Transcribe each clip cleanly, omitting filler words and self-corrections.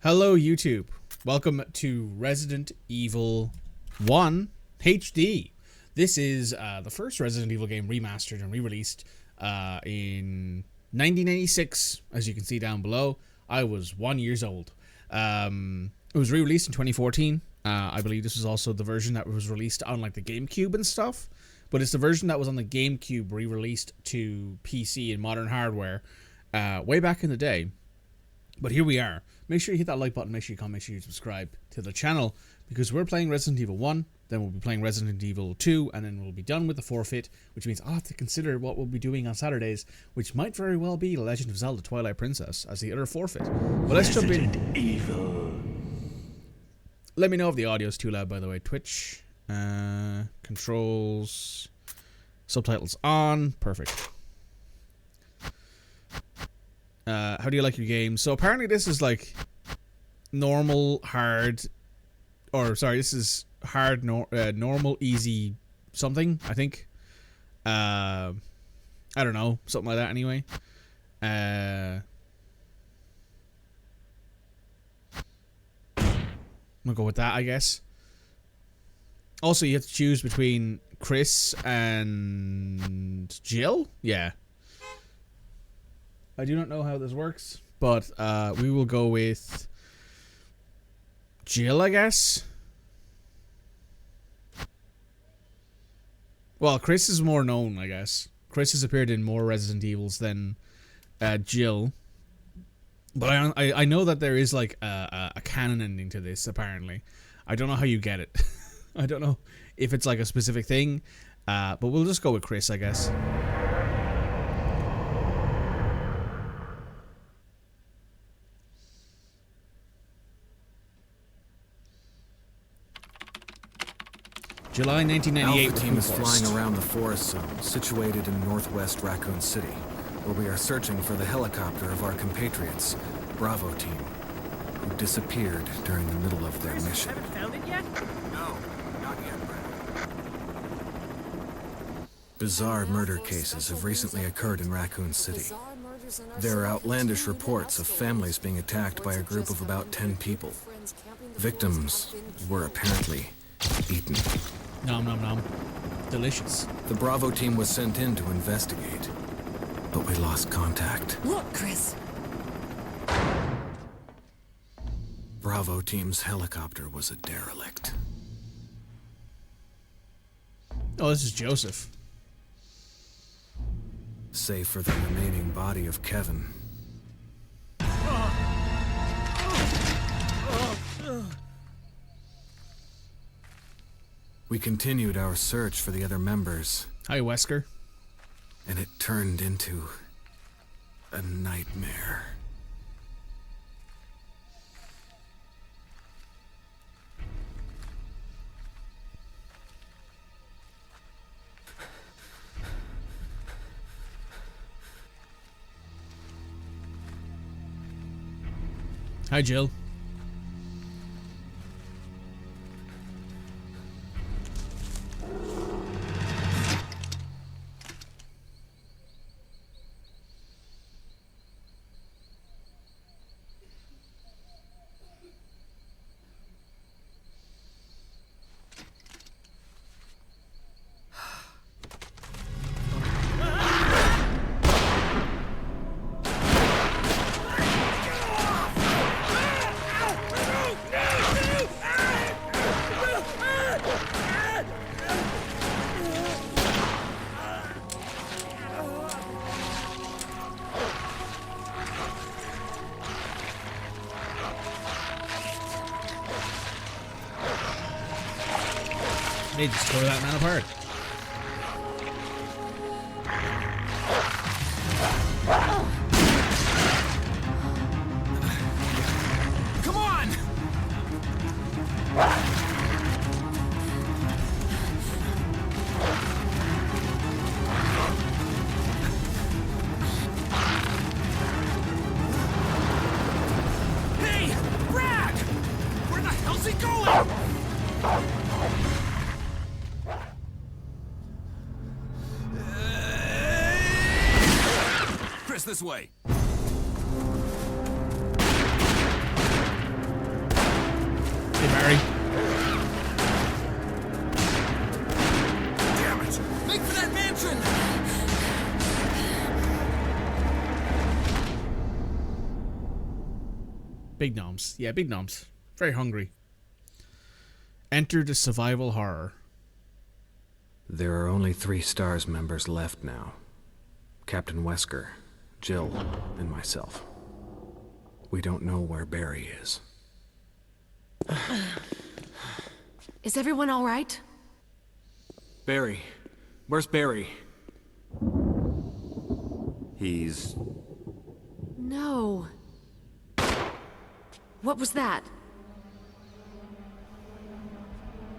Hello YouTube, welcome to Resident Evil 1 HD. This is the first Resident Evil game remastered and re-released in 1996, as you can see down below. I was 1 year old. It was re-released in 2014. I believe this was also the version that was released on like the GameCube and stuff, but it's the version that was on the GameCube re-released to PC and modern hardware way back in the day. But here we are. Make sure you hit that like button, make sure you comment, make sure you subscribe to the channel, because we're playing Resident Evil 1, then we'll be playing Resident Evil 2, and then we'll be done with the forfeit, which means I'll have to consider what we'll be doing on Saturdays, which might very well be The Legend of Zelda Twilight Princess as the other forfeit. But let's jump in. Evil. Let me know if the audio is too loud, by the way. Twitch, controls, subtitles on, perfect. How do you like your game? So apparently this is like normal, hard, or sorry, this is hard, normal, easy, something, I think. I don't know, something like that anyway. I'm gonna go with that, I guess. Also, you have to choose between Chris and Jill? Yeah. I do not know how this works, but we will go with Jill, I guess. Well, Chris is more known, I guess. Chris has appeared in more Resident Evils than Jill. But I know that there is like a canon ending to this, apparently. I don't know how you get it. I don't know if it's like a specific thing, but we'll just go with Chris, I guess. July 1998. Alpha team is flying around the forest zone, situated in northwest Raccoon City, where we are searching for the helicopter of our compatriots, Bravo team, who disappeared during the middle of their mission. Haven't found it yet? No, not yet, Brad. Bizarre murder cases have recently occurred in Raccoon City. There are outlandish reports of families being attacked by a group of about 10 people. Victims were apparently eaten. Nom nom nom. Delicious. The Bravo team was sent in to investigate, but we lost contact. Look, Chris. Bravo team's helicopter was a derelict. Oh, this is Joseph. Save for the remaining body of Kevin. We continued our search for the other members. Hi, Wesker. And it turned into a nightmare. Hi, Jill. They just tore that man apart. Come on! Hey! Brad! Where the hell's he going? Chris, this way. Big gnomes. Yeah, big gnomes. Very hungry. Enter the survival horror. There are only 3 STARS members left now. Captain Wesker, Jill, and myself. We don't know where Barry is. Is everyone all right? Barry. Where's Barry? He's... No. What was that?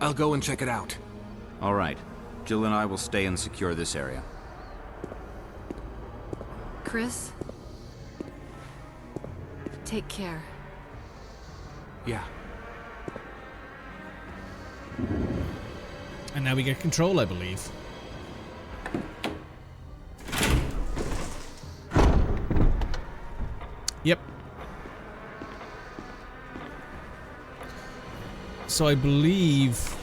I'll go and check it out. all right. Jill and I will stay and secure this area. Chris? Take care. Yeah. And now we get control, I believe. Yep. So I believe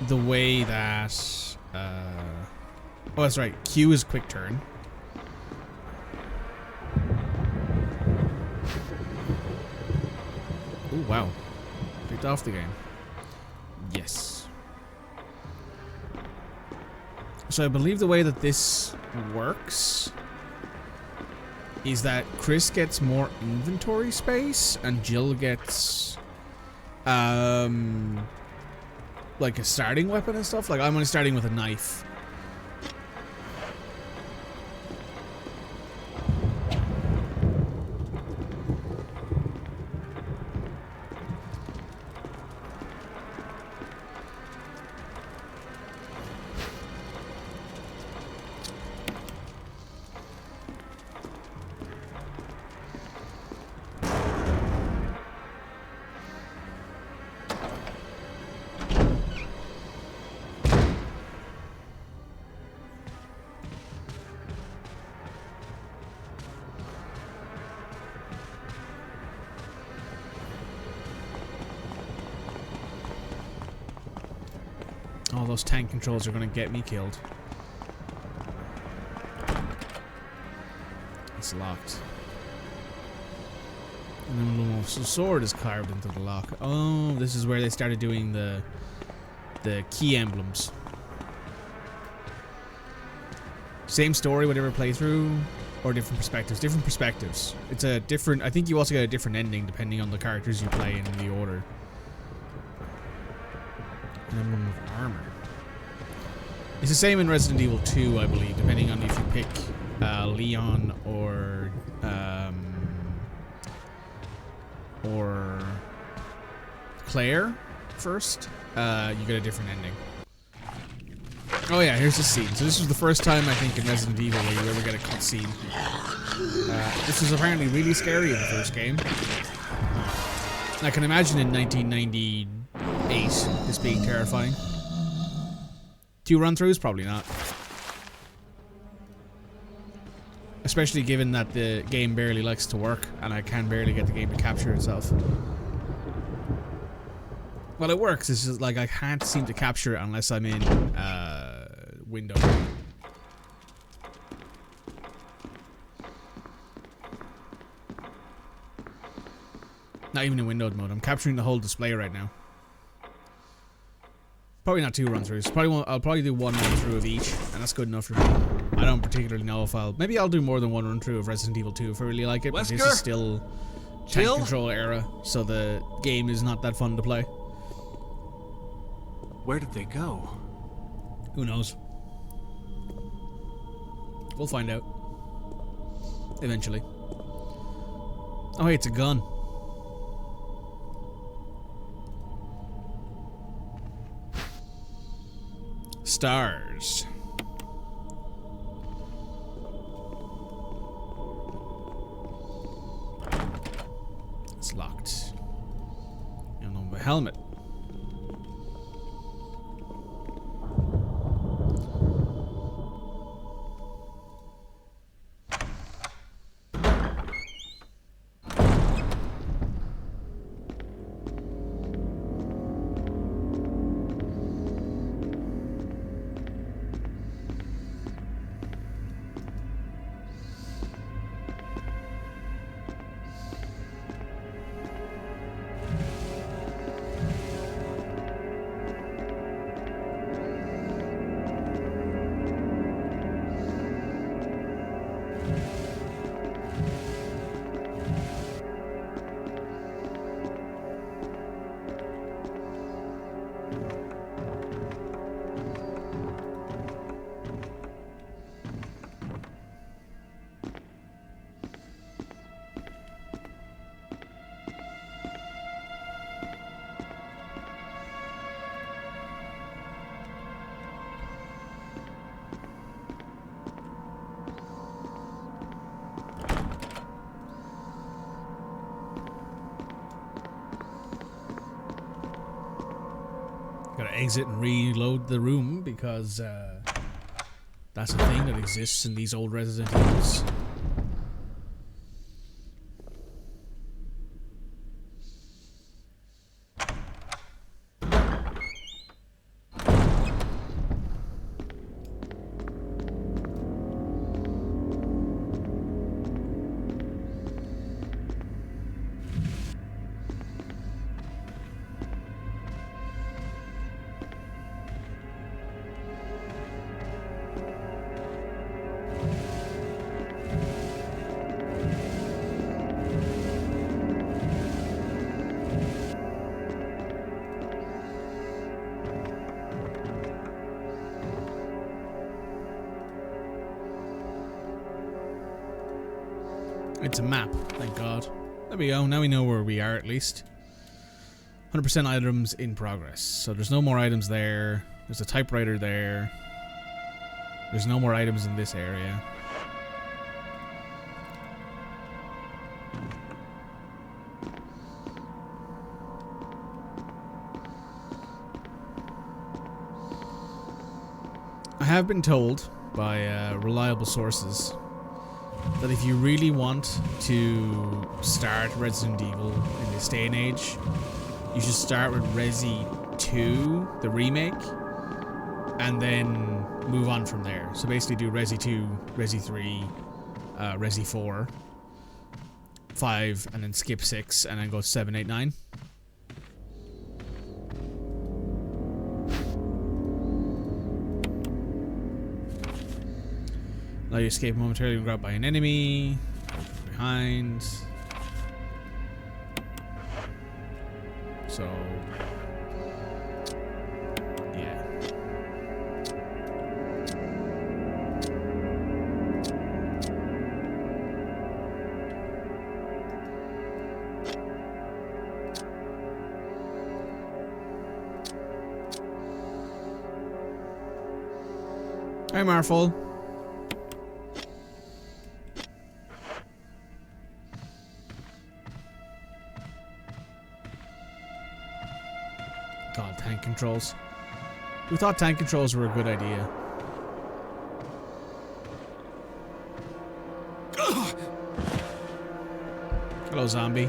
the way that... oh, that's right. Q is quick turn. Oh, wow. Picked off the game. Yes. So I believe the way that this works is that Chris gets more inventory space and Jill gets like a starting weapon and stuff. Like I'm only starting with a knife. All those tank controls are going to get me killed. It's locked. And then the sword is carved into the lock. Oh, this is where they started doing the key emblems. Same story, whatever playthrough, or different perspectives. Different perspectives. It's a different. I think you also get a different ending depending on the characters you play in the order. An emblem of armor. It's the same in Resident Evil 2, I believe, depending on if you pick Leon or Claire first. You get a different ending. Oh yeah, here's the scene. So this was the first time I think in Resident Evil where you ever get a cutscene. This was apparently really scary in the first game. I can imagine in 1998 this being terrifying. 2 run-throughs? Probably not. Especially given that the game barely likes to work and I can barely get the game to capture itself. Well, it works. It's just like I can't seem to capture it unless I'm in window. Not even in windowed mode. I'm capturing the whole display right now. Probably not 2 run-throughs. I'll probably do 1 run-through of each, and that's good enough for me. I don't particularly know if maybe I'll do more than 1 run-through of Resident Evil 2 if I really like it, but this is still tank control era, so the game is not that fun to play. Where did they go? Who knows? We'll find out. Eventually. Oh, hey, it's a gun. Stars. It's locked. And on the helmet. exit and reload the room because that's a thing that exists in these old Resident Evils. It's a map, thank God. There we go, now we know where we are at least. 100% items in progress. So there's no more items there. There's a typewriter there. There's no more items in this area. I have been told by reliable sources that if you really want to start Resident Evil in this day and age, you should start with Resi 2, the remake, and then move on from there. So basically do Resi 2, Resi 3, Resi 4, 5, and then skip 6, and then go 7, 8, 9. Allow you to escape momentarily when grabbed by an enemy. Behind. So, yeah. Hi, Marful. God, tank controls. We thought tank controls were a good idea. Hello, zombie.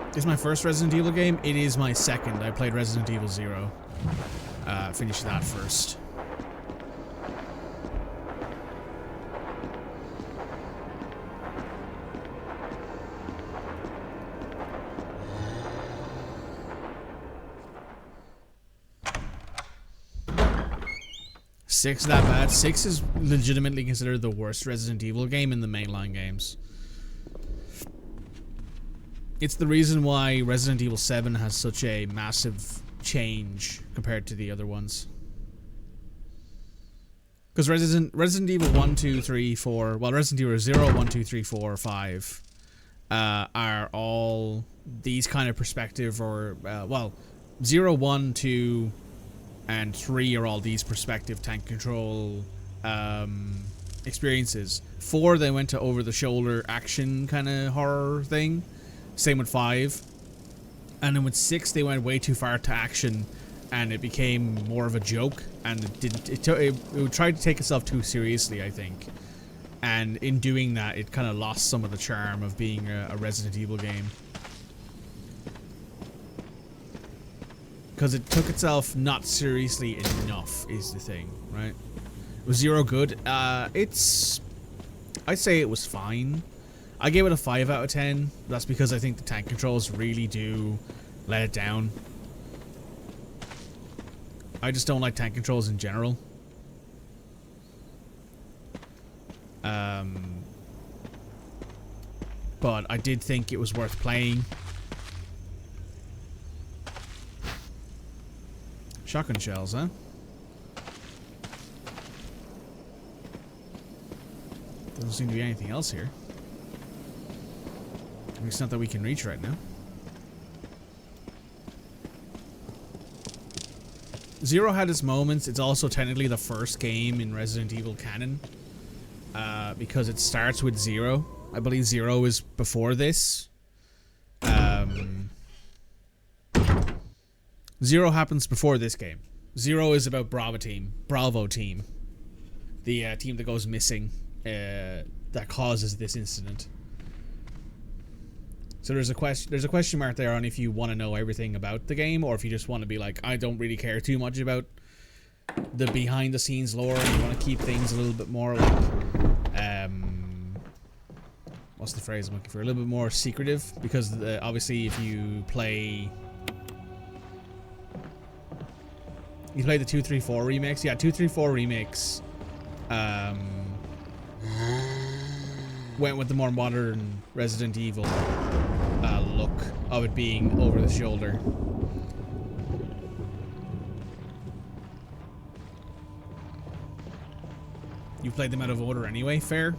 This is my first Resident Evil game. It is my second. I played Resident Evil 0. Finished that first. Six that bad? 6 is legitimately considered the worst Resident Evil game in the mainline games. It's the reason why Resident Evil 7 has such a massive change compared to the other ones. Because Resident Evil 1, 2, 3, 4... Well, Resident Evil 0, 1, 2, 3, 4, 5... are all these kind of perspective or... well, 0, 1, 2... and 3 are all these perspective tank control experiences. 4, they went to over-the-shoulder action kind of horror thing. Same with 5. And then with 6, they went way too far to action, and it became more of a joke, and it tried to take itself too seriously, I think. And in doing that, it kind of lost some of the charm of being a Resident Evil game. Because it took itself not seriously enough, is the thing, right? Was 0 good? I'd say it was fine. I gave it a 5 out of 10. That's because I think the tank controls really do let it down. I just don't like tank controls in general. But I did think it was worth playing. Shotgun shells, huh? Doesn't seem to be anything else here. At least not that we can reach right now. Zero had its moments. It's also technically the first game in Resident Evil canon. Because it starts with Zero. I believe Zero is before this. Zero happens before this game. Zero is about Bravo team. The team that goes missing. That causes this incident. So there's a question mark there on if you want to know everything about the game, or if you just want to be like, I don't really care too much about the behind the scenes lore, and you want to keep things a little bit more like what's the phrase I'm looking for? A little bit more secretive, because obviously if you play the 234 remakes, yeah, 234 remakes went with the more modern Resident Evil look of it being over the shoulder. You played them out of order anyway. Fair.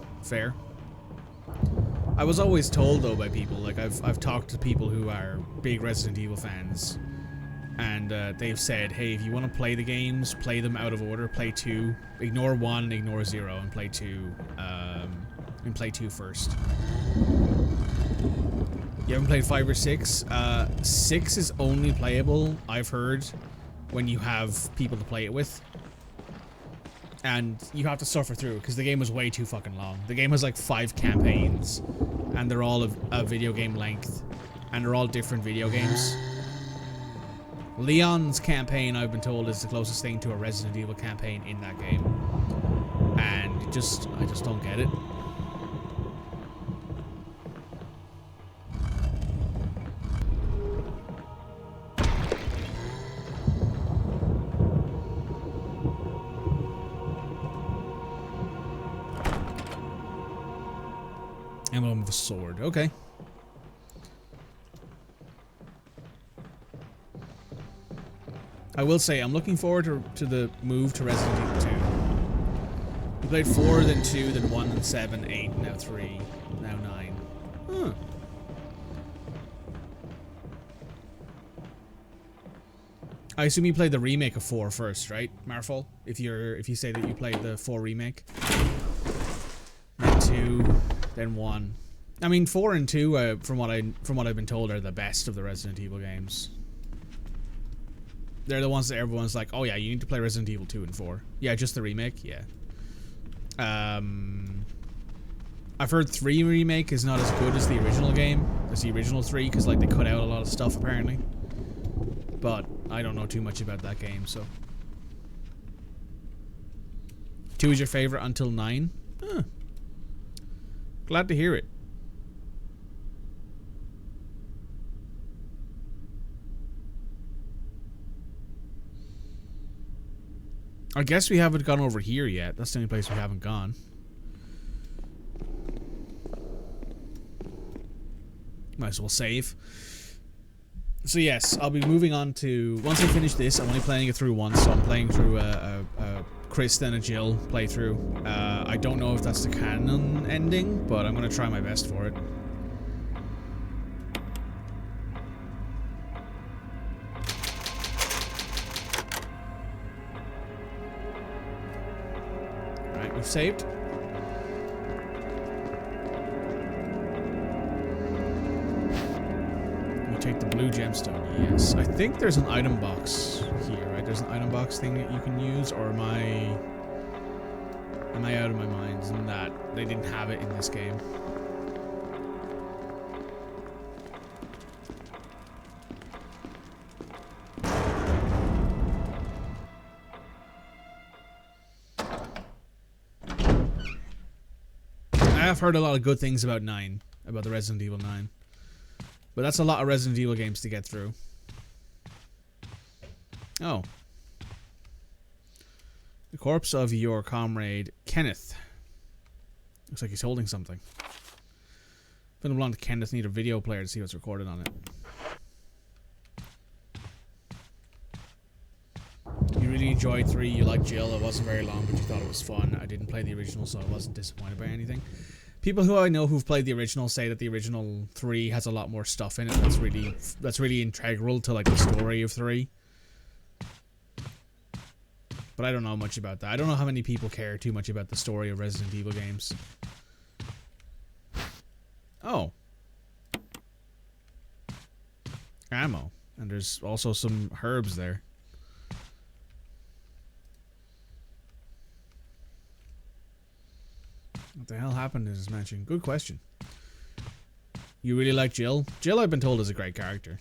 I was always told though by people, like I've talked to people who are big Resident Evil fans, and they've said, hey, if you want to play the games, play them out of order. Play 2, ignore 1, ignore 0, and play 2. And play 2 first. You haven't played 5 or 6? 6 is only playable, I've heard, when you have people to play it with. And you have to suffer through it, because the game was way too fucking long. The game has like 5 campaigns, and they're all of a video game length, and they're all different video games. Leon's campaign, I've been told, is the closest thing to a Resident Evil campaign in that game. And I just don't get it. Emblem of a sword. Okay. I will say, I'm looking forward to the move to Resident Evil 2. We played 4, then 2, then 1, then 7, 8, now 3, now 9. Huh. I assume you played the remake of 4 first, right, Marfol? If you say that you played the 4 remake. Then 2, then 1. I mean, 4 and 2, from what I've been told, are the best of the Resident Evil games. They're the ones that everyone's like, oh yeah, you need to play Resident Evil 2 and 4. Yeah, just the remake, yeah. I've heard 3 remake is not as good as the original game, as the original 3, because like they cut out a lot of stuff apparently. But I don't know too much about that game, so. 2 is your favorite until 9? Huh. Glad to hear it. I guess we haven't gone over here yet. That's the only place we haven't gone. Might as well save. So yes, I'll be moving on to... Once I finish this, I'm only playing it through once, so I'm playing through a Chris and a Jill playthrough. I don't know if that's the canon ending, but I'm going to try my best for it. Alright, we've saved. Take the blue gemstone. Yes, I think there's an item box here, right? There's an item box thing that you can use, or am I out of my mind in that they didn't have it in this game? I have heard a lot of good things about 9, about the Resident Evil 9. But that's a lot of Resident Evil games to get through. Oh. The corpse of your comrade, Kenneth. Looks like he's holding something. Put him along to Kenneth, need a video player to see what's recorded on it. You really enjoyed 3, you liked Jill, it wasn't very long, but you thought it was fun. I didn't play the original, so I wasn't disappointed by anything. People who I know who've played the original say that the original 3 has a lot more stuff in it that's really integral to like the story of 3. But I don't know much about that. I don't know how many people care too much about the story of Resident Evil games. Oh. Ammo. And there's also some herbs there. What the hell happened in this mansion? Good question. You really like Jill? Jill, I've been told, is a great character.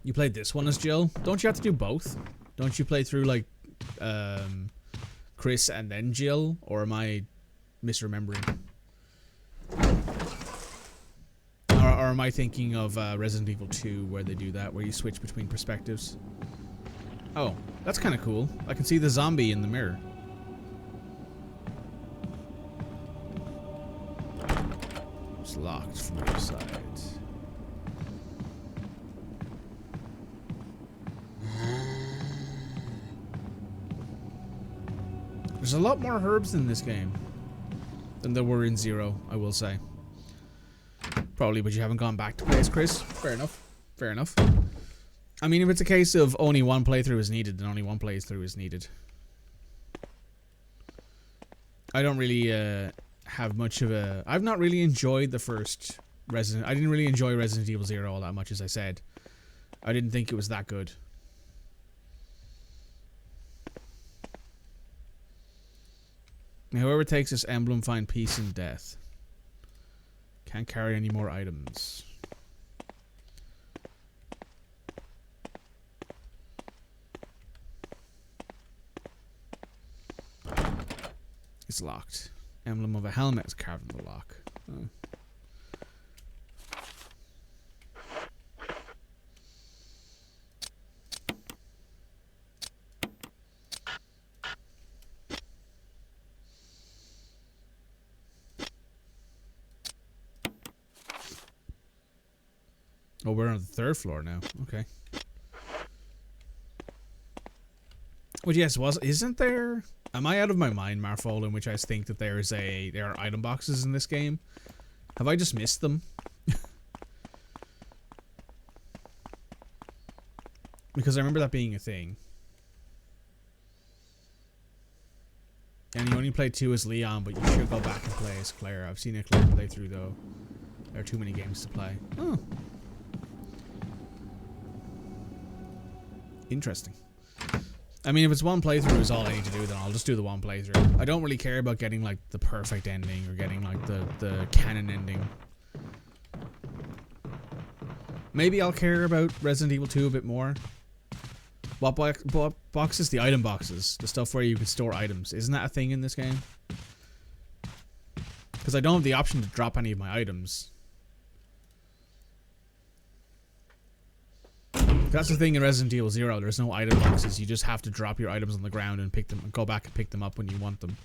You played this one as Jill? Don't you have to do both? Don't you play through like Chris and then Jill? Or am I misremembering? Or am I thinking of Resident Evil 2 where they do that, where you switch between perspectives? Oh, that's kind of cool. I can see the zombie in the mirror. It's locked from the other side. There's a lot more herbs in this game than there were in Zero, I will say. Probably, but you haven't gone back to play as Chris. Fair enough. Fair enough. I mean, if it's a case of only one playthrough is needed, then only one playthrough is needed. I don't really have much of a... I've not really enjoyed the first Resident... I didn't really enjoy Resident Evil 0 all that much, as I said. I didn't think it was that good. May whoever takes this emblem find peace in death. Can't carry any more items. It's locked. Emblem of a helmet is carved in the lock. Oh. Oh, we're on the 3rd floor now. Okay. Well, yes, isn't there? Am I out of my mind, Marfol, in which I think that there are item boxes in this game? Have I just missed them? Because I remember that being a thing. And you only played 2 as Leon, but you should go back and play as Claire. I've seen a Claire playthrough though. There are too many games to play. Oh. Interesting. I mean, if it's one playthrough is all I need to do, then I'll just do the one playthrough. I don't really care about getting like the perfect ending or getting like the canon ending. Maybe I'll care about Resident Evil 2 a bit more. What boxes? The item boxes. The stuff where you can store items. Isn't that a thing in this game? Because I don't have the option to drop any of my items. That's the thing in Resident Evil 0. There's no item boxes. You just have to drop your items on the ground and pick them, and go back and pick them up when you want them.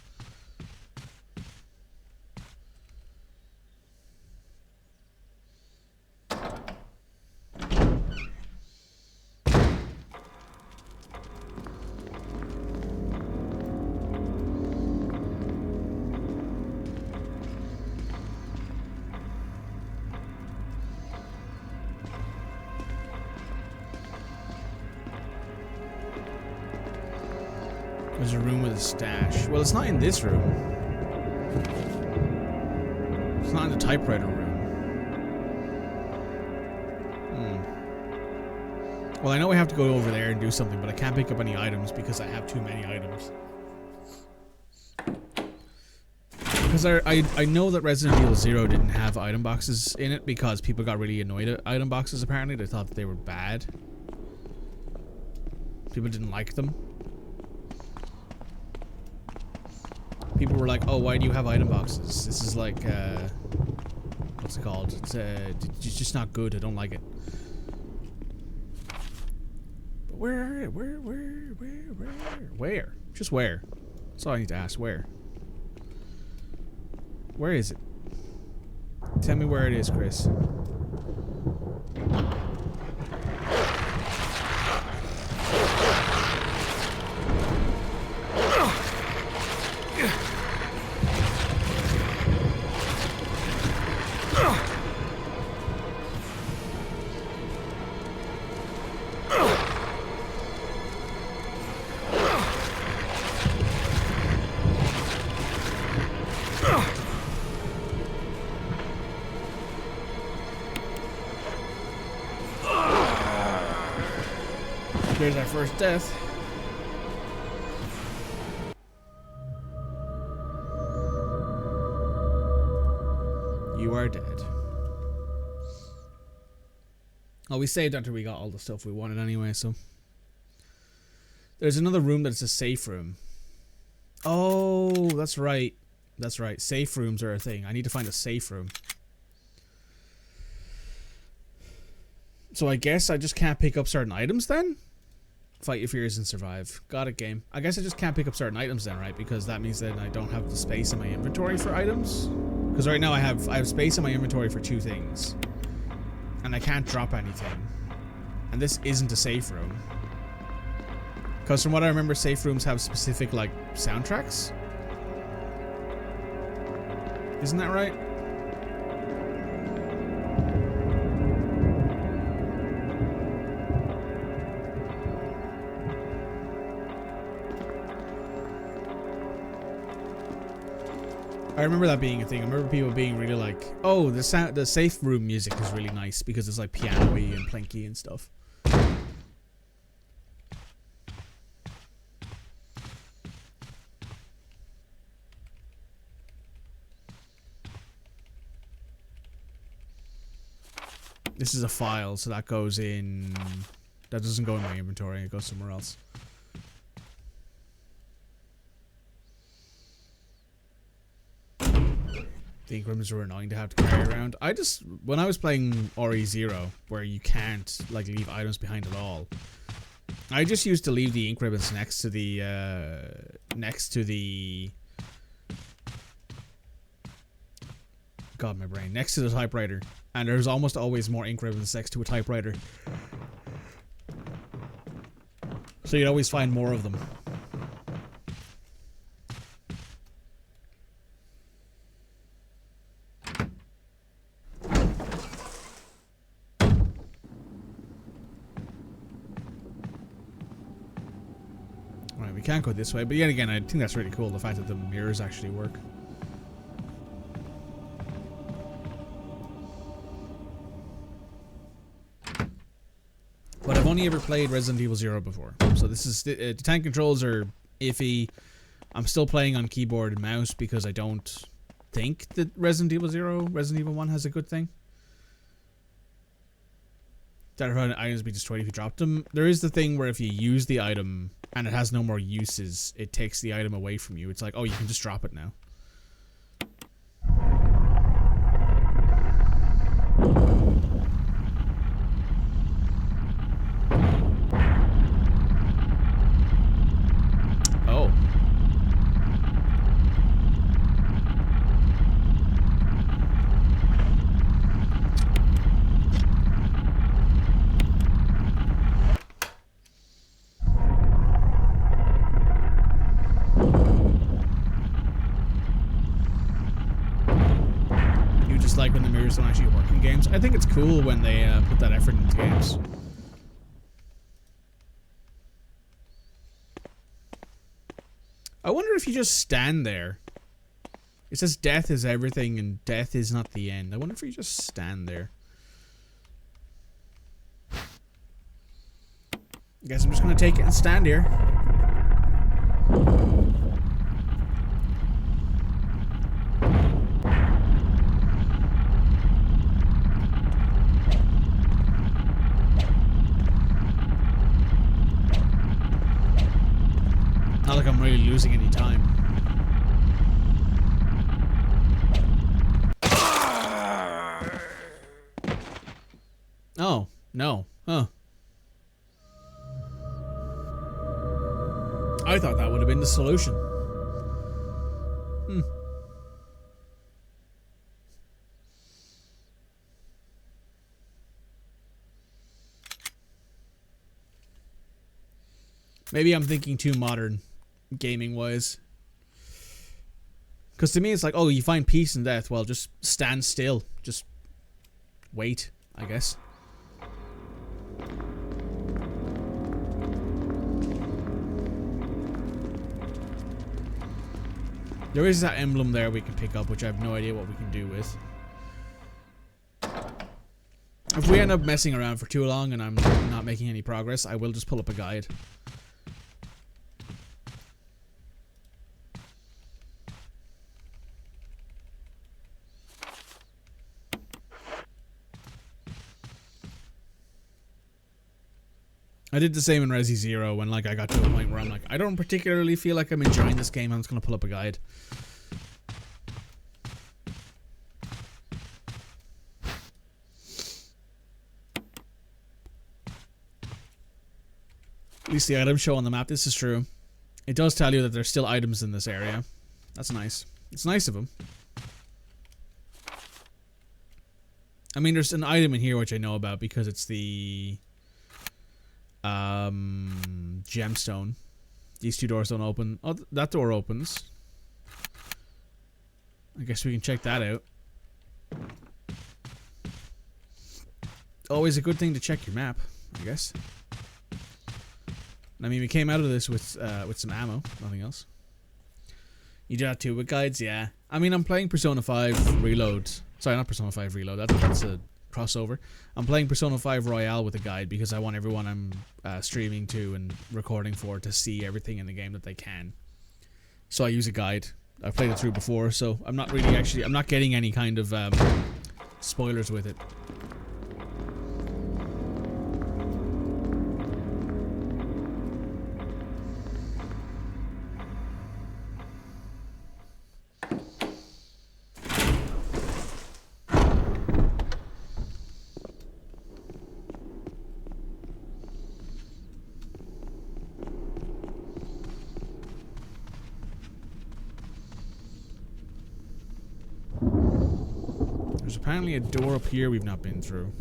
There's a room with a stash. Well, it's not in this room. It's not in the typewriter room. Well, I know I have to go over there and do something, but I can't pick up any items because I have too many items. Because I know that Resident Evil 0 didn't have item boxes in it because people got really annoyed at item boxes, apparently. They thought that they were bad. People didn't like them. People were like, oh, why do you have item boxes? This is like, what's it called? It's just not good. I don't like it. But where? Just where? That's all I need to ask. Where? Where is it? Tell me where it is, Chris. There's our first death. You are dead. Oh, we saved after we got all the stuff we wanted anyway, so. There's another room that's a safe room. Oh, that's right. That's right. Safe rooms are a thing. I need to find a safe room. So I guess I just can't pick up certain items then? Fight your fears and survive. Got it, game. I guess I just can't pick up certain items then, right? Because that means that I don't have the space in my inventory for items. Because right now I have space in my inventory for 2 things. And I can't drop anything. And this isn't a safe room. Because from what I remember, safe rooms have specific, like, soundtracks. Isn't that right? I remember that being a thing. I remember people being really like, "Oh, the safe room music is really nice because it's like piano-y and plinky and stuff." This is a file, so that goes in. That doesn't go in my inventory. It goes somewhere else. The Ingrams were annoying to have to carry around. When I was playing RE0, where you can't like leave items behind at all, I just used to leave the ink ribbons next to the God, my brain, next to the typewriter, and there's almost always more ink ribbons next to a typewriter, so you'd always find more of them. Can't go this way, but yet again, I think that's really cool, the fact that the mirrors actually work. But I've only ever played Resident Evil 0 before, so this is the tank controls are iffy. I'm still playing on keyboard and mouse because I don't think that Resident Evil 1 has a good thing. That items be destroyed if you drop them. There is the thing where if you use the item and it has no more uses, it takes the item away from you. It's like, oh, you can just drop it now. Oh. Like when the mirrors don't actually work in games. I think it's cool when they put that effort into games. I wonder if you just stand there. It says death is everything and death is not the end. I wonder if you just stand there. I guess I'm just gonna take it and stand here. Not like I'm really losing any time. Oh, no. Huh. I thought that would have been the solution. Maybe I'm thinking too modern, gaming-wise. Because to me, it's like, oh, you find peace in death. Well, just stand still. Just wait, I guess. There is that emblem there we can pick up, which I have no idea what we can do with. If we end up messing around for too long and I'm not making any progress, I will just pull up a guide. I did the same in Resi Zero when like I got to a point where I'm like, I don't particularly feel like I'm enjoying this game. I'm just gonna pull up a guide. At least the items show on the map. This is true. It does tell you that there's still items in this area. That's nice. It's nice of them. I mean, there's an item in here which I know about because it's the gemstone. These two doors don't open. Oh, that door opens. I guess we can check that out. Always a good thing to check your map, I guess. I mean, we came out of this with some ammo, nothing else. You do that too with guides, yeah. I mean, I'm playing Persona 5 Reload. Sorry, not Persona 5 Reload. That's a crossover. I'm playing Persona 5 Royale with a guide because I want everyone I'm streaming to and recording for to see everything in the game that they can. So I use a guide. I've played it through before, so I'm not really I'm not getting any kind of spoilers with it. There's apparently a door up here we've not been through.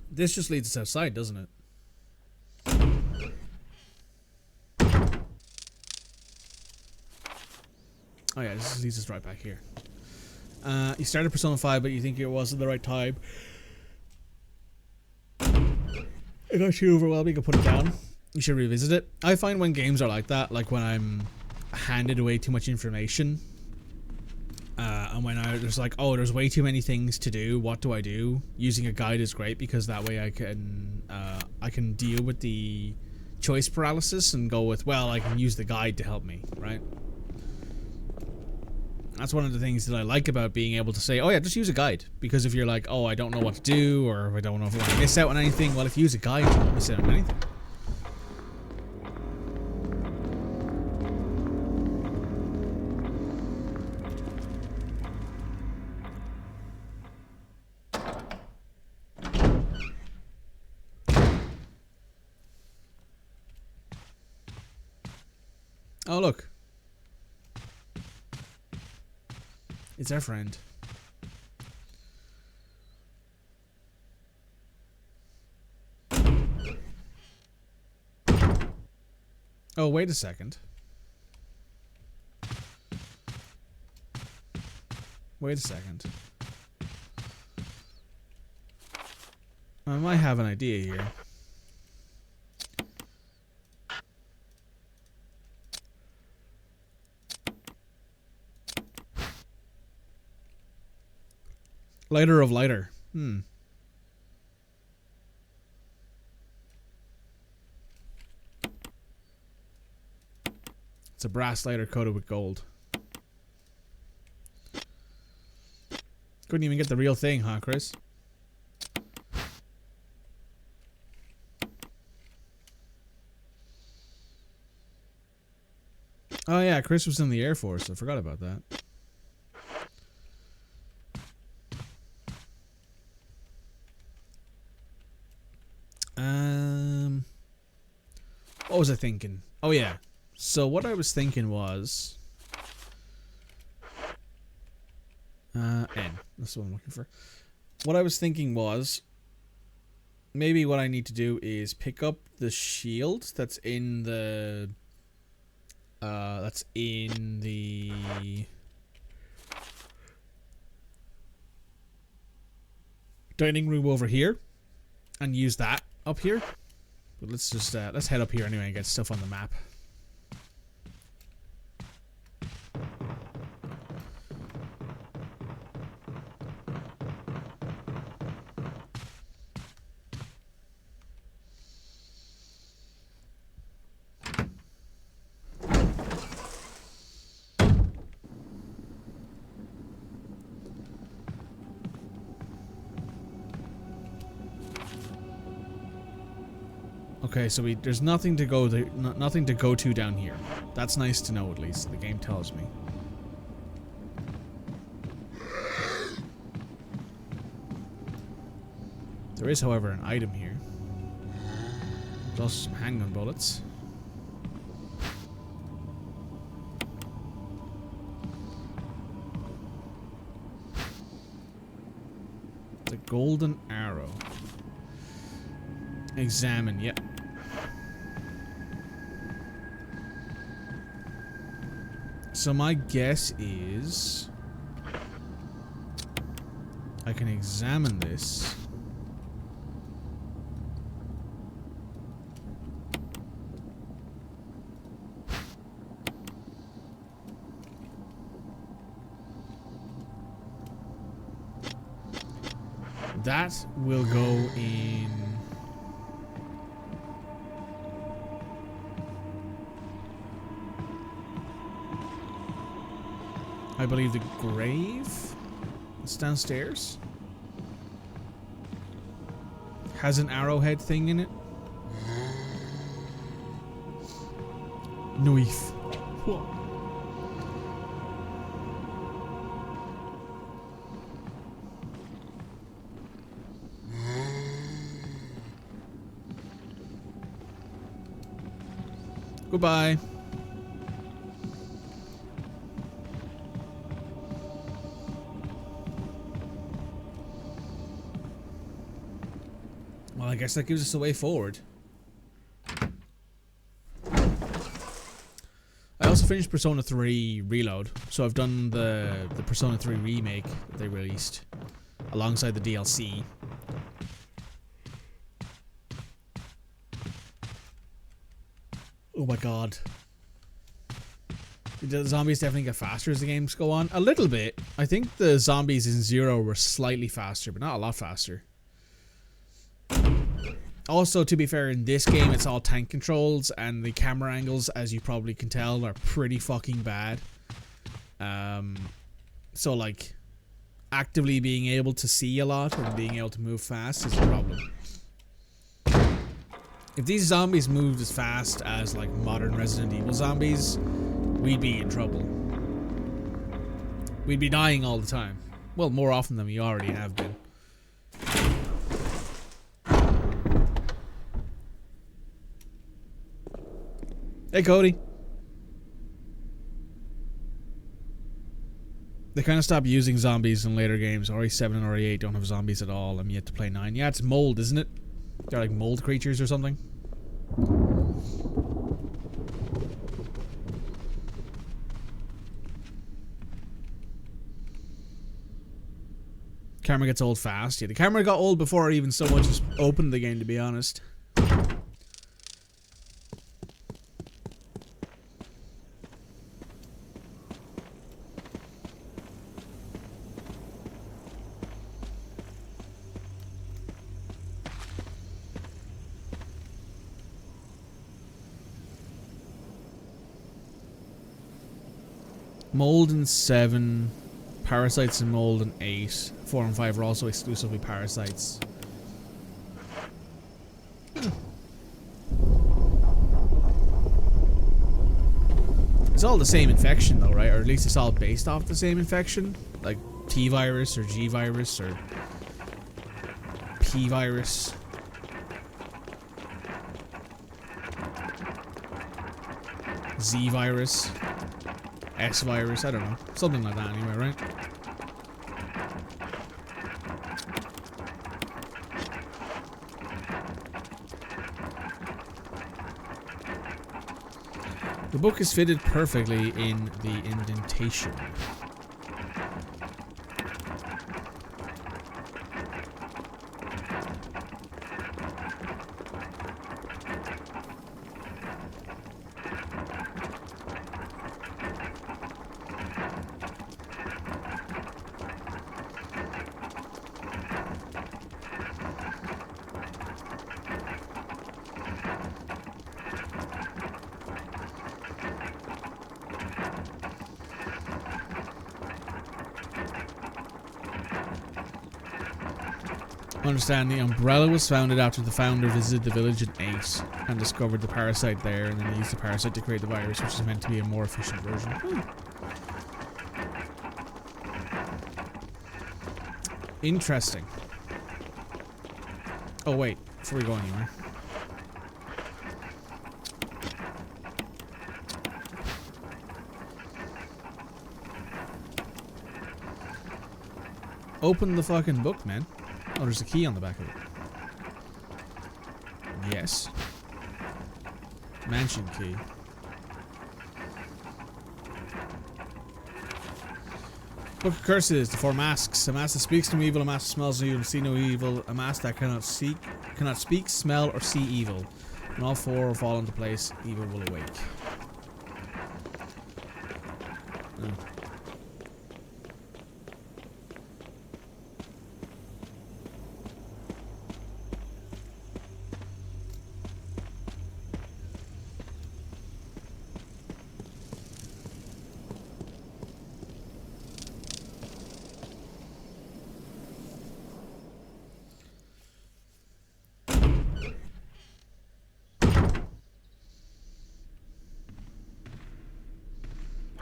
This just leads us outside, doesn't it? Oh yeah, this leads us right back here. You started Persona 5, but you think it wasn't the right time. It got too overwhelming, you can put it down. You should revisit it. I find when games are like that, like when I'm handed away too much information, and when there's like, oh, there's way too many things to do, what do I do? Using a guide is great because that way I can deal with the choice paralysis and go with, well, I can use the guide to help me, right? That's one of the things that I like about being able to say, oh yeah, just use a guide. Because if you're like, oh, I don't know what to do, or I don't know if I want to miss out on anything, well, if you use a guide, you won't miss out on anything. Oh, look. It's our friend. Oh, wait a second. Wait a second. I might have an idea here. Lighter of lighter. It's a brass lighter coated with gold. Couldn't even get the real thing, huh, Chris? Oh yeah, Chris was in the Air Force. I forgot about that. What was I thinking? Oh yeah. So what I was thinking was N. That's what I'm looking for. What I was thinking was maybe what I need to do is pick up the shield that's in the dining room over here and use that up here. But let's just let's head up here anyway and get stuff on the map. Okay, so there's nothing to go to down here. That's nice to know, at least the game tells me. There is, however, an item here. There's also some handgun bullets. The golden arrow. Examine, yep. So my guess is I can examine this. That will go in. I believe the grave is downstairs. Has an arrowhead thing in it. Knife. Goodbye. Well, I guess that gives us a way forward. I also finished Persona 3 Reload, so I've done the Persona 3 remake that they released alongside the DLC. Oh my god. The zombies definitely get faster as the games go on. A little bit. I think the zombies in Zero were slightly faster, but not a lot faster. Also, to be fair, in this game, it's all tank controls, and the camera angles, as you probably can tell, are pretty fucking bad. So, like, actively being able to see a lot and being able to move fast is a problem. If these zombies moved as fast as, like, modern Resident Evil zombies, we'd be in trouble. We'd be dying all the time. Well, more often than we already have been. Hey, Cody. They kind of stopped using zombies in later games. RE7 and RE8 don't have zombies at all. I'm yet to play 9. Yeah, it's mold, isn't it? They're like mold creatures or something. Camera gets old fast. Yeah, the camera got old before I even so much as opened the game, to be honest. Mold in 7, Parasites in Mold in 8, 4 and 5 are also exclusively Parasites. It's all the same infection though, right? Or at least it's all based off the same infection. Like T virus or G virus or P virus. Z virus. S virus, I don't know. Something like that anyway, right? The book is fitted perfectly in the indentation. Understand, the Umbrella was founded after the founder visited the village in 8 and discovered the parasite there, and then used the parasite to create the virus, which is meant to be a more efficient version. Interesting. Oh wait, before we go anywhere. Open the fucking book, man. Oh, there's a key on the back of it. Yes. Mansion key. Book of Curses, the 4 masks. A mask that speaks no evil, a mask that smells no evil, see no evil, a mask that cannot speak, smell, or see evil. When all 4 fall into place, evil will awake. Oh.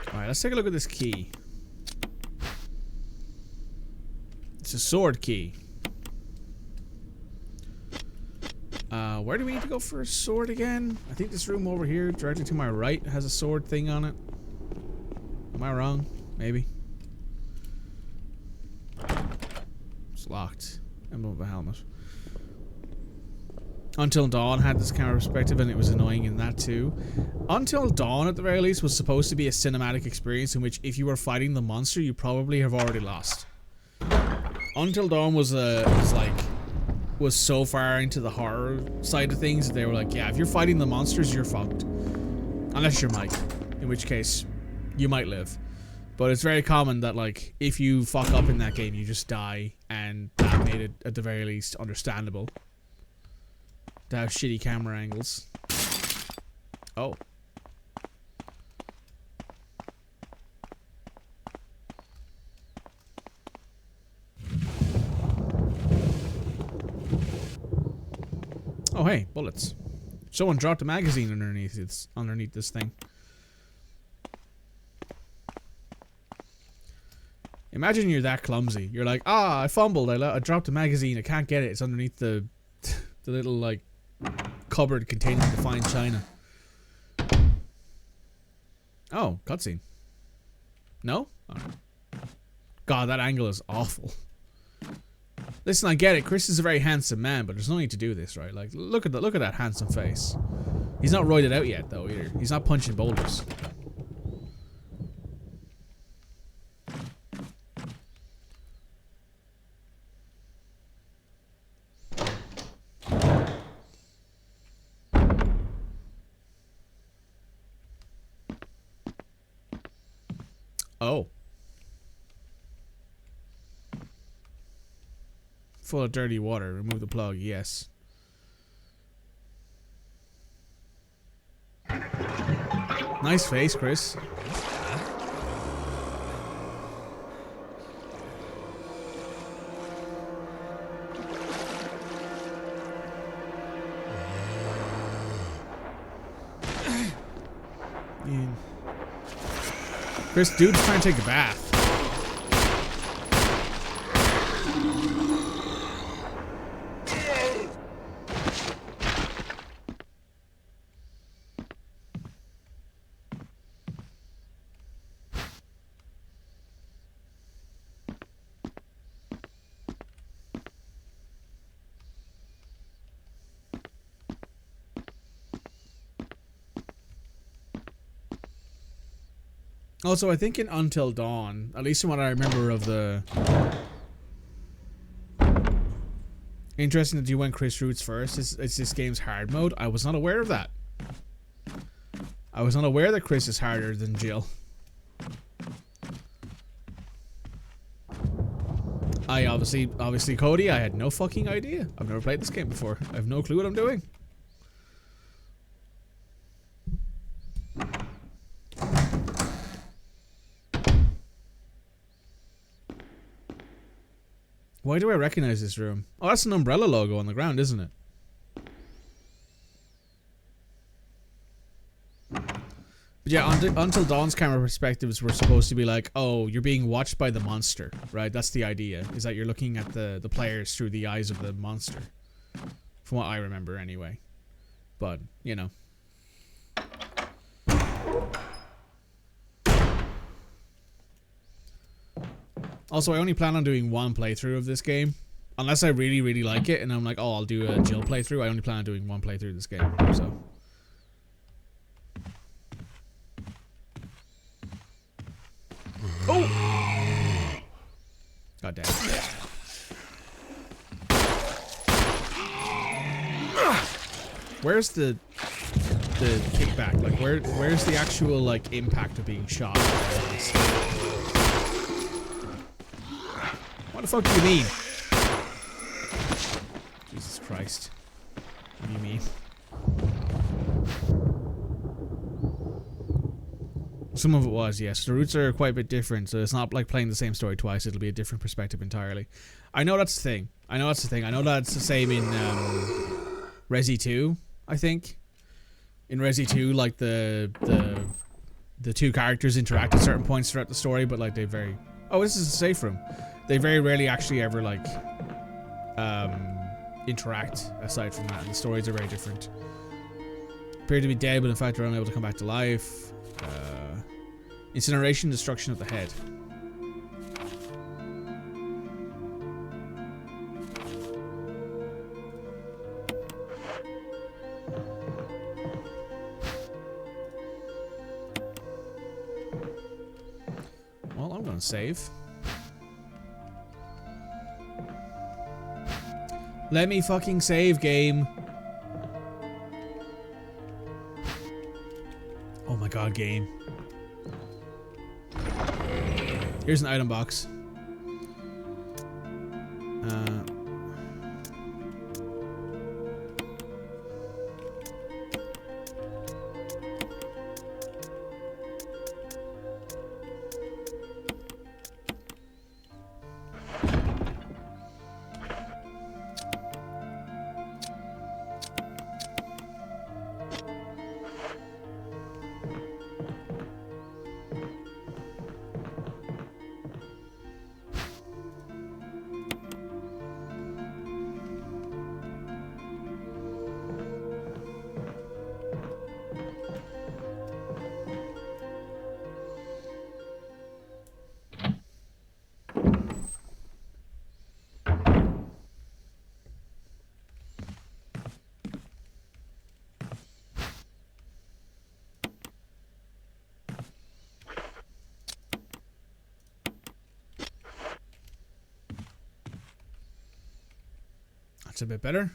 Alright, let's take a look at this key. It's a sword key. Where do we need to go for a sword again? I think this room over here, directly to my right, has a sword thing on it. Am I wrong? Maybe. It's locked. Emblem of a helmet. Until Dawn had this camera perspective, and it was annoying in that too. Until Dawn, at the very least, was supposed to be a cinematic experience in which if you were fighting the monster, you probably have already lost. Until Dawn was so far into the horror side of things that they were like, yeah, if you're fighting the monsters, you're fucked. Unless you're Mike, in which case, you might live. But it's very common that, like, if you fuck up in that game, you just die, and that made it, at the very least, understandable. To have shitty camera angles. Oh. Oh hey, bullets. Someone dropped a magazine underneath this thing. Imagine you're that clumsy. You're like, ah, I fumbled. I dropped a magazine. I can't get it. It's underneath the little like cupboard containing the fine china. Oh, cutscene. No? Oh. God, that angle is awful. Listen, I get it. Chris is a very handsome man, but there's no need to do this, right? Like, look at that handsome face. He's not roided out yet, though, either. He's not punching boulders. Oh. Full of dirty water. Remove the plug. Yes. Nice face, Chris. Chris, dude's trying to take a bath. Also, I think in Until Dawn, at least from what I remember of the... Interesting that you went Chris Roots first. It's this game's hard mode. I was not aware of that. I was not aware that Chris is harder than Jill. I obviously Cody, I had no fucking idea. I've never played this game before. I have no clue what I'm doing. Why do I recognize this room? Oh, that's an Umbrella logo on the ground, isn't it? But yeah, Until Dawn's camera perspectives were supposed to be like, oh, you're being watched by the monster, right? That's the idea, is that you're looking at the players through the eyes of the monster. From what I remember, anyway. But, you know. Also, I only plan on doing one playthrough of this game. Unless I really, really like it, and I'm like, oh, I'll do a Jill playthrough. I only plan on doing one playthrough of this game, so... Oh! God damn it. Where's the kickback? Like, where's the actual, like, impact of being shot? What the fuck do you mean? Jesus Christ. What do you mean? Some of it was, yes. The roots are quite a bit different, so it's not like playing the same story twice. It'll be a different perspective entirely. I know that's the thing. I know that's the same in Resi 2, I think. In Resi 2, like the two characters interact at certain points throughout the story, but like they very... Oh, this is a safe room. They very rarely actually ever like interact aside from that, and the stories are very different. Appear to be dead, but in fact are unable to come back to life. Incineration, destruction of the head. Well, I'm gonna save. Let me fucking save, game. Oh my god, game. Here's an item box. That's a bit better.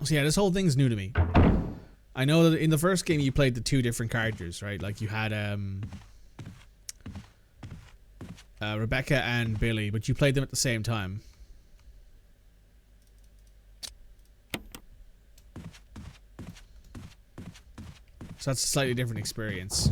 So yeah, this whole thing's new to me. I know that in the first game you played the two different characters, right? Like you had Rebecca and Billy, but you played them at the same time. So that's a slightly different experience.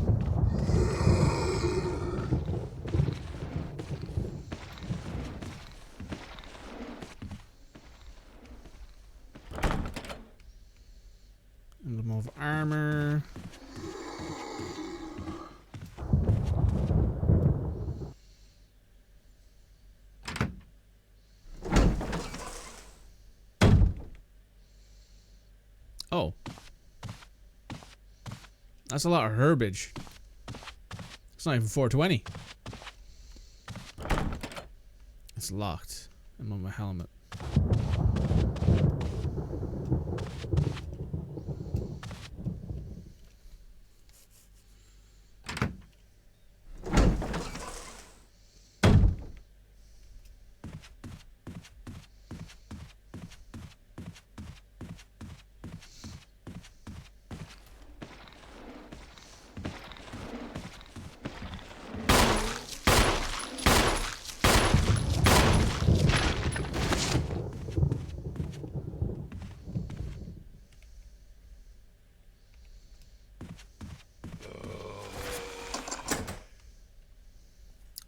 Emblem of armor. Oh. That's a lot of herbage. It's not even 420. It's locked. I'm on my helmet.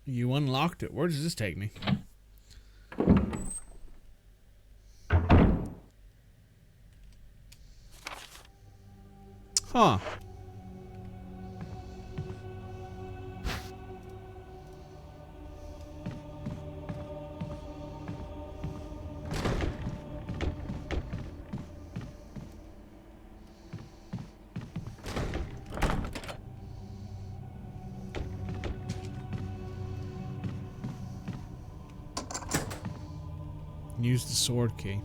You unlocked it. Where does this take me? Huh. Use the sword key.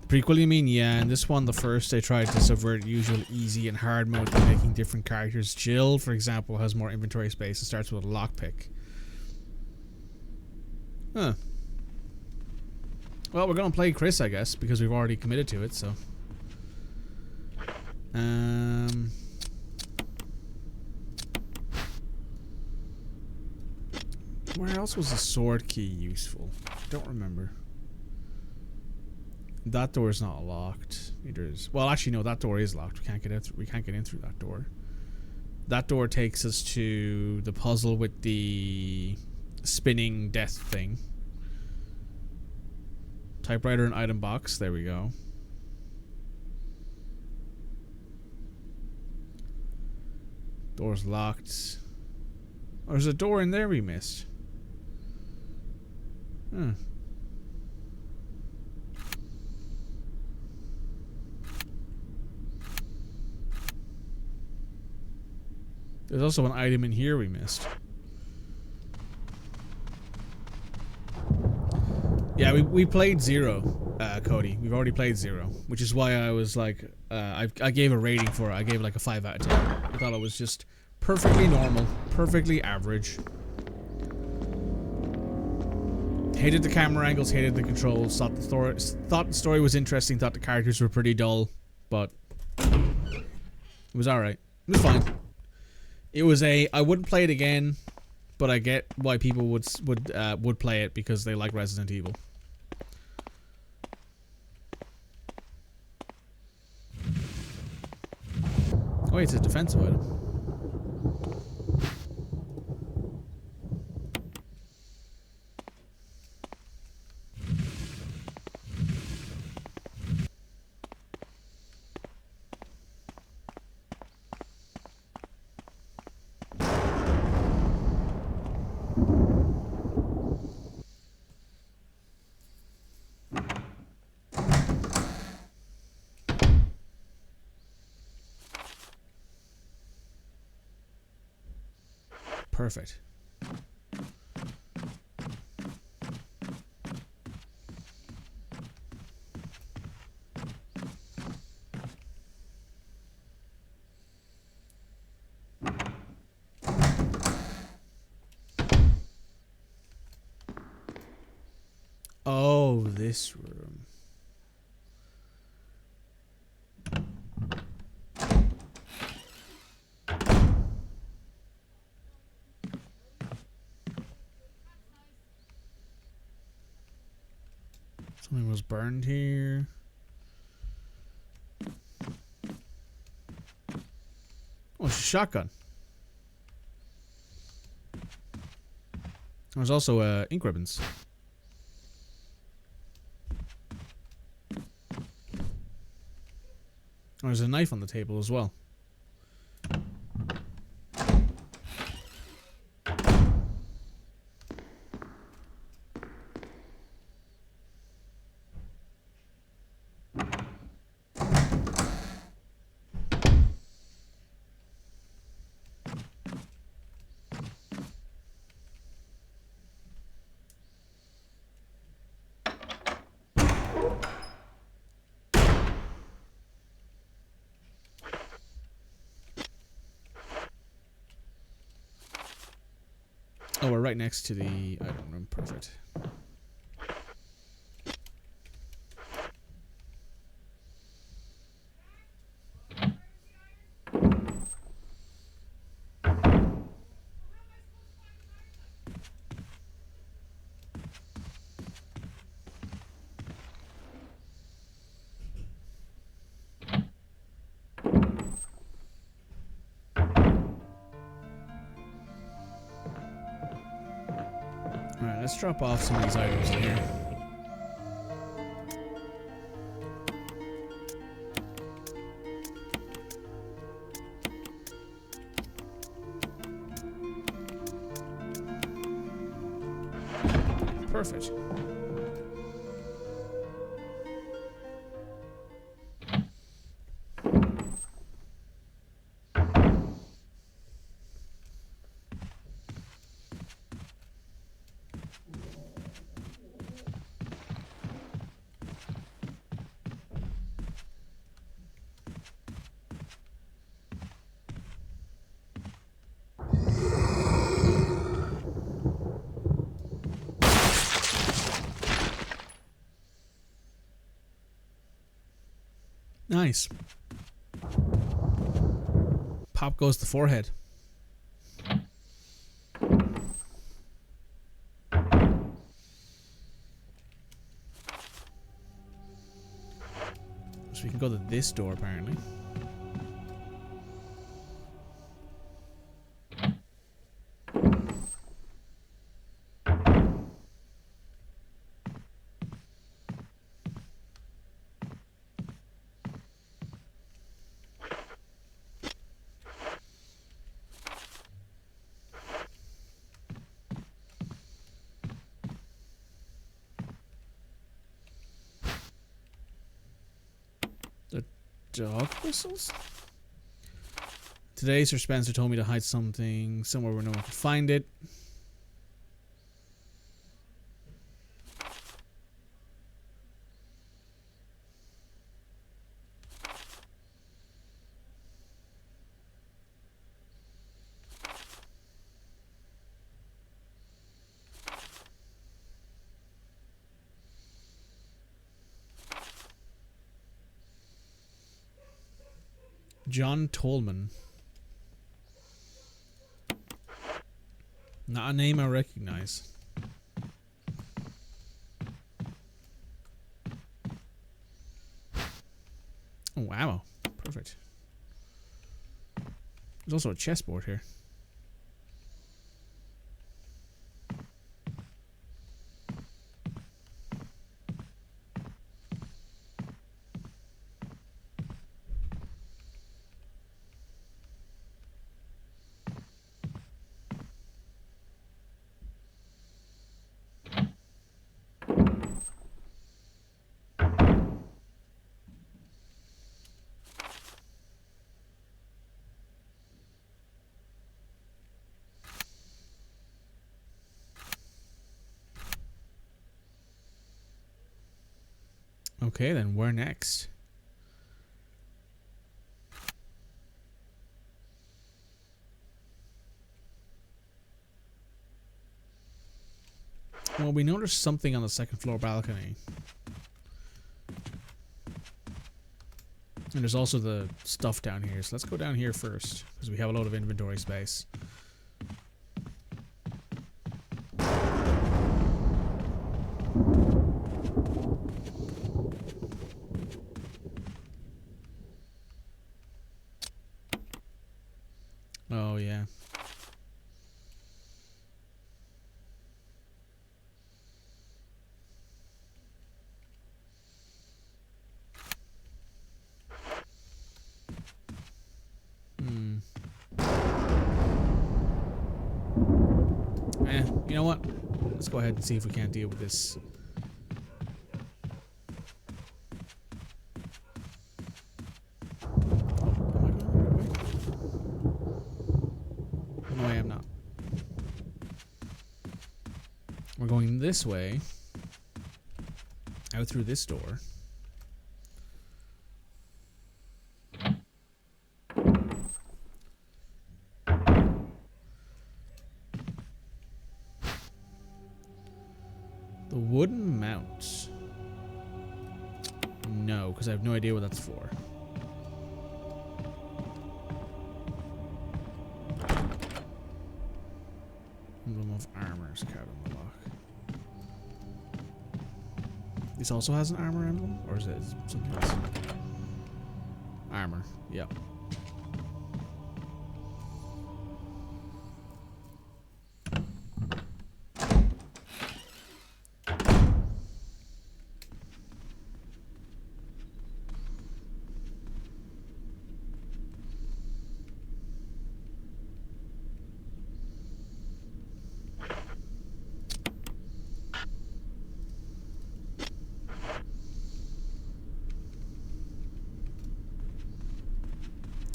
The prequel, you mean? Yeah, and this one, the first, they tried to subvert usual easy and hard mode by making different characters. Jill, for example, has more inventory space and starts with a lockpick. Huh. Well, we're gonna play Chris, I guess, because we've already committed to it, so. Where else was the sword key useful? I don't remember. That door is not locked. Neither is. Well, actually, no. That door is locked. We can't get out. We can't get in through that door. That door takes us to the puzzle with the spinning death thing. Typewriter and item box. There we go. Door's locked. Oh, there's a door in there we missed. Huh. There's also an item in here we missed. Yeah, we played Zero, Cody. We've already played Zero, which is why I was like, I gave a rating for it. I gave it like a 5 out of 10. I thought it was just perfectly normal, perfectly average. Hated the camera angles, hated the controls, thought the story was interesting, thought the characters were pretty dull, but it was alright. It was fine. It was I wouldn't play it again, but I get why people would play it because they like Resident Evil. Oh wait, it's a defensive item. Perfect. Oh, this room. Something was burned here. Oh, it's a shotgun. There's also ink ribbons. Oh, there's a knife on the table as well. Oh, we're right next to the item room. Perfect. Alright, let's drop off some of these items in here. Perfect. Nice. Pop goes the forehead. So we can go to this door apparently. Dog whistles? Today, Sir Spencer told me to hide something somewhere where no one could find it. John Tolman. Not a name I recognize. Oh, wow. Perfect. There's also a chessboard here. Okay, then where next? Well, we noticed something on the second floor balcony. And there's also the stuff down here. So let's go down here first, because we have a lot of inventory space. Oh, yeah. You know what? Let's go ahead and see if we can't deal with this. No, I am not. We're going this way. Out through this door. The wooden mount. No, because I have no idea what that's for. Emblem of armors carved on the lock. This also has an armor emblem? Or is it something else? Armor, yep.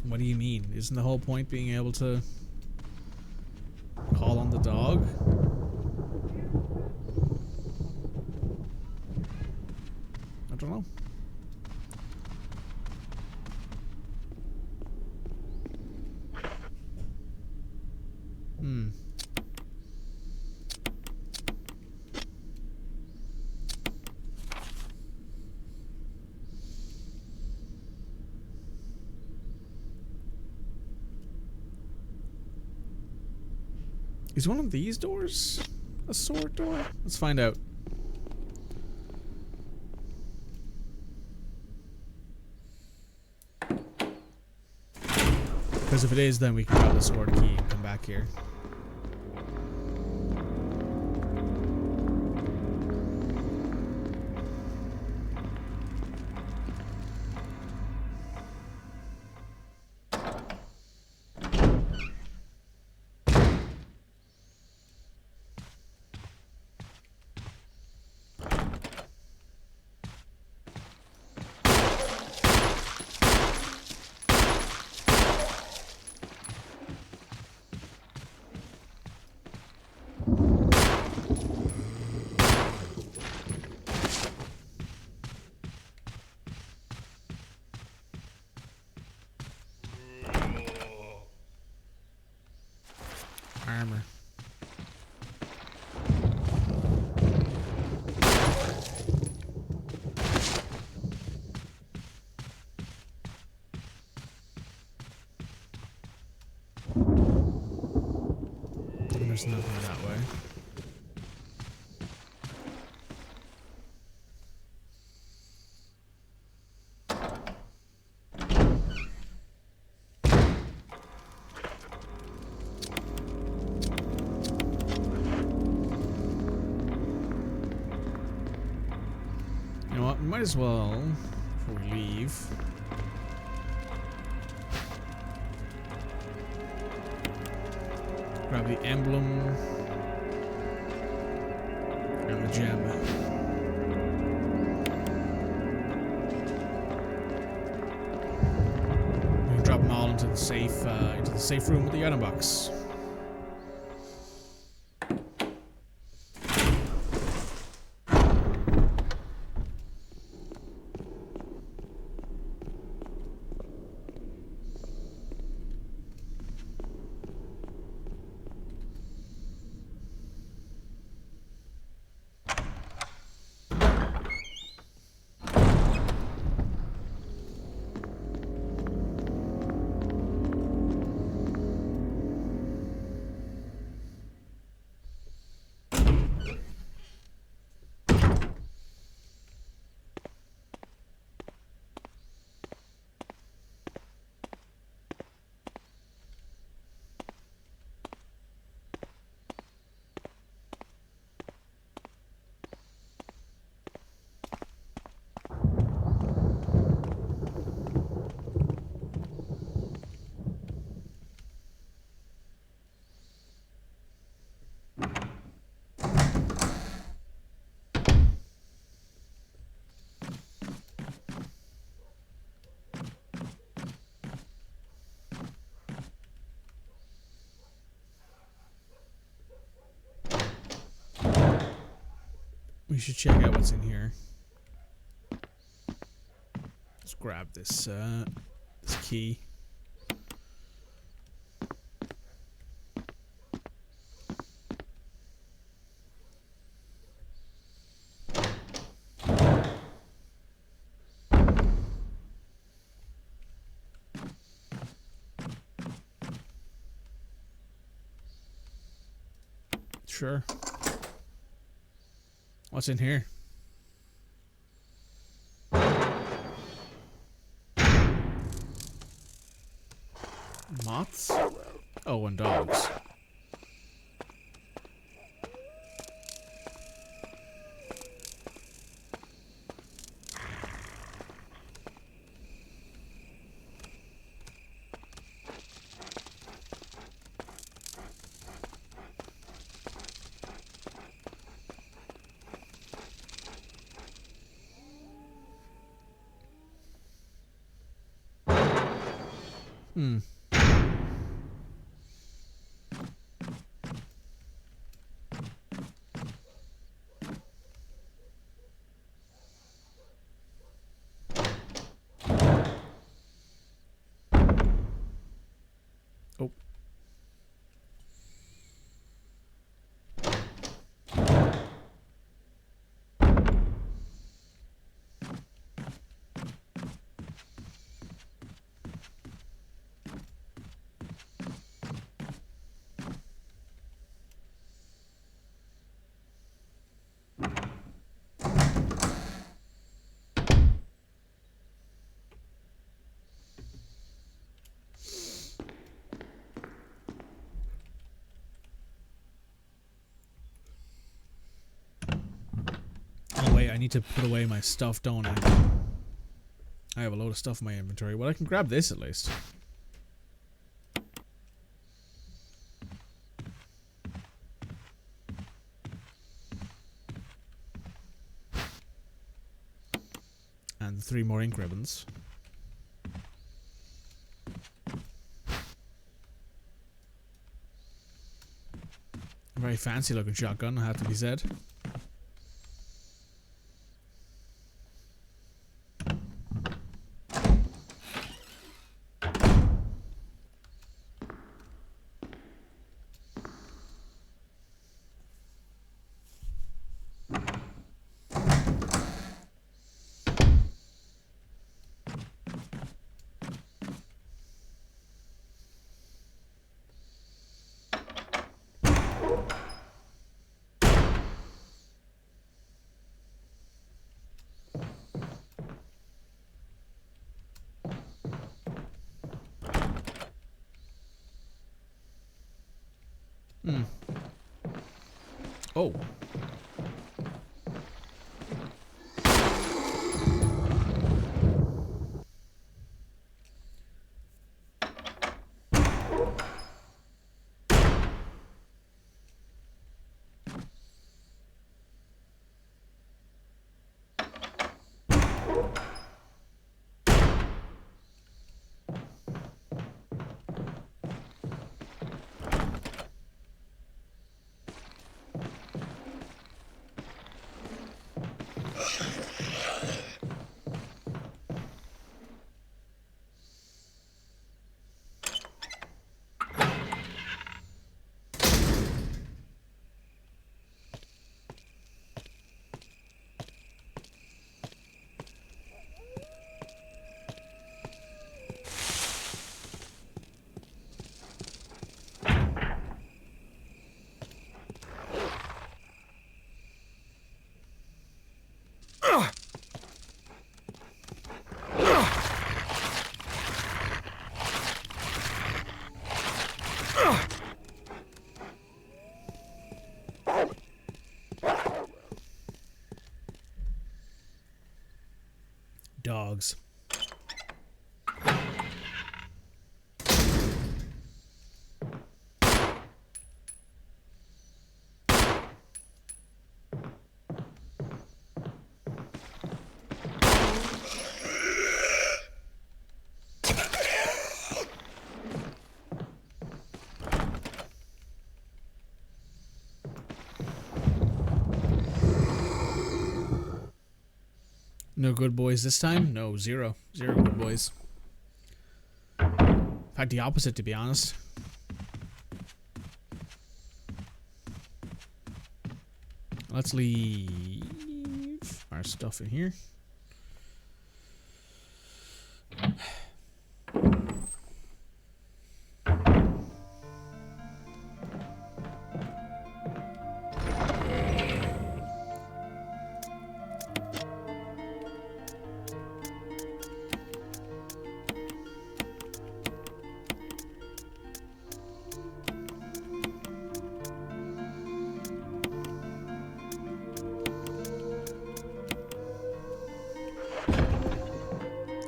What do you mean? Isn't the whole point being able to call on the dog? I don't know. Is one of these doors a sword door? Let's find out. Because if it is, then we can grab the sword key and come back here. Armor. There's nothing that way. You know what? We might as well, before we leave, grab the emblem and the gem. We can drop them all into the safe room with the item box. We should check out what's in here. Let's grab this this key. Sure. What's in here? Moths? Oh, and dogs. Hmm. Oh. Oh wait, I need to put away my stuff, don't I? I have a load of stuff in my inventory. Well, I can grab this at least. And 3 more ink ribbons. Very fancy looking shotgun, I have to be said. Hmm. Oh. Dogs. good boys this time? No, zero. Zero good boys. In fact, the opposite, to be honest. Let's leave our stuff in here.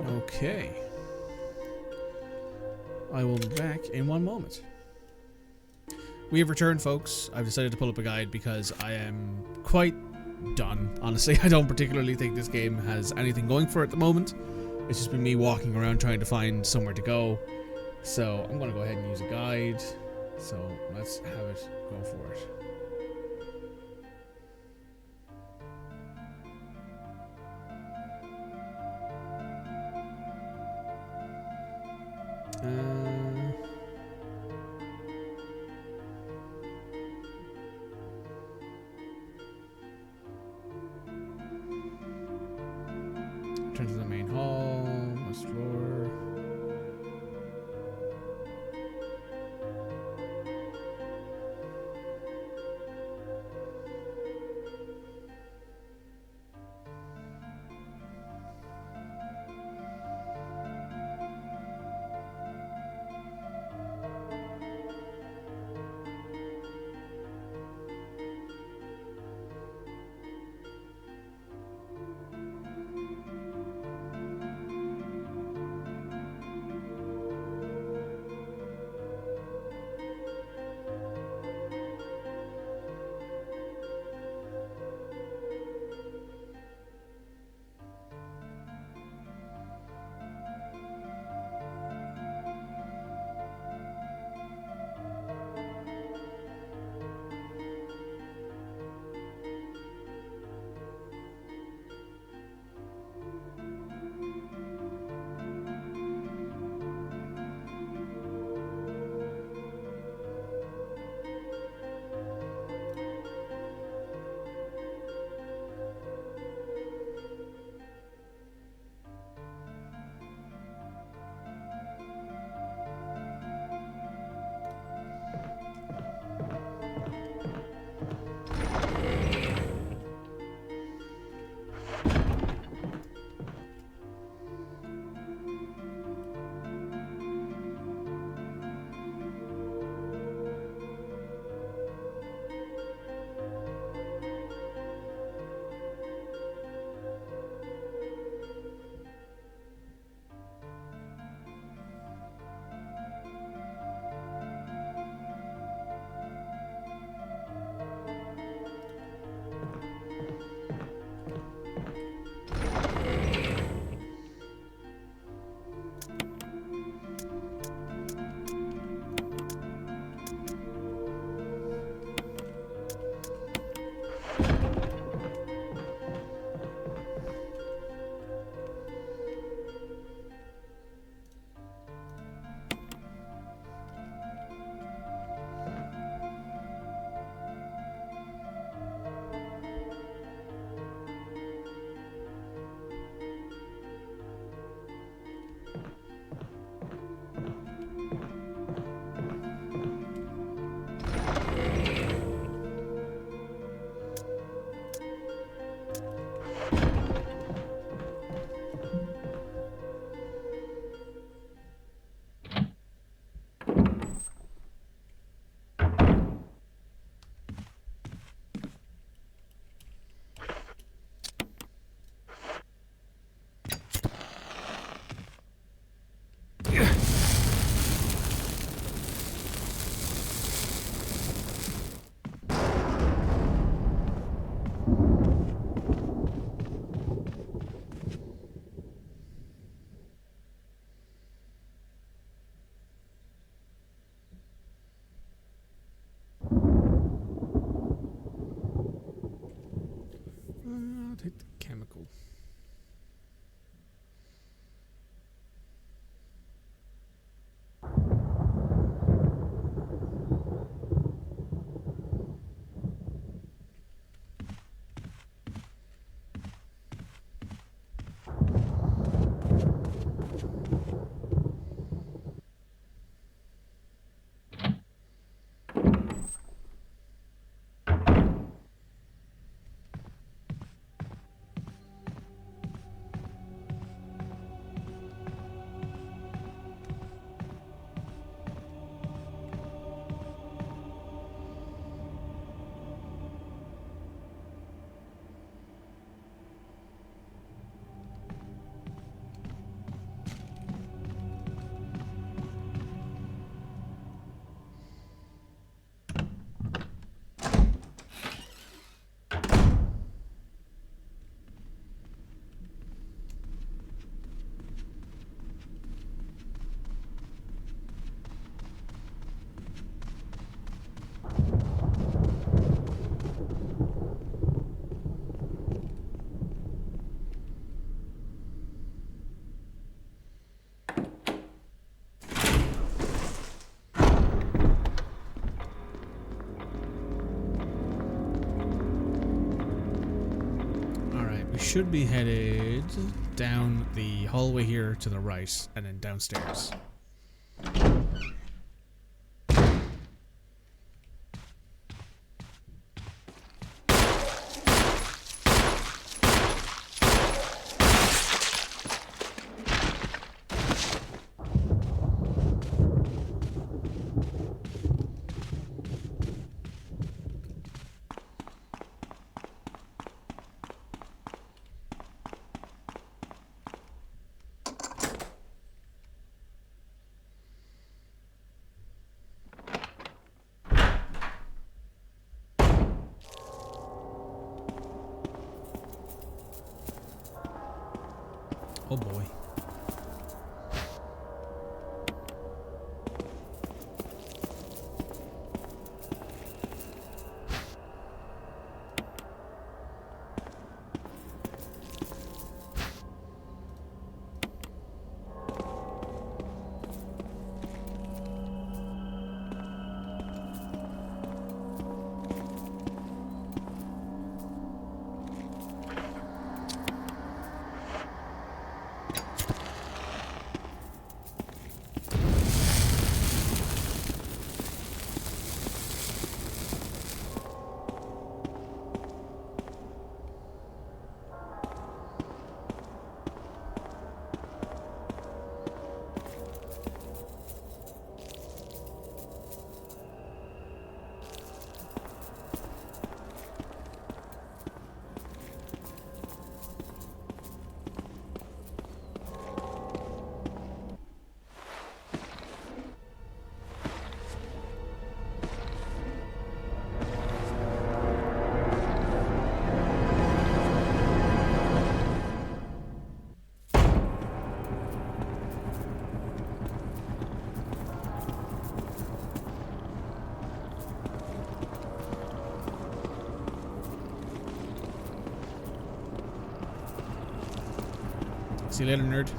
Okay. I will be back in one moment. We have returned, folks. I've decided to pull up a guide because I am quite done. Honestly, I don't particularly think this game has anything going for it at the moment. It's just been me walking around trying to find somewhere to go. So I'm going to go ahead and use a guide. So let's have it go for it. Turn to the main hall, west floor. should be headed down the hallway here to the right and then downstairs. Oh boy. See you later, nerd.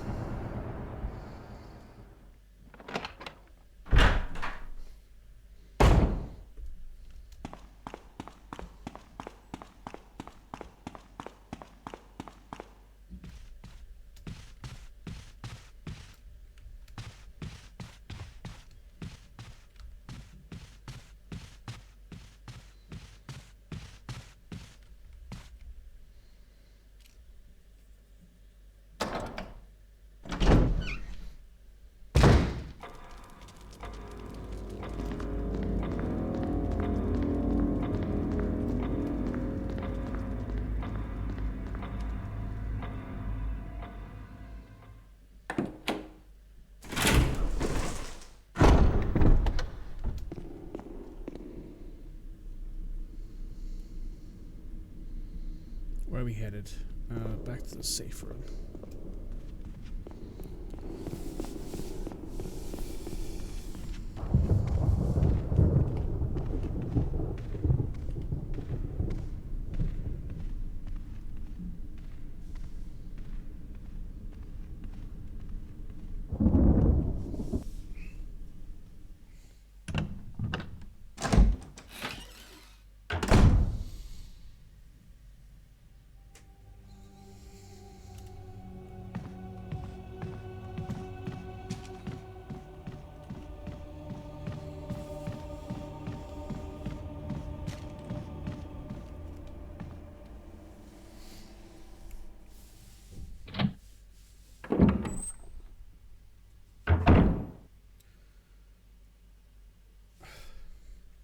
Where are we headed? Back to the safe room.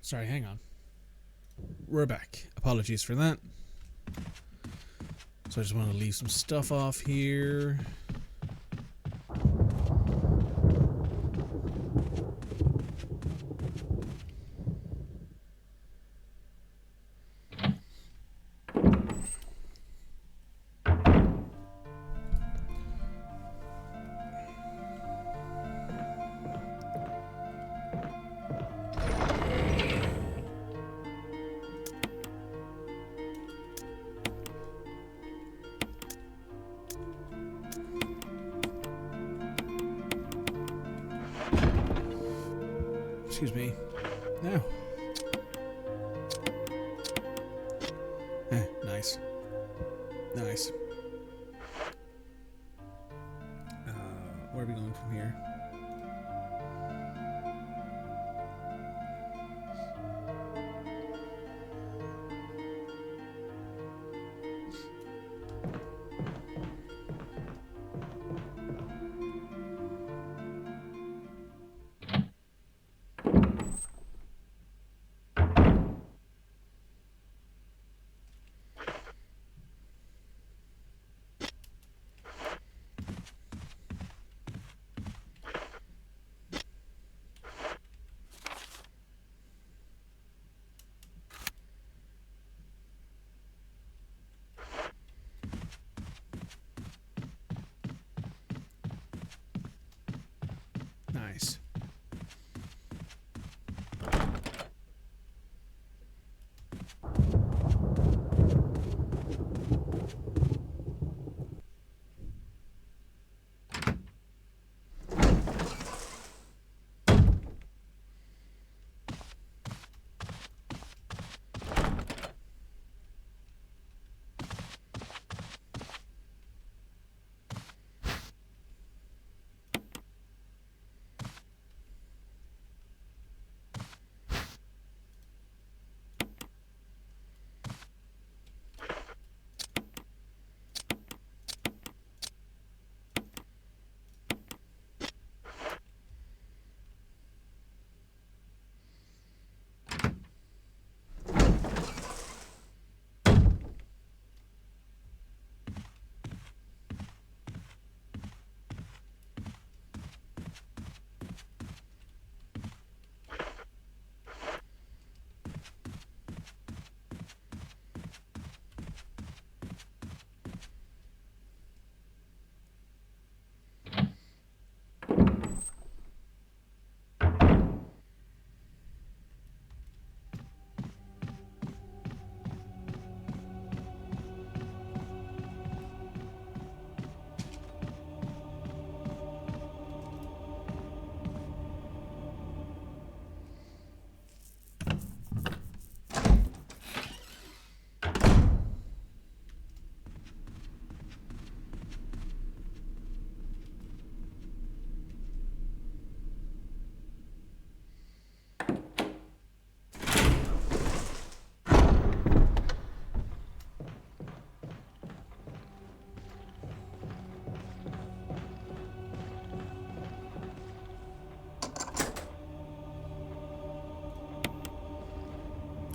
Sorry, hang on. We're back. Apologies for that. So I just want to leave some stuff off here. Excuse me. No. Nice. Nice. Where are we going from here? Nice.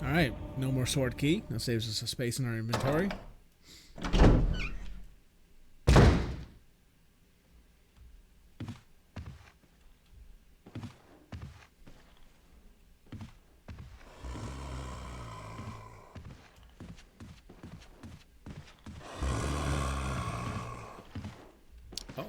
Alright, no more sword key. That saves us a space in our inventory. Oh.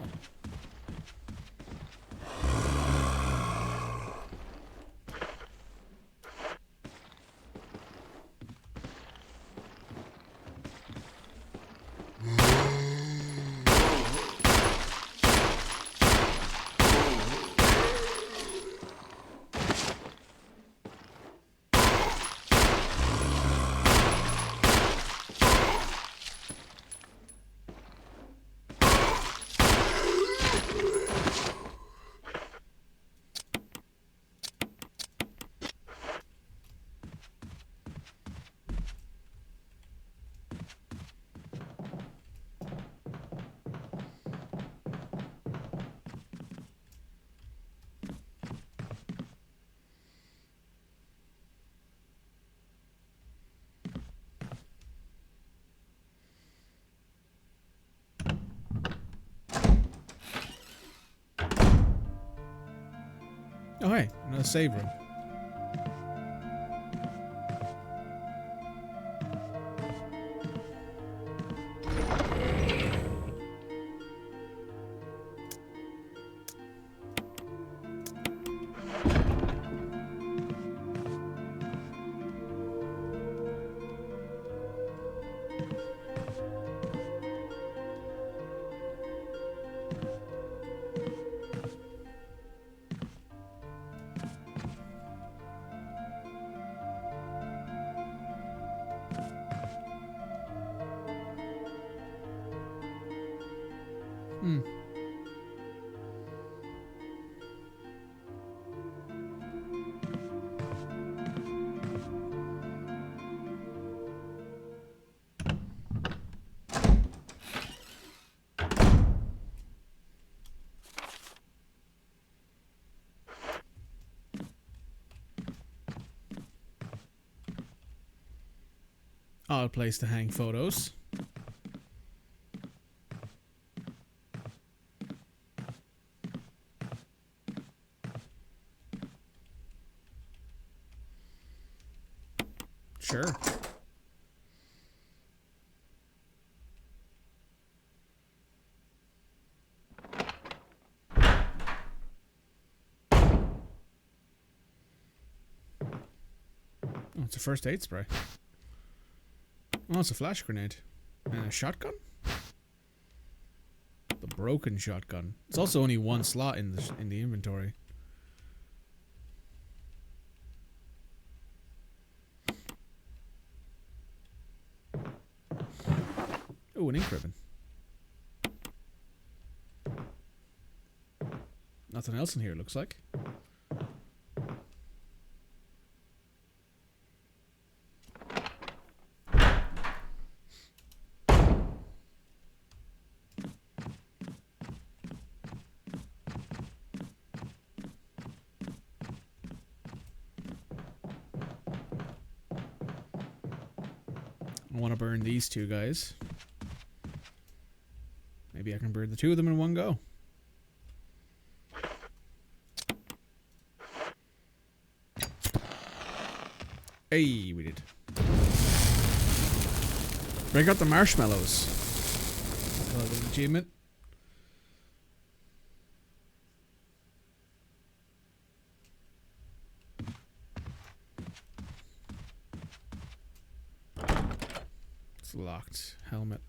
Oh, hey, another save room. Odd place to hang photos. Sure. Oh, it's a first aid spray. Oh, it's a flash grenade. And a shotgun? The broken shotgun. It's also only one slot in the inventory. Oh, an ink ribbon. Nothing else in here, looks like. I want to burn these two guys. Maybe I can burn the two of them in one go. Hey, we did. Break out the marshmallows. An achievement. It's locked. Helmet.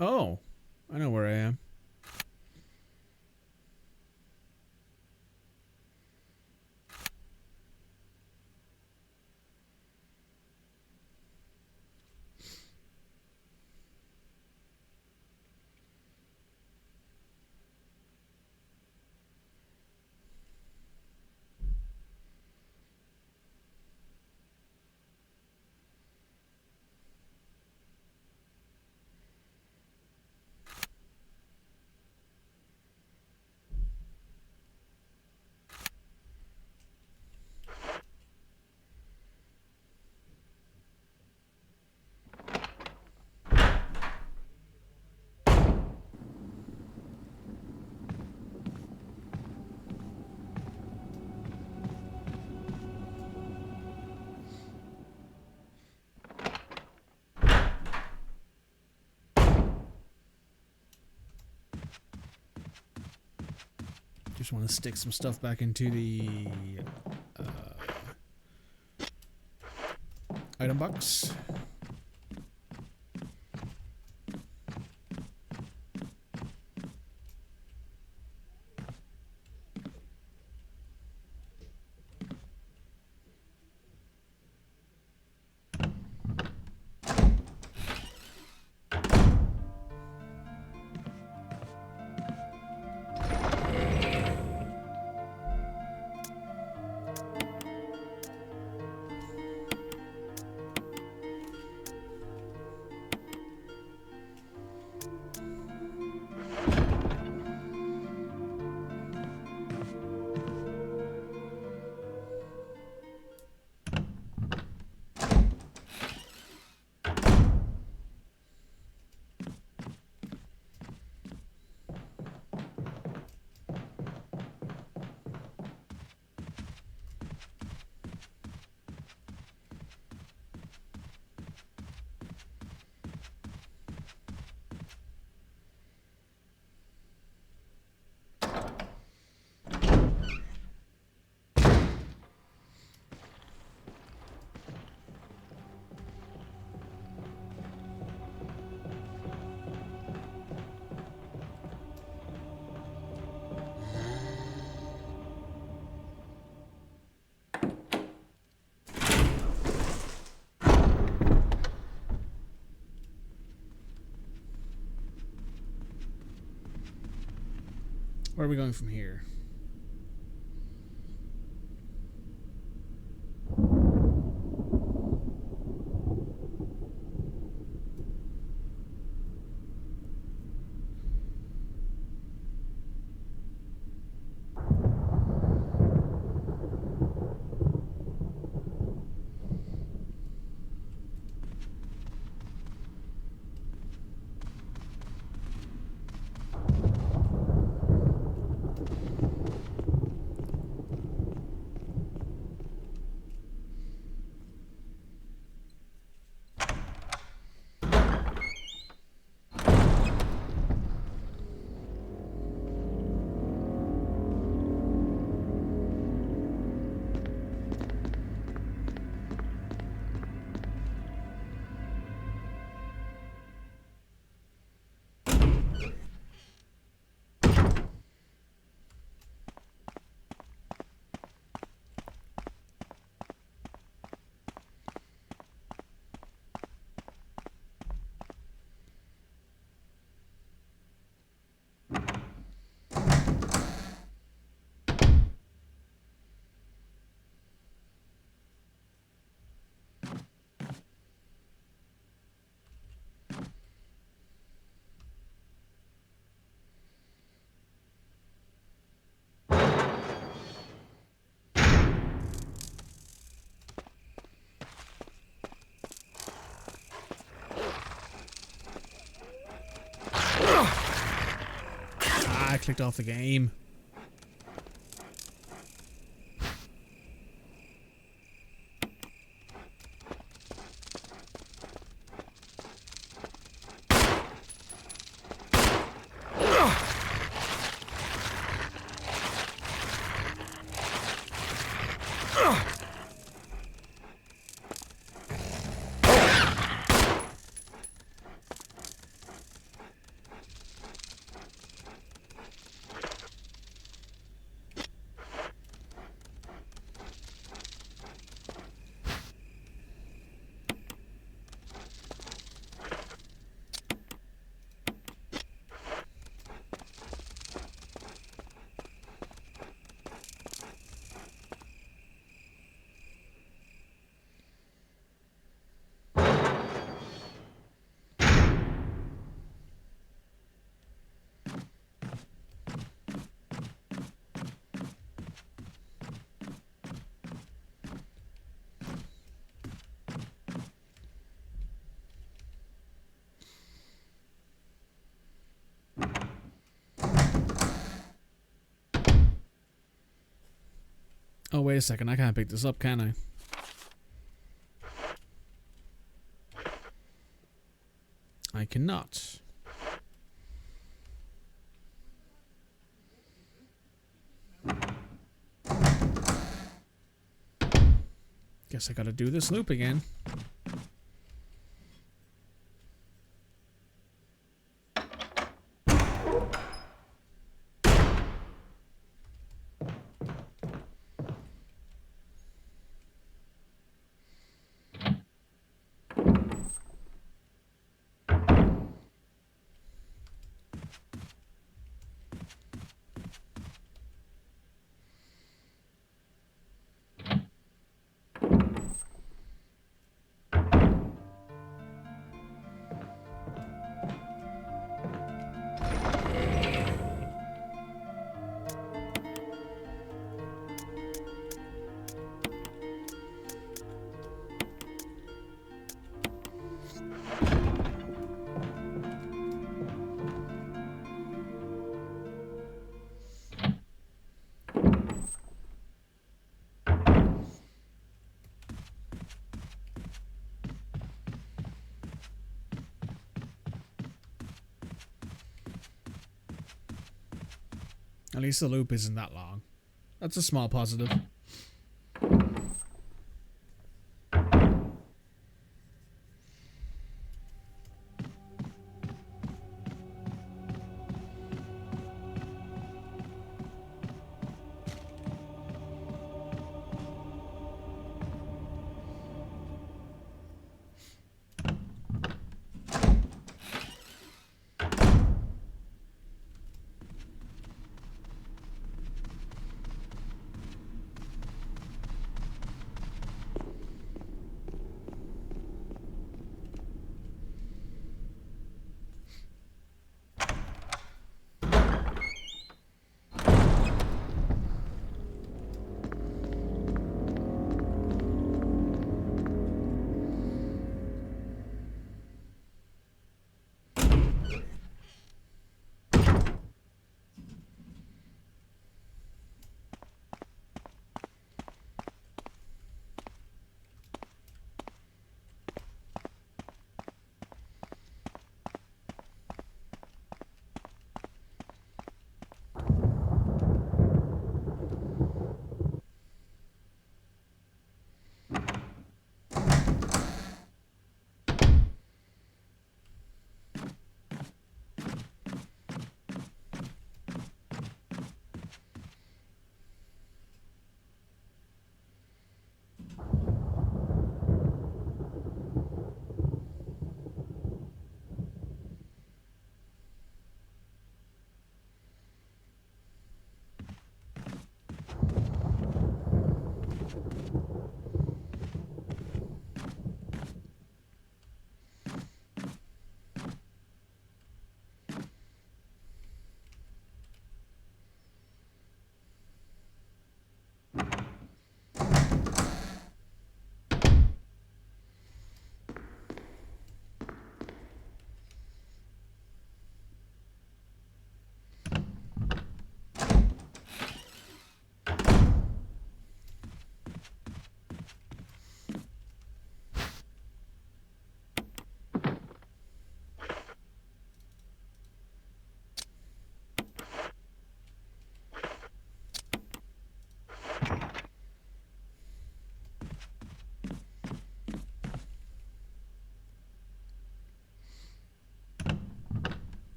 Oh, I know where I am. Just want to stick some stuff back into the item box. Where are we going from here? clicked off the game. Oh, wait a second. I can't pick this up, can I? I cannot. Guess I gotta do this loop again. At least the loop isn't that long. That's a small positive.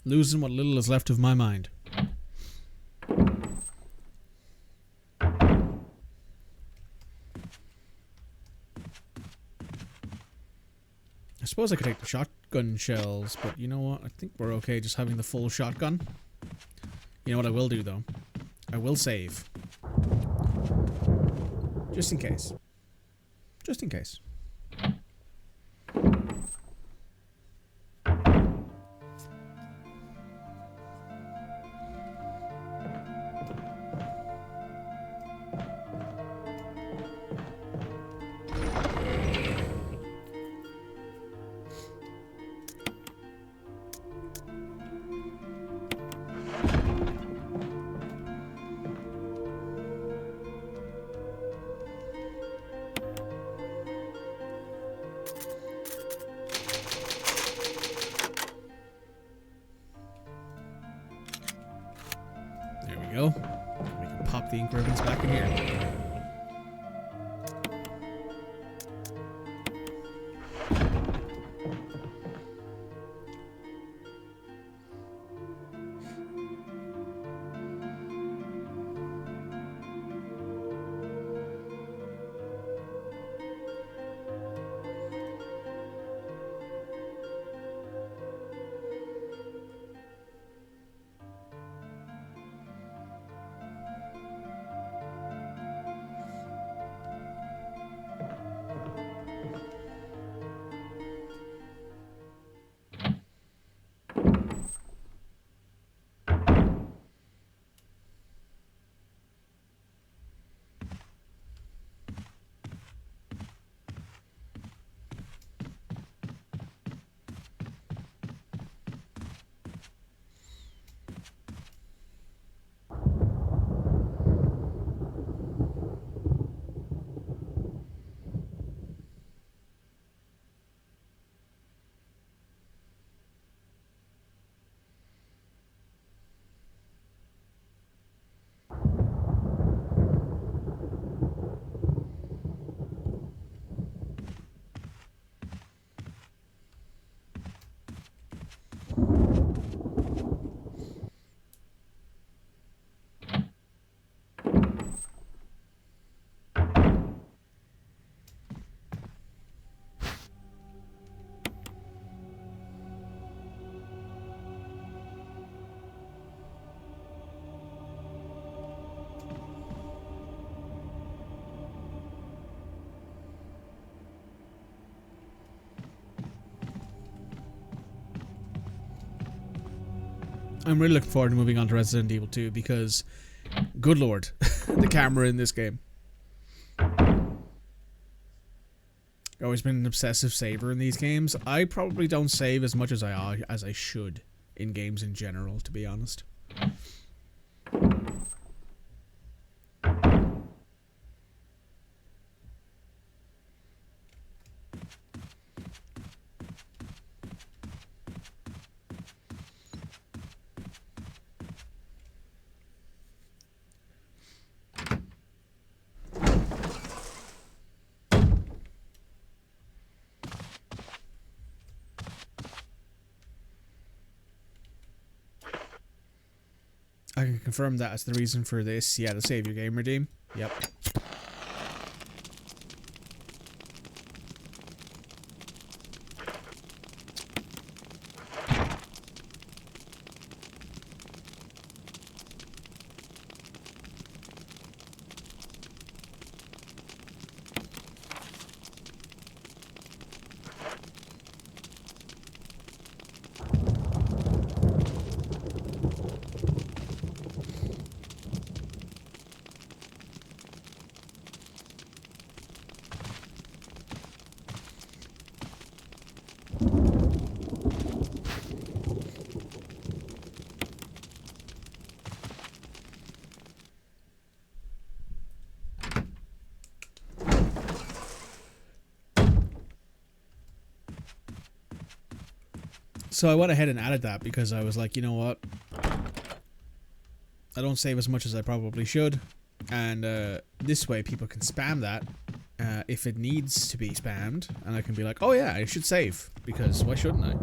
Losing what little is left of my mind. I suppose I could take the shotgun shells, but you know what? I think we're okay just having the full shotgun. You know what I will do, though? I will save. Just in case. Just in case. There we go. We can pop the ink ribbons back in here. I'm really looking forward to moving on to Resident Evil 2 because, good lord, the camera in this game. I've always been an obsessive saver in these games. I probably don't save as much as I should in games in general, to be honest. I can confirm that as the reason for this. Yeah, the save your game redeem. Yep. So I went ahead and added that because I was like, you know what? I don't save as much as I probably should. And this way people can spam that if it needs to be spammed. And I can be like, oh yeah, I should save. Because why shouldn't I?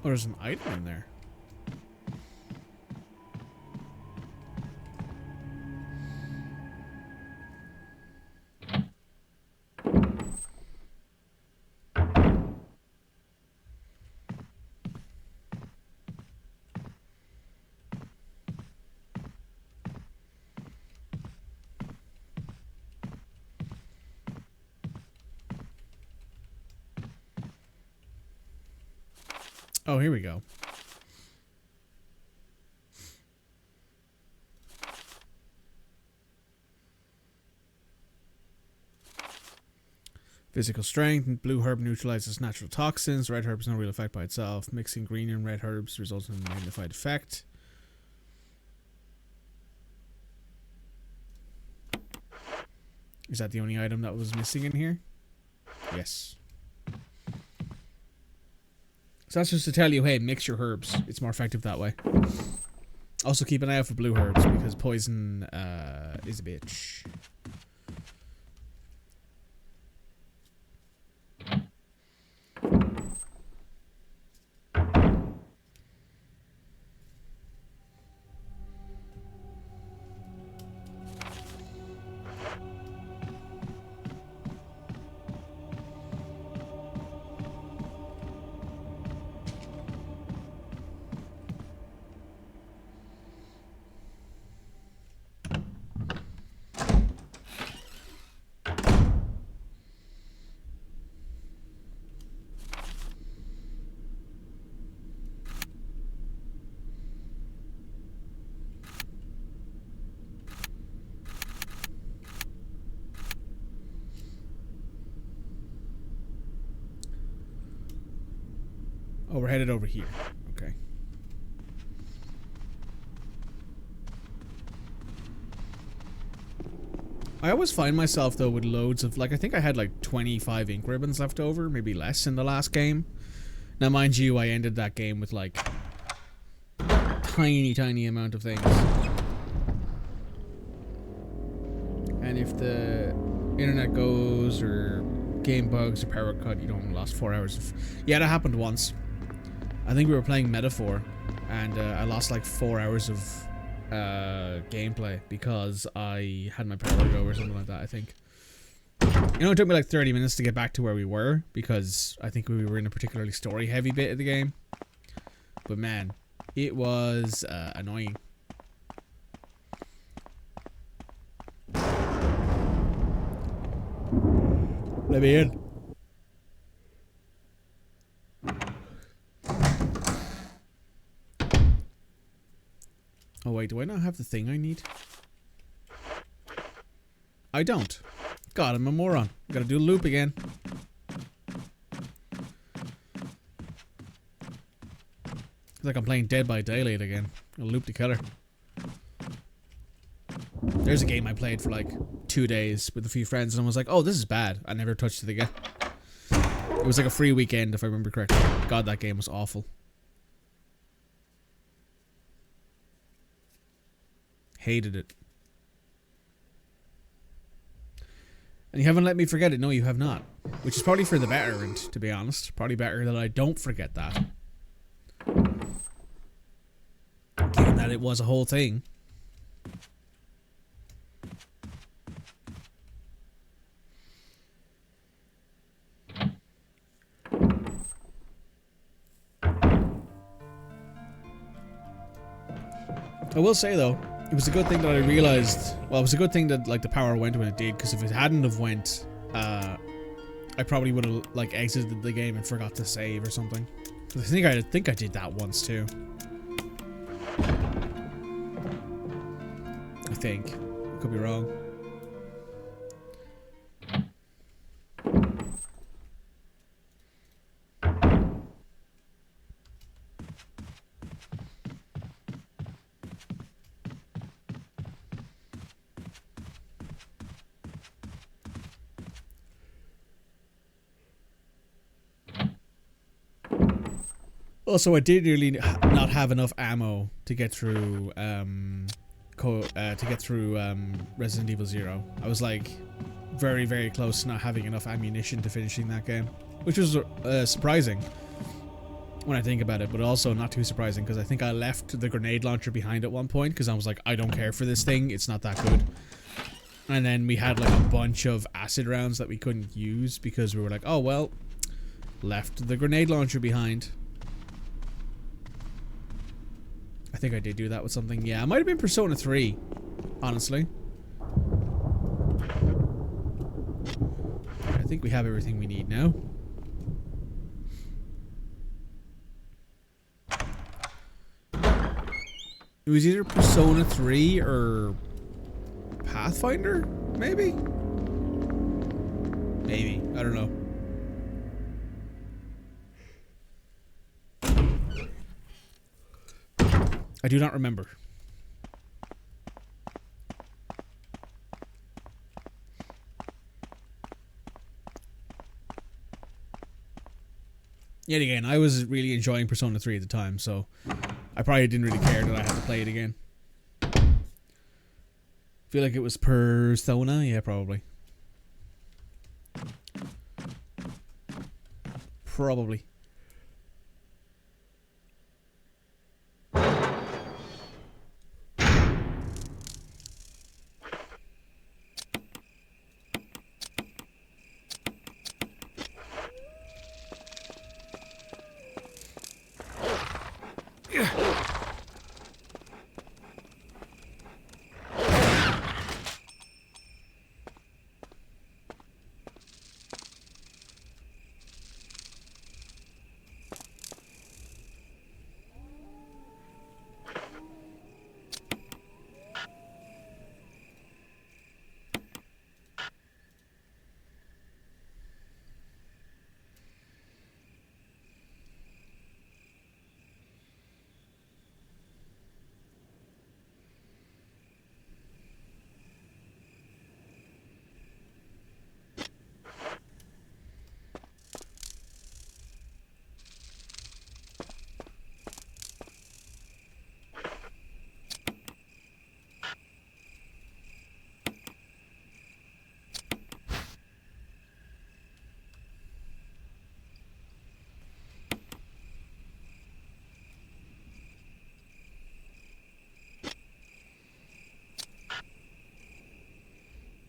Oh, there's an item in there. Oh, here we go. Physical strength. Blue herb neutralizes natural toxins. Red herb is no real effect by itself. Mixing green and red herbs results in a magnified effect. Is that the only item that was missing in here? Yes. So that's just to tell you, hey, mix your herbs. It's more effective that way. Also keep an eye out for blue herbs because poison is a bitch. Oh, we're headed over here. Okay. I always find myself, though, with loads of... Like, I think I had, like, 25 ink ribbons left over. Maybe less in the last game. Now, mind you, I ended that game with, like... tiny, tiny amount of things. And if the internet goes, or game bugs, or power cut, you don't lost 4 hours of... Yeah, that happened once. I think we were playing Metaphor, and I lost like 4 hours of gameplay because I had my power go or something like that, I think. You know, it took me like 30 minutes to get back to where we were because I think we were in a particularly story-heavy bit of the game. But man, it was annoying. Let me in. Oh wait, do I not have the thing I need? I don't. God, I'm a moron. Gotta do a loop again. It's like I'm playing Dead by Daylight again. I'll loop the killer. There's a game I played for like 2 days with a few friends and I was like, oh, this is bad. I never touched it again. It was like a free weekend if I remember correctly. God, that game was awful. Hated it. And you haven't let me forget it. No, you have not. Which is probably for the better, and to be honest. Probably better that I don't forget that. Given that it was a whole thing. I will say though, it was a good thing that I realized, well, it was a good thing that like the power went when it did, because if it hadn't have went, I probably would have like exited the game and forgot to save or something. I think I did that once too. I think. Could be wrong. Also, I did really not have enough ammo to get through Resident Evil 0. I was like very, very close to not having enough ammunition to finishing that game, which was surprising. when I think about it, but also not too surprising because I think I left the grenade launcher behind at one point because I was like, I don't care for this thing, it's not that good. And then we had like a bunch of acid rounds that we couldn't use because we were like, oh well, left the grenade launcher behind. I think I did do that with something. Yeah, it might have been Persona 3, honestly. I think we have everything we need now. It was either Persona 3 or Pathfinder, maybe? Maybe. I don't know. I do not remember. Yet again, I was really enjoying Persona 3 at the time, so I probably didn't really care that I had to play it again. Feel like it was Persona? Yeah, probably. Probably.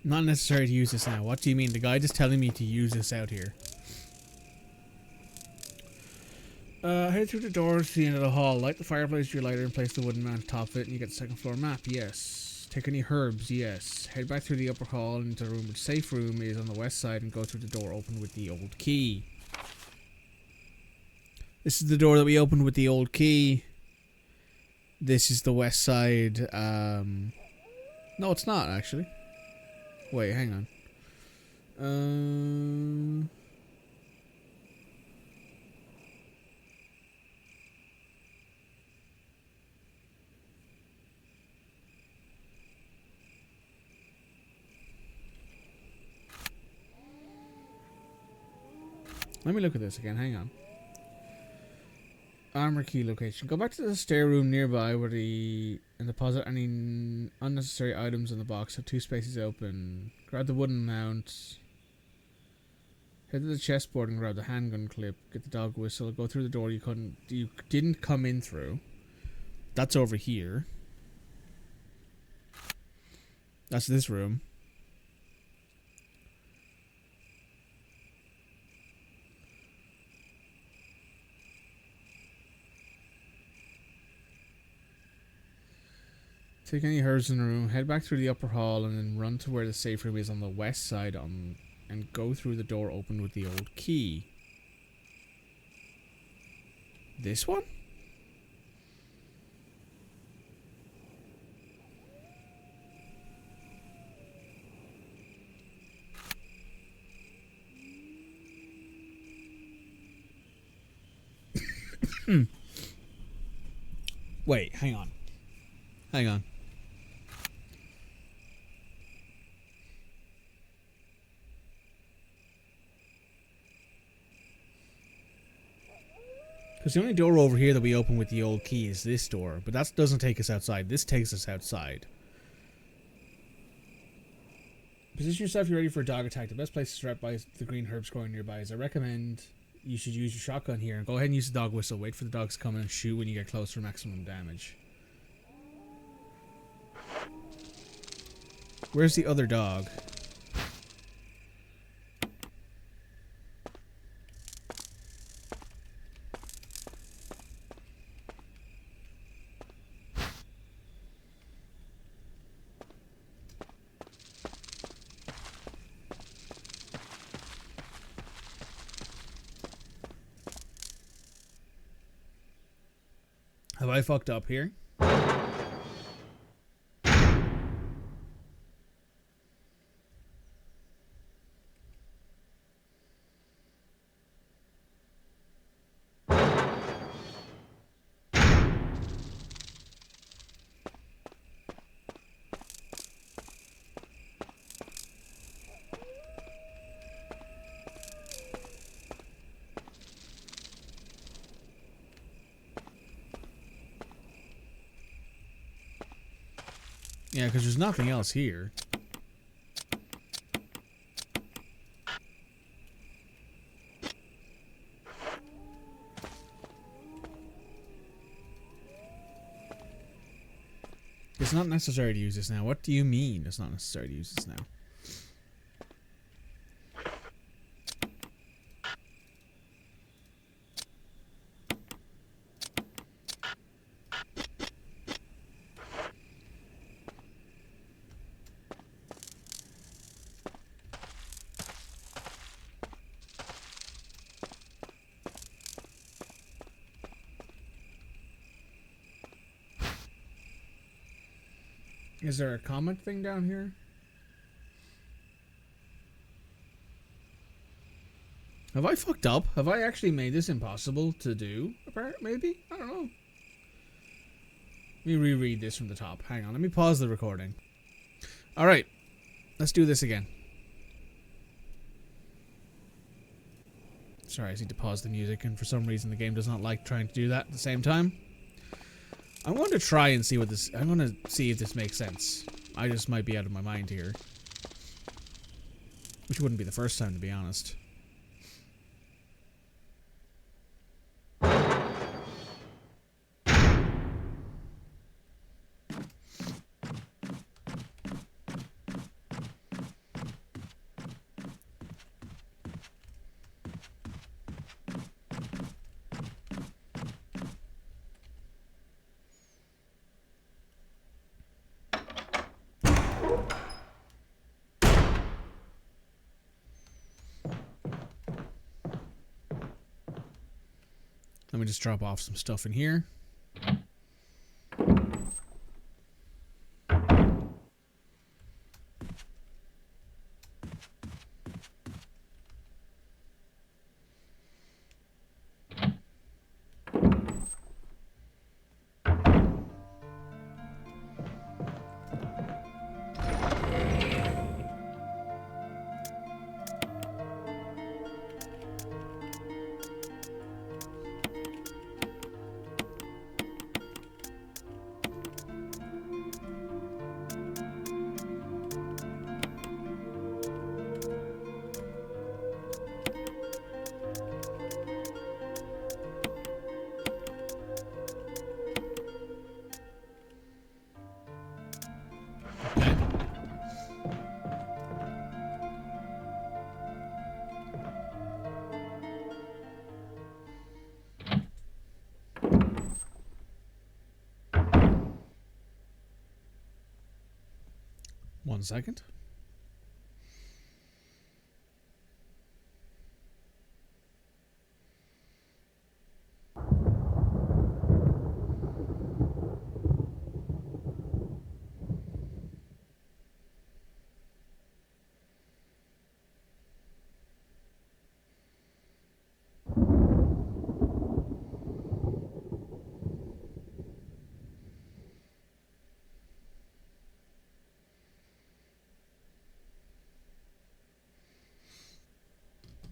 Not necessary to use this now. What do you mean? The guide is telling me to use this out here. Head through the doors to the end of the hall. Light the fireplace with your lighter and place the wooden mount atop it, and you get the second floor map. Yes. Take any herbs. Yes. Head back through the upper hall into the room. The safe room is on the west side, and go through the door open with the old key. This is the door that we opened with the old key. This is the west side. No, it's not actually. Wait, hang on. Let me look at this again. Hang on. Armor key location. Go back to the stair room nearby where and deposit any unnecessary items in the box. Have 2 spaces open. Grab the wooden mount. Head to the chessboard and grab the handgun clip. Get the dog whistle. Go through the door you didn't come in through. That's over here. That's this room. Take any herbs in the room, head back through the upper hall, and then run to where the safe room is on the west side and go through the door opened with the old key. This one? Wait, hang on. Hang on. Because the only door over here that we open with the old key is this door. But that doesn't take us outside. This takes us outside. Position yourself, you're ready for a dog attack. The best place to start by the green herbs growing nearby is I recommend you should use your shotgun here and go ahead and use the dog whistle. Wait for the dogs to come in and shoot when you get close for maximum damage. Where's the other dog? Have I fucked up here? Yeah, because there's nothing else here. It's not necessary to use this now. What do you mean it's not necessary to use this now? Is there a comment thing down here? Have I fucked up? Have I actually made this impossible to do? Maybe? I don't know. Let me reread this from the top. Hang on, let me pause the recording. Alright, let's do this again. Sorry, I just need to pause the music, and for some reason the game does not like trying to do that at the same time. I'm going to try and see what this... I'm going to see if this makes sense. I just might be out of my mind here. Which wouldn't be the first time, to be honest. Let me just drop off some stuff in here. One second.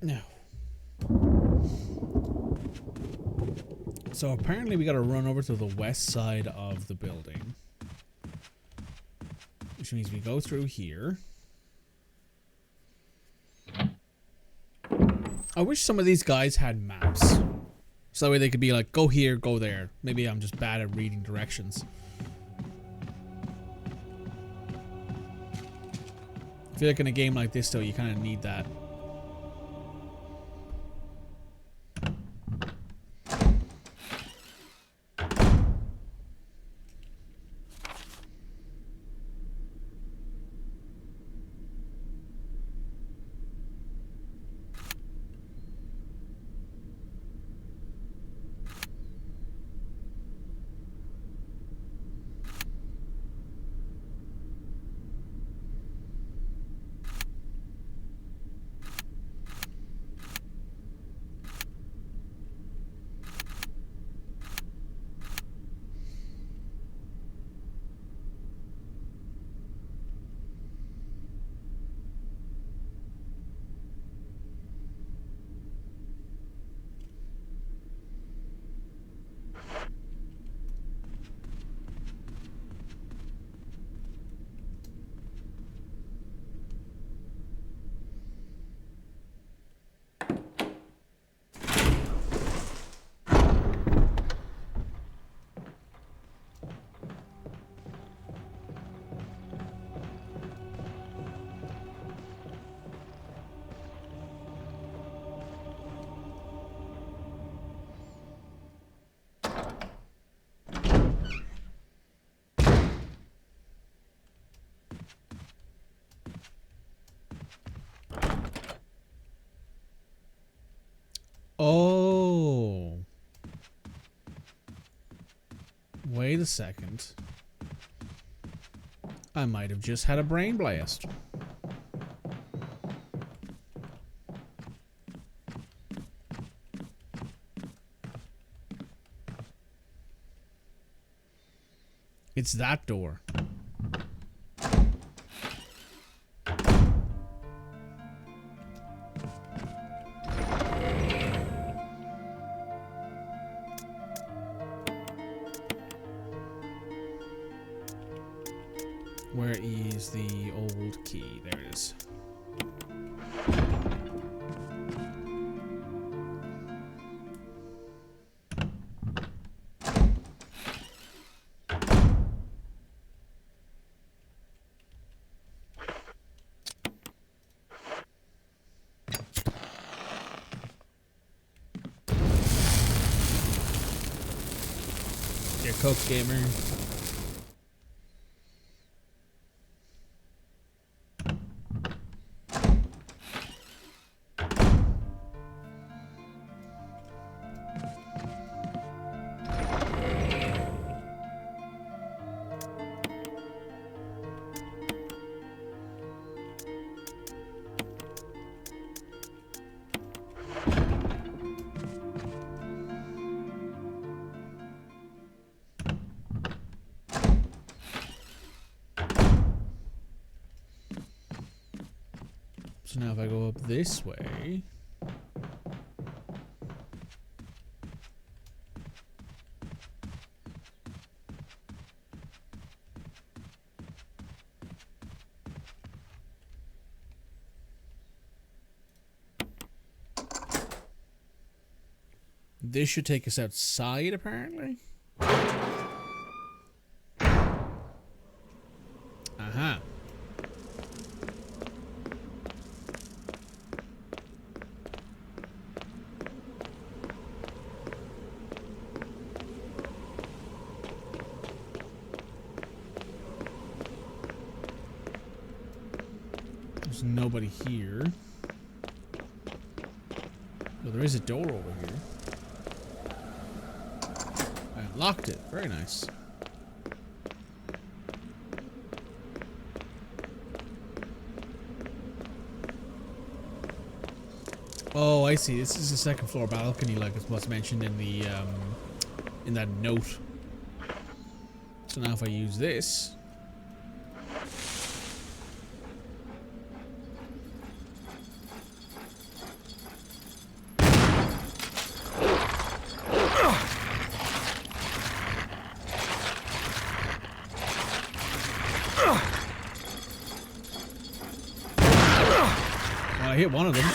No. So apparently we gotta run over to the west side of the building. Which means we go through here. I wish some of these guys had maps. So that way they could be like, go here, go there. Maybe I'm just bad at reading directions. I feel like in a game like this, though, you kind of need that. Oh. Wait a second. I might have just had a brain blast. It's that door. Where is the old key? There it is. Your Coke gamer. So now if I go up this way... This should take us outside, apparently. Aha. There's nobody here. Oh, there is a door over here. I unlocked it. Very nice. Oh, I see. This is a second floor balcony, like it was mentioned in the in that note. So now if I use this, well, I hit one of them.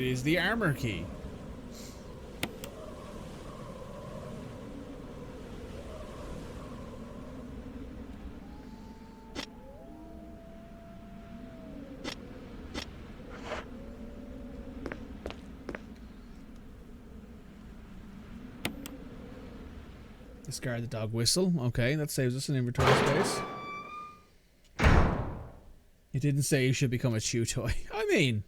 It is the armor key. Discard the dog whistle. Okay, that saves us an inventory space. It didn't say you should become a chew toy. I mean,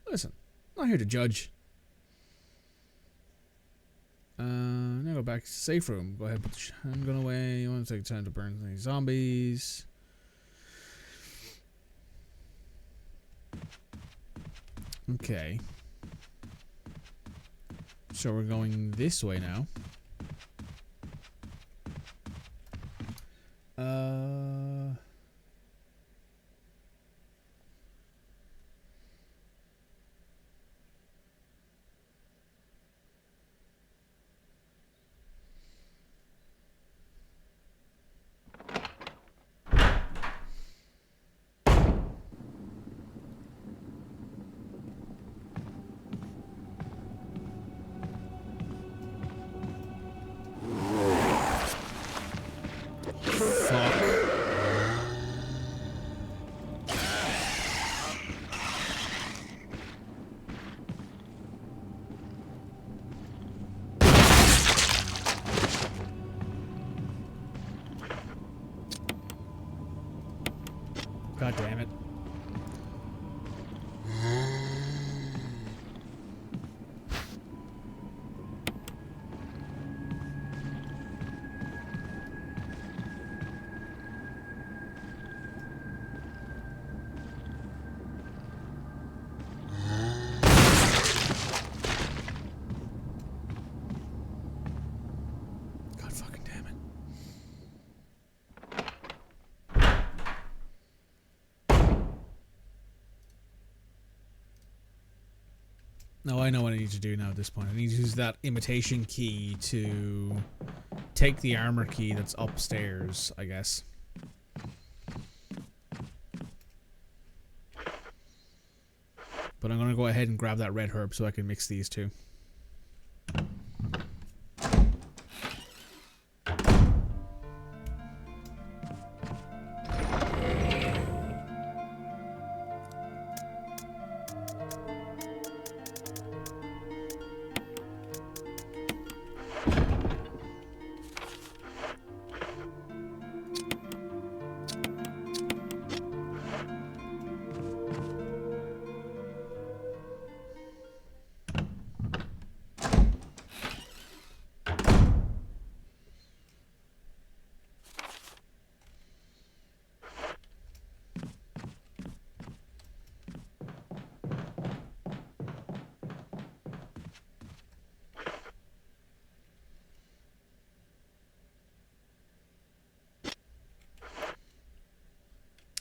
listen, I'm not here to judge. Now go back to the safe room. Go ahead, put the handgun away. You want to take time to burn any zombies. Okay. So we're going this way now. God damn it. God fucking damn it. No, I know what I need to do now at this point. I need to use that imitation key to take the armor key that's upstairs, I guess. But I'm going to go ahead and grab that red herb so I can mix these two.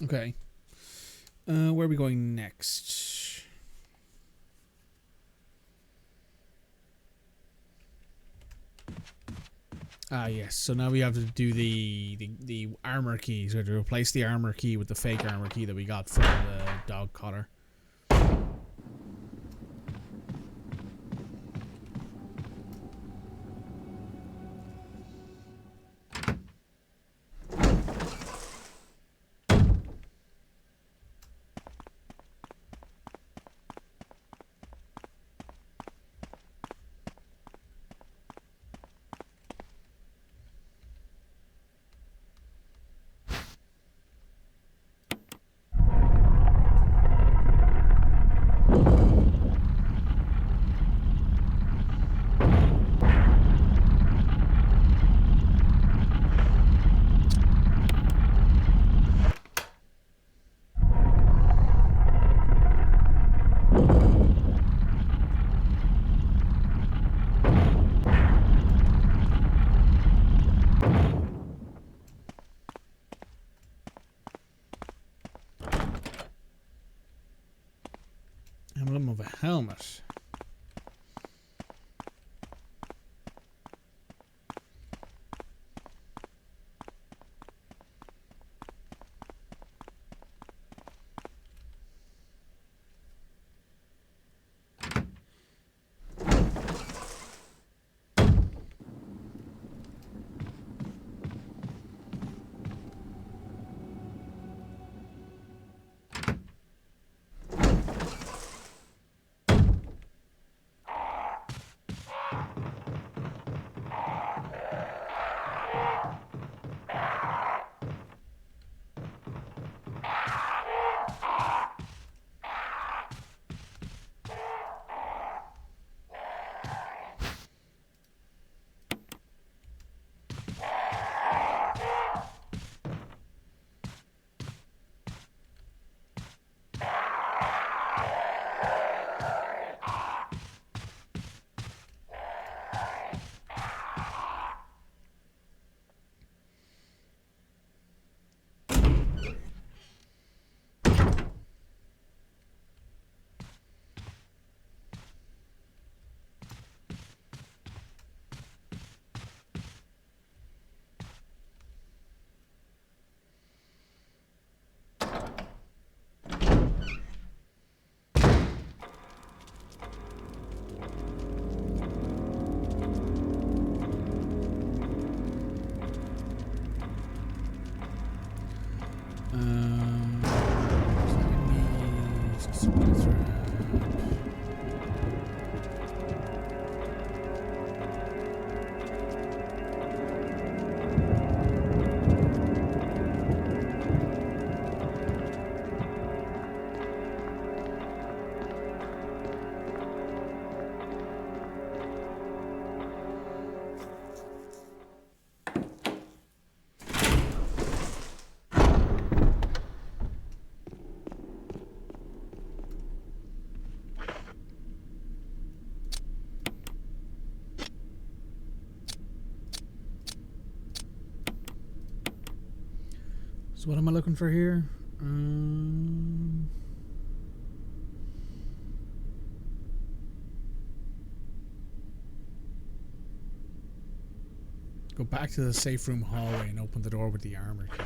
Okay. Where are we going next? Ah, yes. So now we have to do the armor key. So we have to replace the armor key with the fake armor key that we got from the dog collar. Emblem of a helmet. So what am I looking for here? Go back to the safe room hallway and open the door with the armor key.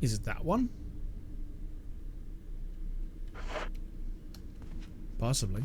Is it that one? Possibly.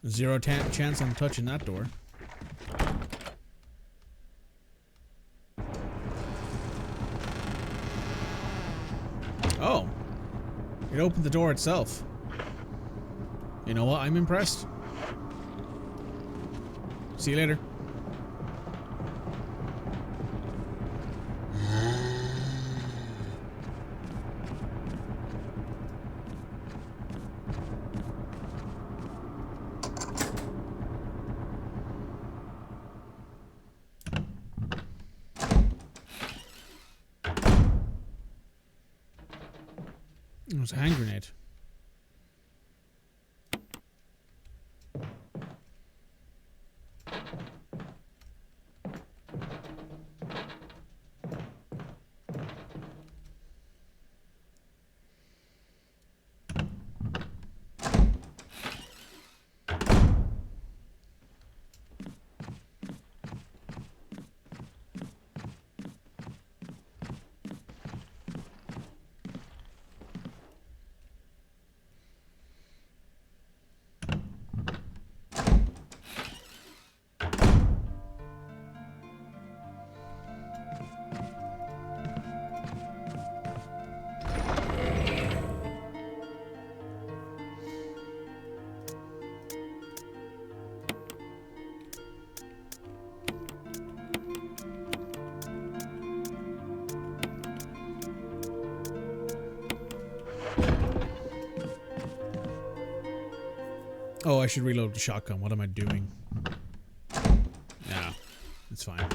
Zero chance I'm touching that door. Oh. It opened the door itself. You know what? I'm impressed. See you later. It was a hand grenade. Oh, I should reload the shotgun. What am I doing? Yeah, it's fine.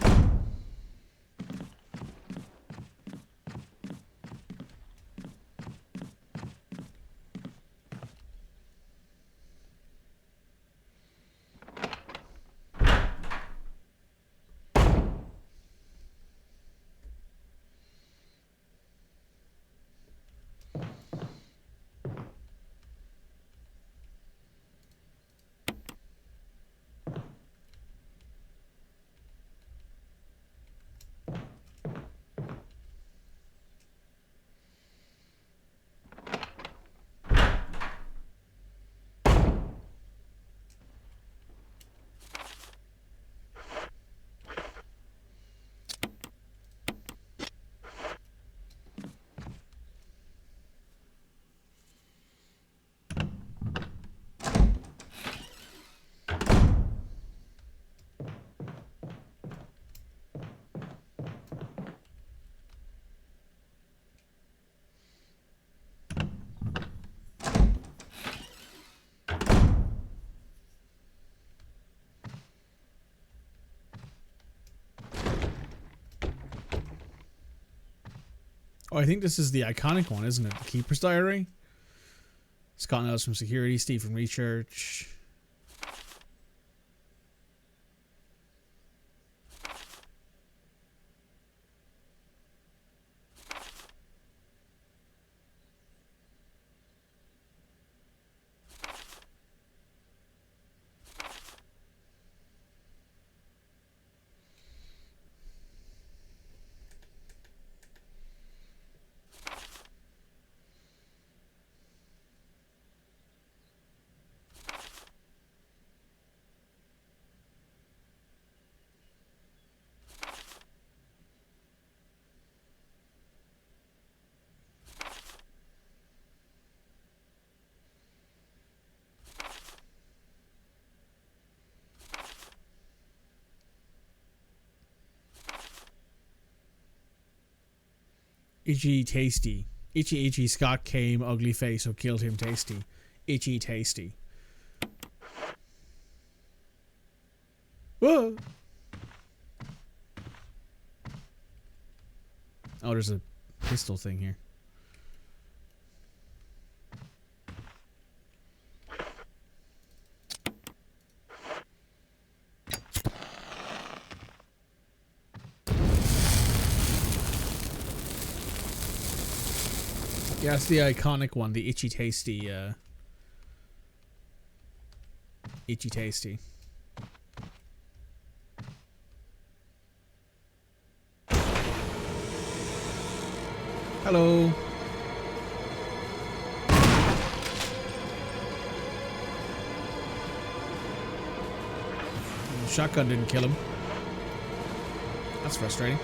Oh, I think this is the iconic one, isn't it? The Keeper's Diary. Scott Nellis from Security, Steve from Research. Itchy Tasty. Itchy Scott came, ugly face, so killed him Tasty. Itchy Tasty. Whoa! Oh, there's a pistol thing here. Yeah, it's the iconic one, the Itchy Tasty, Itchy Tasty. Hello. Shotgun didn't kill him. That's frustrating.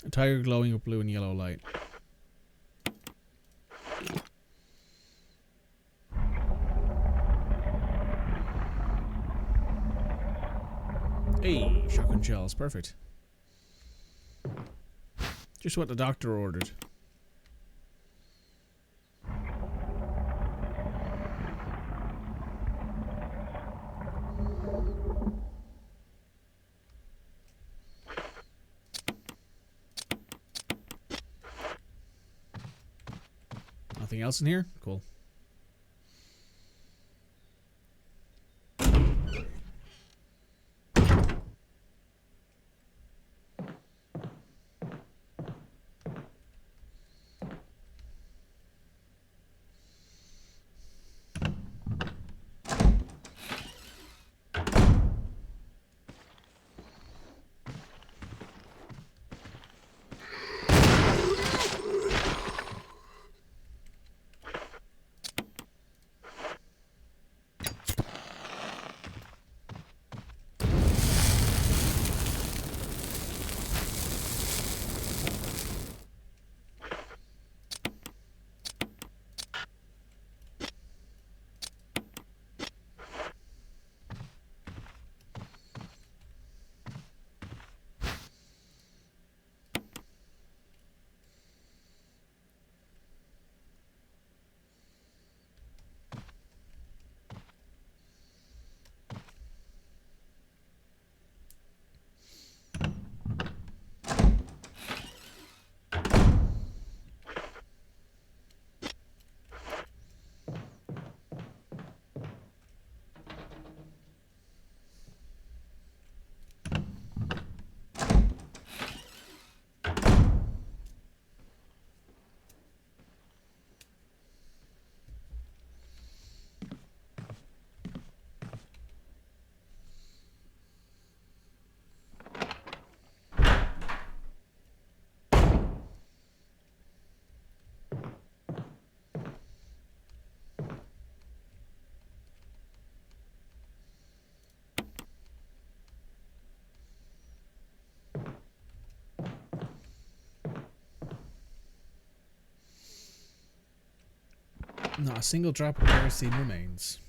A tiger glowing with blue and yellow light. Hey, shotgun shells, perfect. Just what the doctor ordered. Nothing else in here? Cool. Not a single drop of kerosene remains.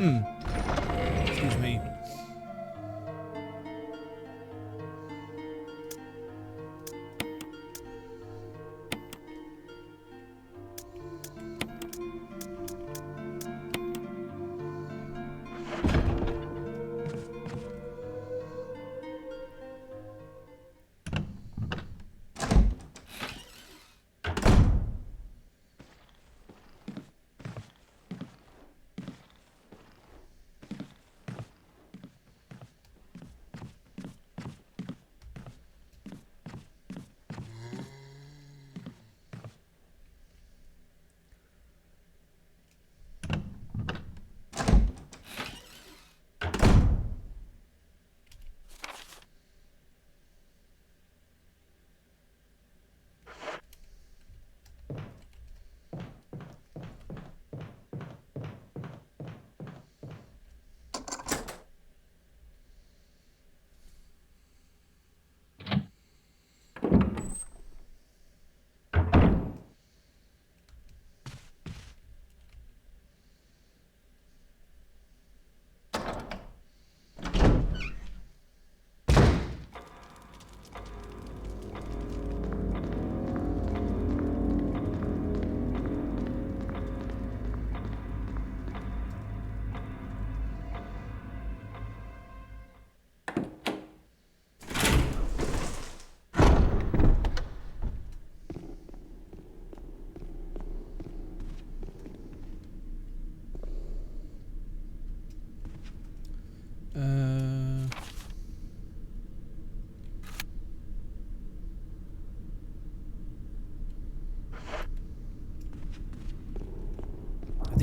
Excuse me.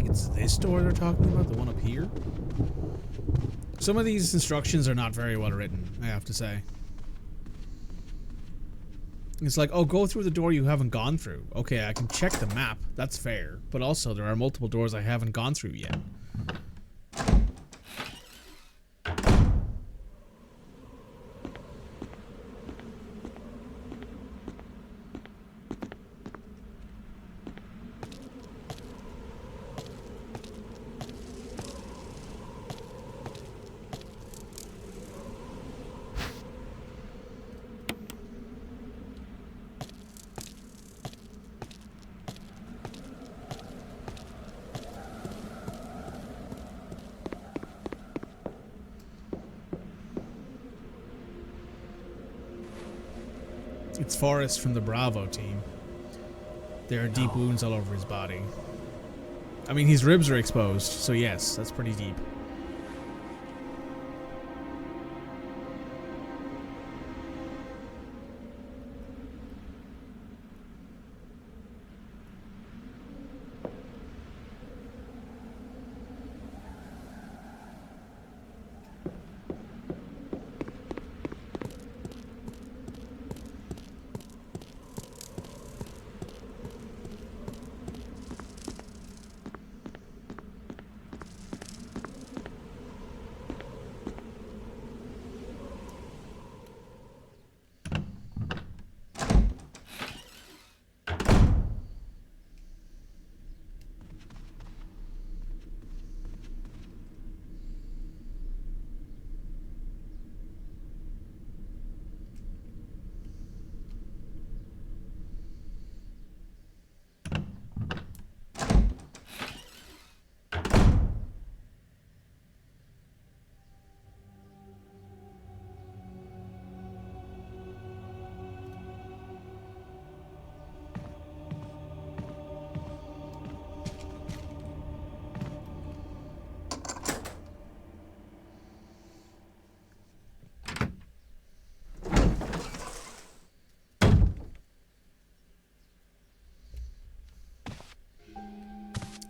it's this door they're talking about, the one up here. Some of these instructions are not very well written, I have to say. It's like, oh, go through the door you haven't gone through. Okay, I can check the map. That's fair. But also, there are multiple doors I haven't gone through yet. It's Forrest from the Bravo team. There are deep wounds all over his body. I mean, his ribs are exposed, so yes, that's pretty deep.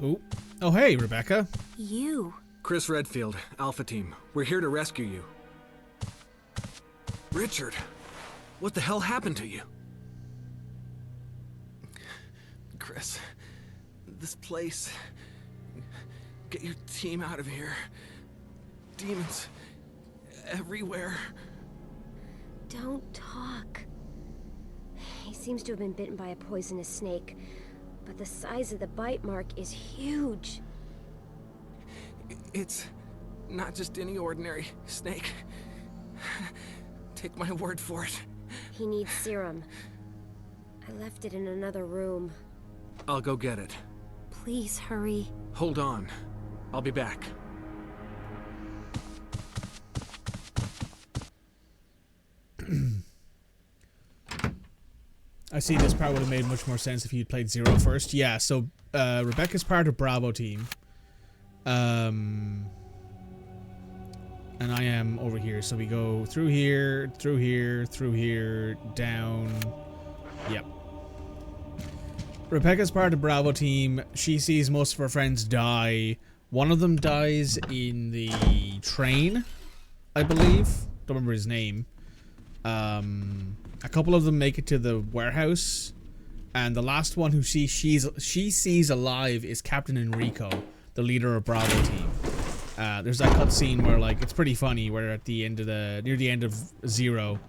Oh. Oh, hey, Rebecca. You. Chris Redfield, Alpha Team. We're here to rescue you. Richard, what the hell happened to you? Chris, this place. Get your team out of here. Demons everywhere. Don't talk. He seems to have been bitten by a poisonous snake, but the size of the bite mark is huge. It's not just any ordinary snake. Take my word for it. He needs serum. I left it in another room. I'll go get it. Please hurry. Hold on. I'll be back. I see this part would have made much more sense if you'd played Zero first. Yeah, so Rebecca's part of Bravo team. And I am over here. So we go through here, through here, through here, down. Yep. Rebecca's part of Bravo team. She sees most of her friends die. One of them dies in the train, I believe. Don't remember his name. A couple of them make it to the warehouse, and the last one who she sees alive is Captain Enrico, the leader of Bravo team. There's that cutscene where, like, it's pretty funny, where at the end of near the end of Zero,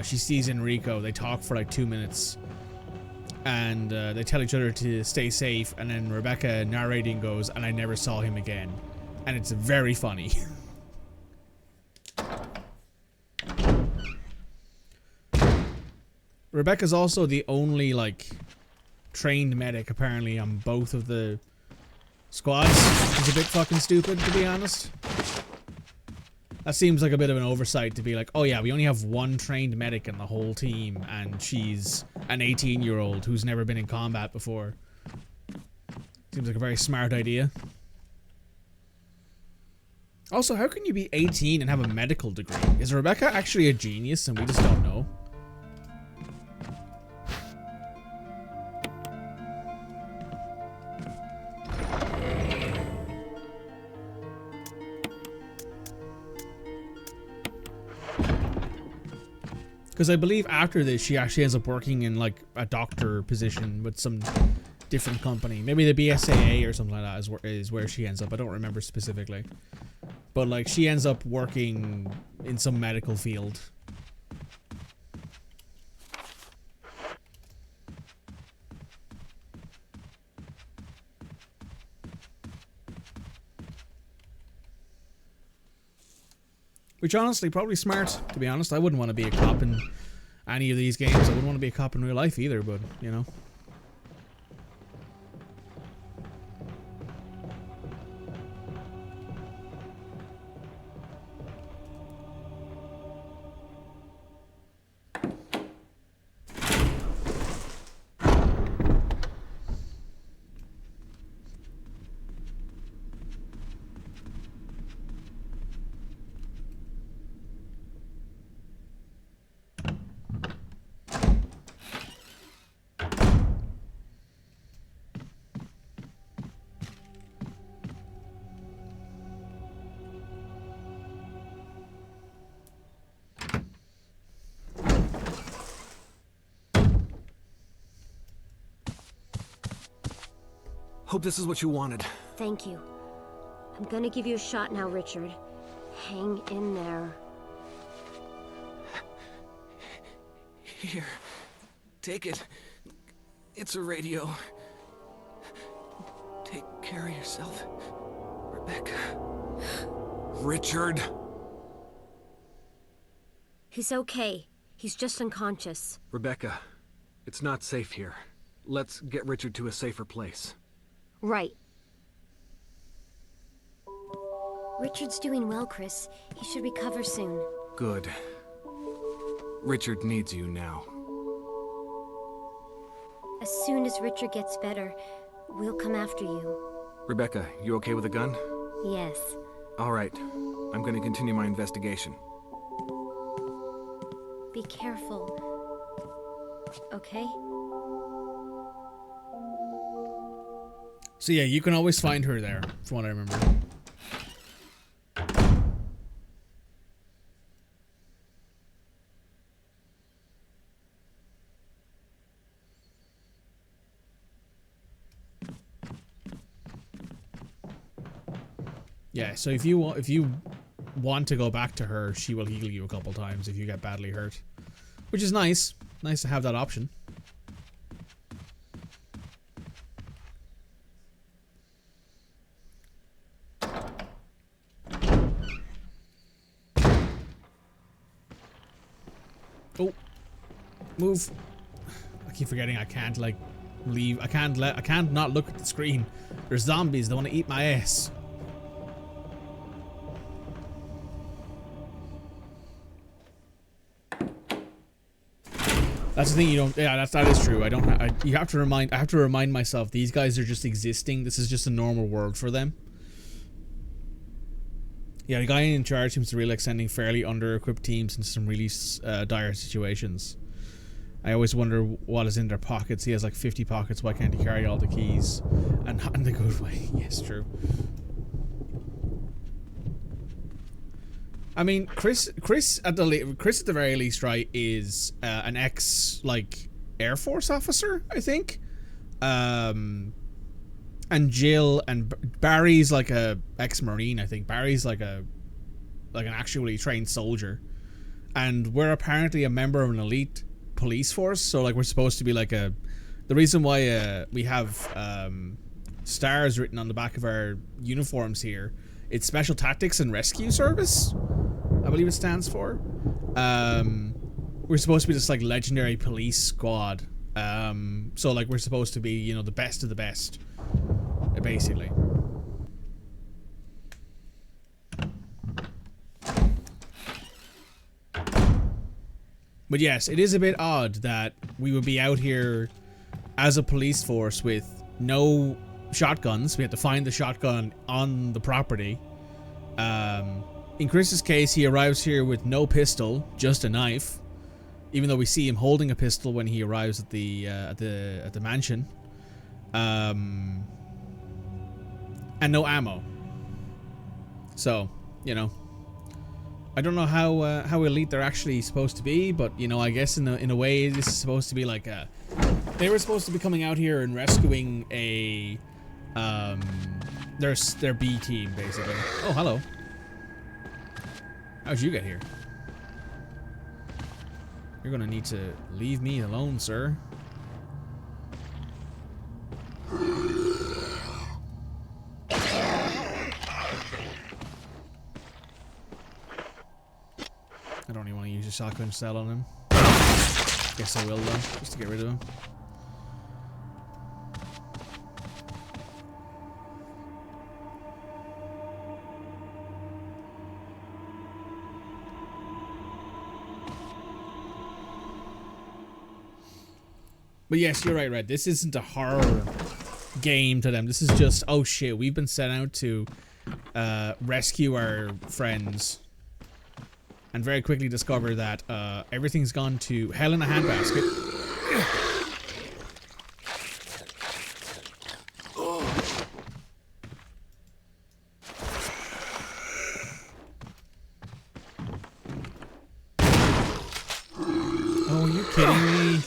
she sees Enrico. They talk for like 2 minutes, and they tell each other to stay safe, and then Rebecca narrating goes, "And I never saw him again," and it's very funny. Rebecca's also the only, like, trained medic, apparently, on both of the squads, which is a bit fucking stupid, to be honest. That seems like a bit of an oversight to be like, oh yeah, we only have one trained medic in the whole team, and she's an 18-year-old who's never been in combat before. Seems like a very smart idea. Also, how can you be 18 and have a medical degree? Is Rebecca actually a genius and we just don't know? Because I believe after this, she actually ends up working in like a doctor position with some different company. Maybe the BSAA or something like that is where she ends up. I don't remember specifically. But like she ends up working in some medical field. Which honestly, probably smart, to be honest. I wouldn't want to be a cop in any of these games. I wouldn't want to be a cop in real life either, but, you know. Hope this is what you wanted. Thank you. I'm gonna give you a shot now, Richard. Hang in there. Here. Take it. It's a radio. Take care of yourself, Rebecca. Richard! He's okay. He's just unconscious. Rebecca, it's not safe here. Let's get Richard to a safer place. Right. Richard's doing well, Chris. He should recover soon. Good. Richard needs you now. As soon as Richard gets better, we'll come after you. Rebecca, you okay with a gun? Yes. All right. I'm going to continue my investigation. Be careful. Okay? So yeah, you can always find her there, from what I remember. Yeah, so if you want to go back to her, she will heal you a couple times if you get badly hurt, which is nice. Nice to have that option. Oh, move! I keep forgetting I can't like leave. I can't not look at the screen. There's zombies. They want to eat my ass. That's the thing you don't. Yeah, that is true. I don't. You have to remind. I have to remind myself. These guys are just existing. This is just a normal world for them. Yeah, the guy in charge seems to really like sending fairly under-equipped teams into some really dire situations. I always wonder what is in their pockets. He has like 50 pockets. Why can't he carry all the keys? And not in the good way. Yes, true. I mean, Chris at the very least, right, is an ex like Air Force officer, I think. And Jill and Barry's like a ex-Marine, I think. Barry's like an actually trained soldier, and we're apparently a member of an elite police force. So like we're supposed to be like the reason why we have stars written on the back of our uniforms here. It's Special Tactics and Rescue Service, I believe it stands for. We're supposed to be this like legendary police squad. So like we're supposed to be, you know, the best of the best, basically. But yes, it is a bit odd that we would be out here as a police force with no shotguns. We had to find the shotgun on the property. In Chris's case, he arrives here with no pistol, just a knife. Even though we see him holding a pistol when he arrives at the mansion, and no ammo. So, you know, I don't know how elite they're actually supposed to be, but you know, I guess in a way this is supposed to be like a. They were supposed to be coming out here and rescuing a their B team basically. Oh, hello. How'd you get here? You're gonna need to leave me alone, sir. I don't even want to use a shotgun shell on him. Guess I will though, just to get rid of him. But yes, you're right, Red. This isn't a horror game to them. This is just, oh shit, we've been sent out to rescue our friends. And very quickly discover that everything's gone to hell in a handbasket. Oh, are you kidding me?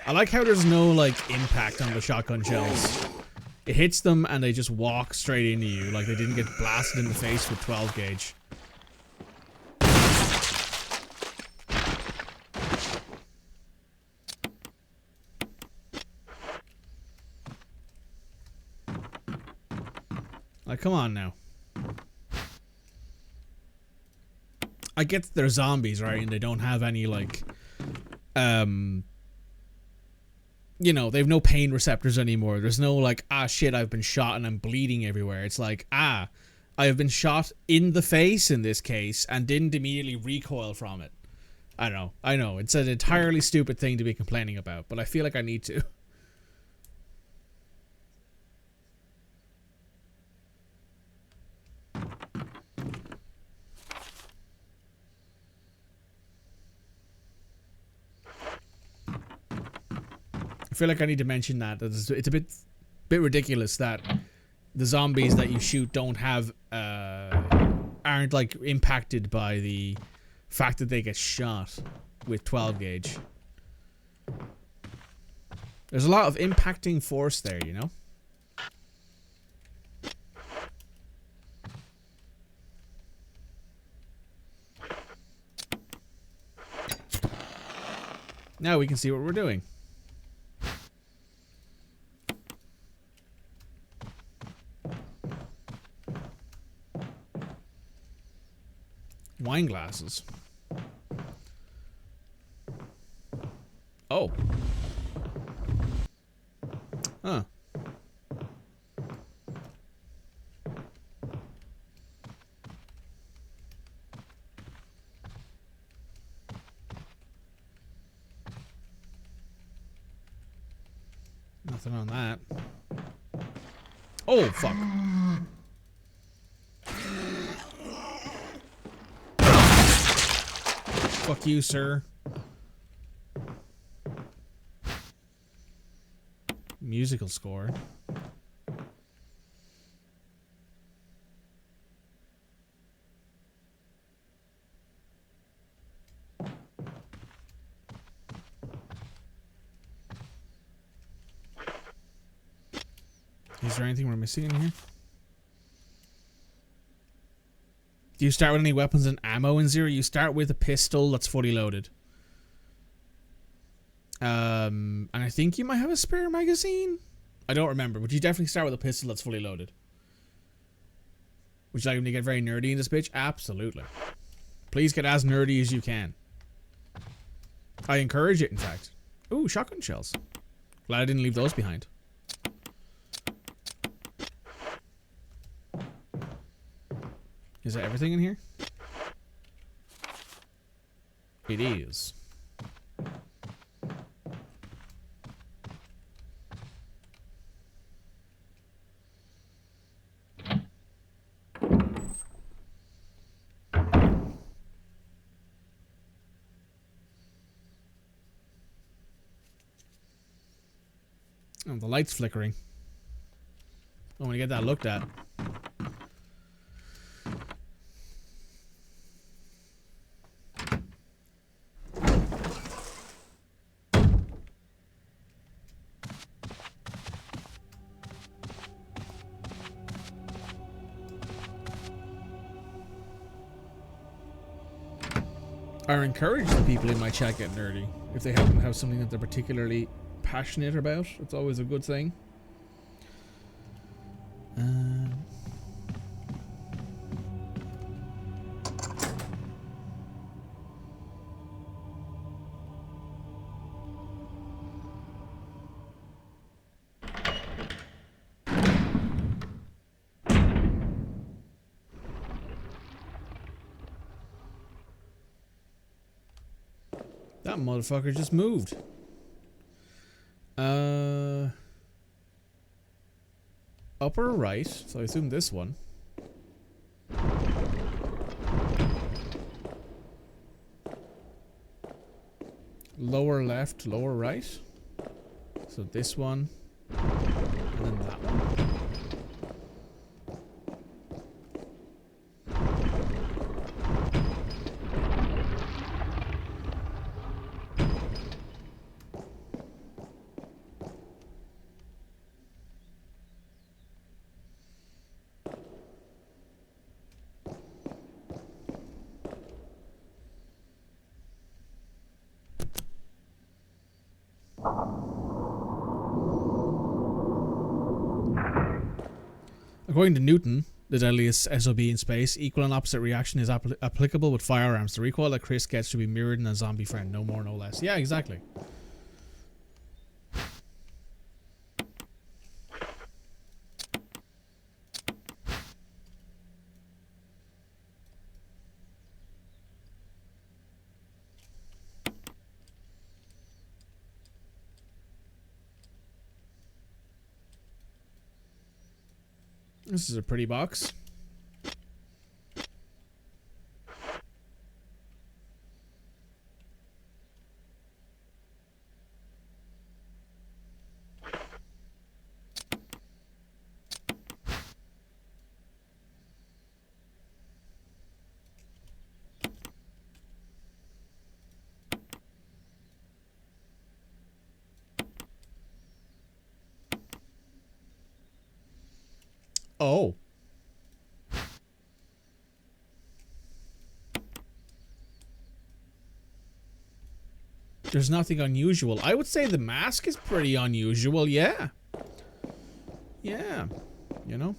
I like how there's no, like, impact on the shotgun shells. It hits them and they just walk straight into you, like they didn't get blasted in the face with 12 gauge. Like, come on now. I get that they're zombies, right? And they don't have any, like, you know, they have no pain receptors anymore. There's no, like, ah, shit, I've been shot and I'm bleeding everywhere. It's like, ah, I have been shot in the face in this case and didn't immediately recoil from it. I know. It's an entirely stupid thing to be complaining about, but I feel like I need to. I feel like I need to mention that it's a bit ridiculous that the zombies that you shoot don't have aren't like impacted by the fact that they get shot with 12 gauge. There's a lot of impacting force there, you know? Now we can see what we're doing. Wine glasses. Oh. Huh. Nothing on that. Oh, fuck. Fuck you, sir. Musical score. Is there anything we're missing in here? Do you start with any weapons and ammo in Zero? You start with a pistol that's fully loaded. And I think you might have a spare magazine? I don't remember, but you definitely start with a pistol that's fully loaded. Would you like me to get very nerdy in this bitch? Absolutely. Please get as nerdy as you can. I encourage it, in fact. Ooh, shotgun shells. Glad I didn't leave those behind. Is that everything in here? It is. Oh, the light's flickering. I want to get that looked at. or encourage the people in my chat getting nerdy if they happen to have something that they're particularly passionate about. It's always a good thing. That motherfucker just moved. Upper right, so I assume this one. Lower left, lower right. So this one. And then that one. According to Newton, the deadliest SOB in space, equal and opposite reaction is applicable with firearms. The recoil that Chris gets should be mirrored in a zombie friend, no more, no less. Yeah, exactly. This is a pretty box. Oh. There's nothing unusual. I would say the mask is pretty unusual, yeah. Yeah. You know?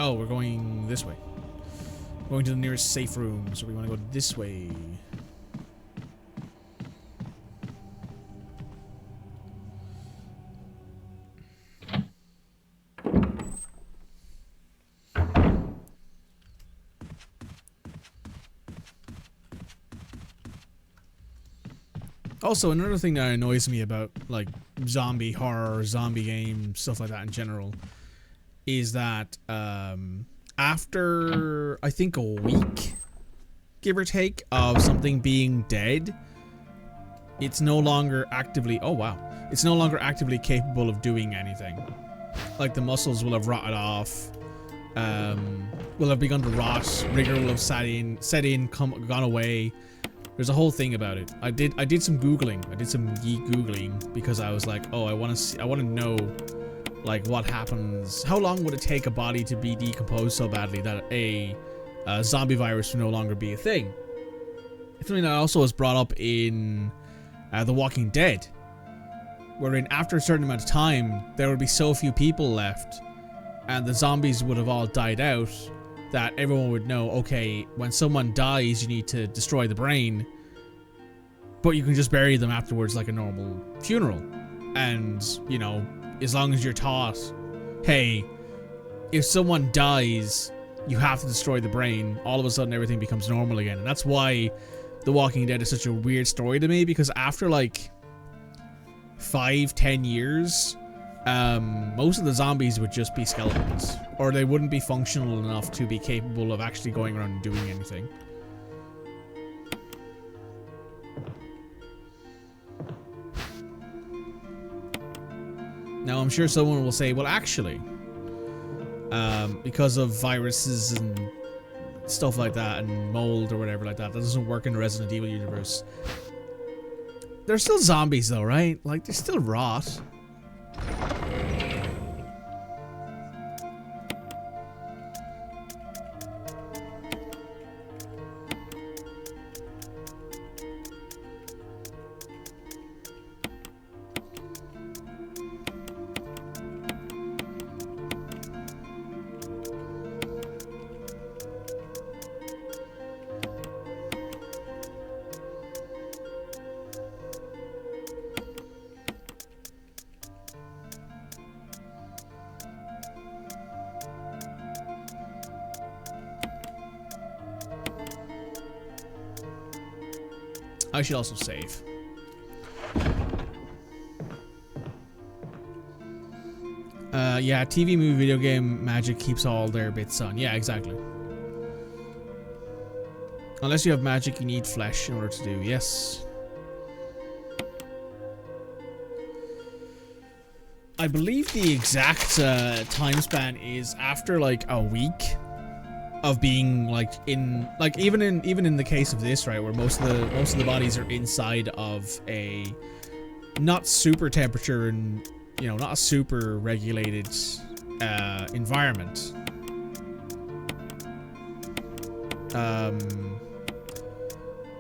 Oh, we're going this way. Going to the nearest safe room, so we want to go this way. Also, another thing that annoys me about, like, zombie horror, zombie games, stuff like that in general, is that after, I think, a week, give or take, of something being dead, it's no longer actively, oh wow, it's no longer actively capable of doing anything. Like, the muscles will have rotted off, will have begun to rot, rigor will have set in, gone away. There's a whole thing about it. I did some Googling. I did some geek Googling because I was like, oh, I want to know, like, what happens. How long would it take a body to be decomposed so badly that a zombie virus would no longer be a thing? It's something that also was brought up in The Walking Dead, wherein after a certain amount of time, there would be so few people left, and the zombies would have all died out, that everyone would know, okay, when someone dies, you need to destroy the brain, but you can just bury them afterwards like a normal funeral. And, you know, as long as you're taught, hey, if someone dies, you have to destroy the brain, all of a sudden everything becomes normal again. And that's why The Walking Dead is such a weird story to me, because after like 5-10 years, most of the zombies would just be skeletons, or they wouldn't be functional enough to be capable of actually going around and doing anything. Now, I'm sure someone will say, well, actually, because of viruses and stuff like that, and mold or whatever like that, that doesn't work in the Resident Evil universe. They're still zombies, though, right? Like, they still rot. I should also save. Yeah, TV, movie, video game, magic keeps all their bits on. Yeah, exactly. Unless you have magic, you need flesh in order to do. Yes. I believe the exact time span is after like a week of being like in like even in the case of this, right, where most of the bodies are inside of a not super temperature and, you know, not a super regulated environment.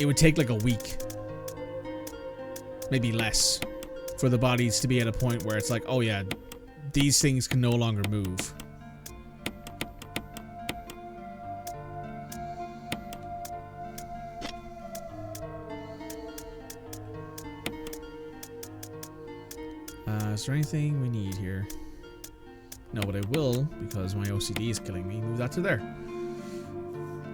It would take like a week, maybe less, for the bodies to be at a point where it's like, oh yeah, these things can no longer move. Is there anything we need here? No, but I will, because my OCD is killing me, move that to there.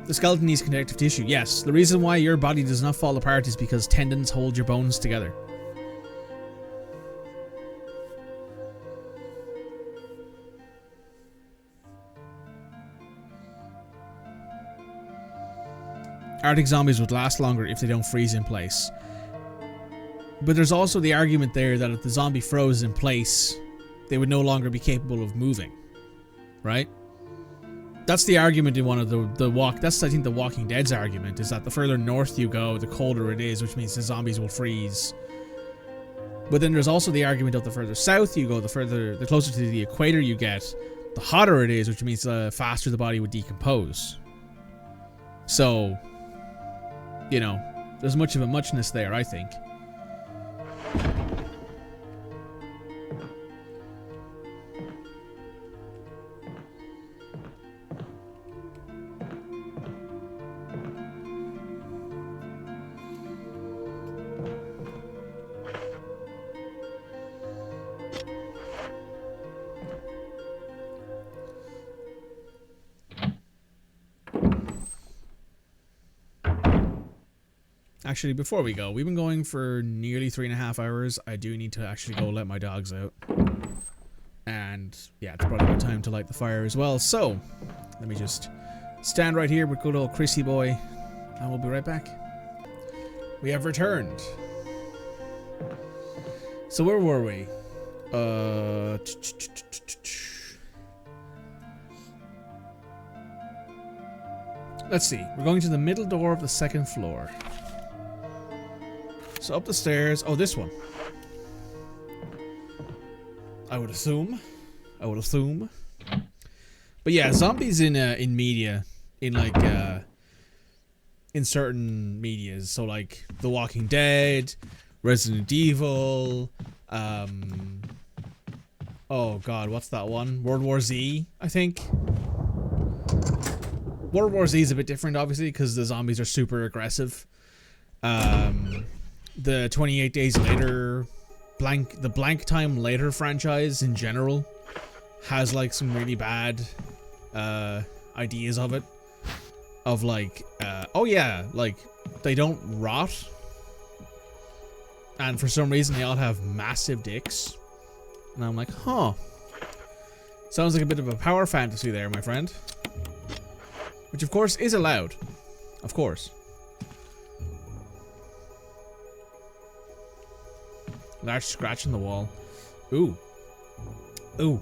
The skeleton needs connective tissue. Yes, the reason why your body does not fall apart is because tendons hold your bones together. Arctic zombies would last longer if they don't freeze in place. But there's also the argument there that if the zombie froze in place, they would no longer be capable of moving. Right? That's the argument in one of that's, I think, the Walking Dead's argument, is that the further north you go, the colder it is, which means the zombies will freeze. But then there's also the argument of the further south you go, the closer to the equator you get, the hotter it is, which means the faster the body would decompose. So, you know, there's much of a muchness there, I think. Actually, before we go, we've been going for nearly 3.5 hours. I do need to actually go let my dogs out. And yeah, it's probably about time to light the fire as well. So, let me just stand right here with good old Chrissy boy, and we'll be right back. We have returned. So where were we? Let's see. We're going to the middle door of the second floor. So up the stairs. Oh, this one. I would assume. But yeah, zombies in media, in like in certain medias. So like The Walking Dead, Resident Evil. Oh God, what's that one? World War Z, I think. World War Z is a bit different, obviously, because the zombies are super aggressive. The 28 Days Later, the Blank Time Later franchise in general has like some really bad ideas of it. Of like, oh yeah, like they don't rot, and for some reason they all have massive dicks, and I'm like, huh, sounds like a bit of a power fantasy there, my friend. Which of course is allowed, of course. Large scratch in the wall. Ooh. Ooh.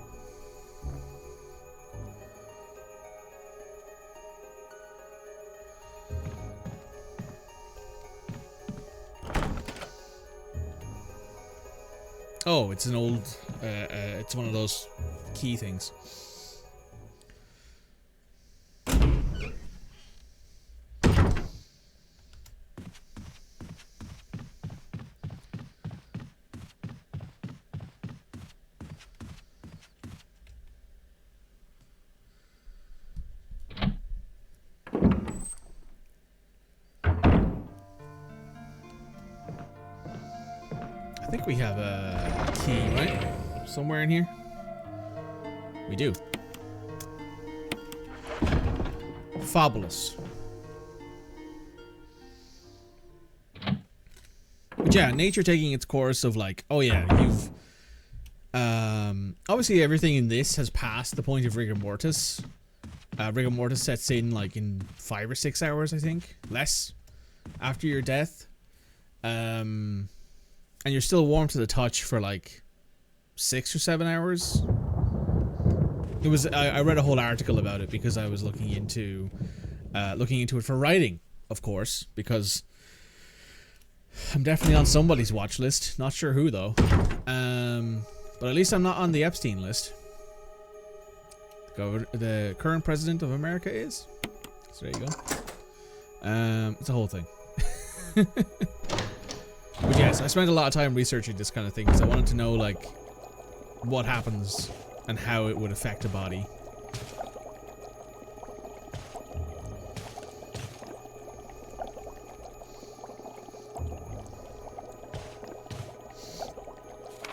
Oh, it's an old, it's one of those key things. I think we have a key, right? Somewhere in here. We do. Fabulous. But yeah, nature taking its course of like, oh yeah, you've obviously everything in this has passed the point of rigor mortis. Rigor mortis sets in like in 5 or 6 hours, I think, less after your death. And you're still warm to the touch for like 6 or 7 hours. It was I read a whole article about it because I was looking into it for writing, of course, because I'm definitely on somebody's watch list. Not sure who though. But at least I'm not on the Epstein list. The current president of America is. So there you go. It's a whole thing. But yes, I spent a lot of time researching this kind of thing because I wanted to know like what happens and how it would affect a body.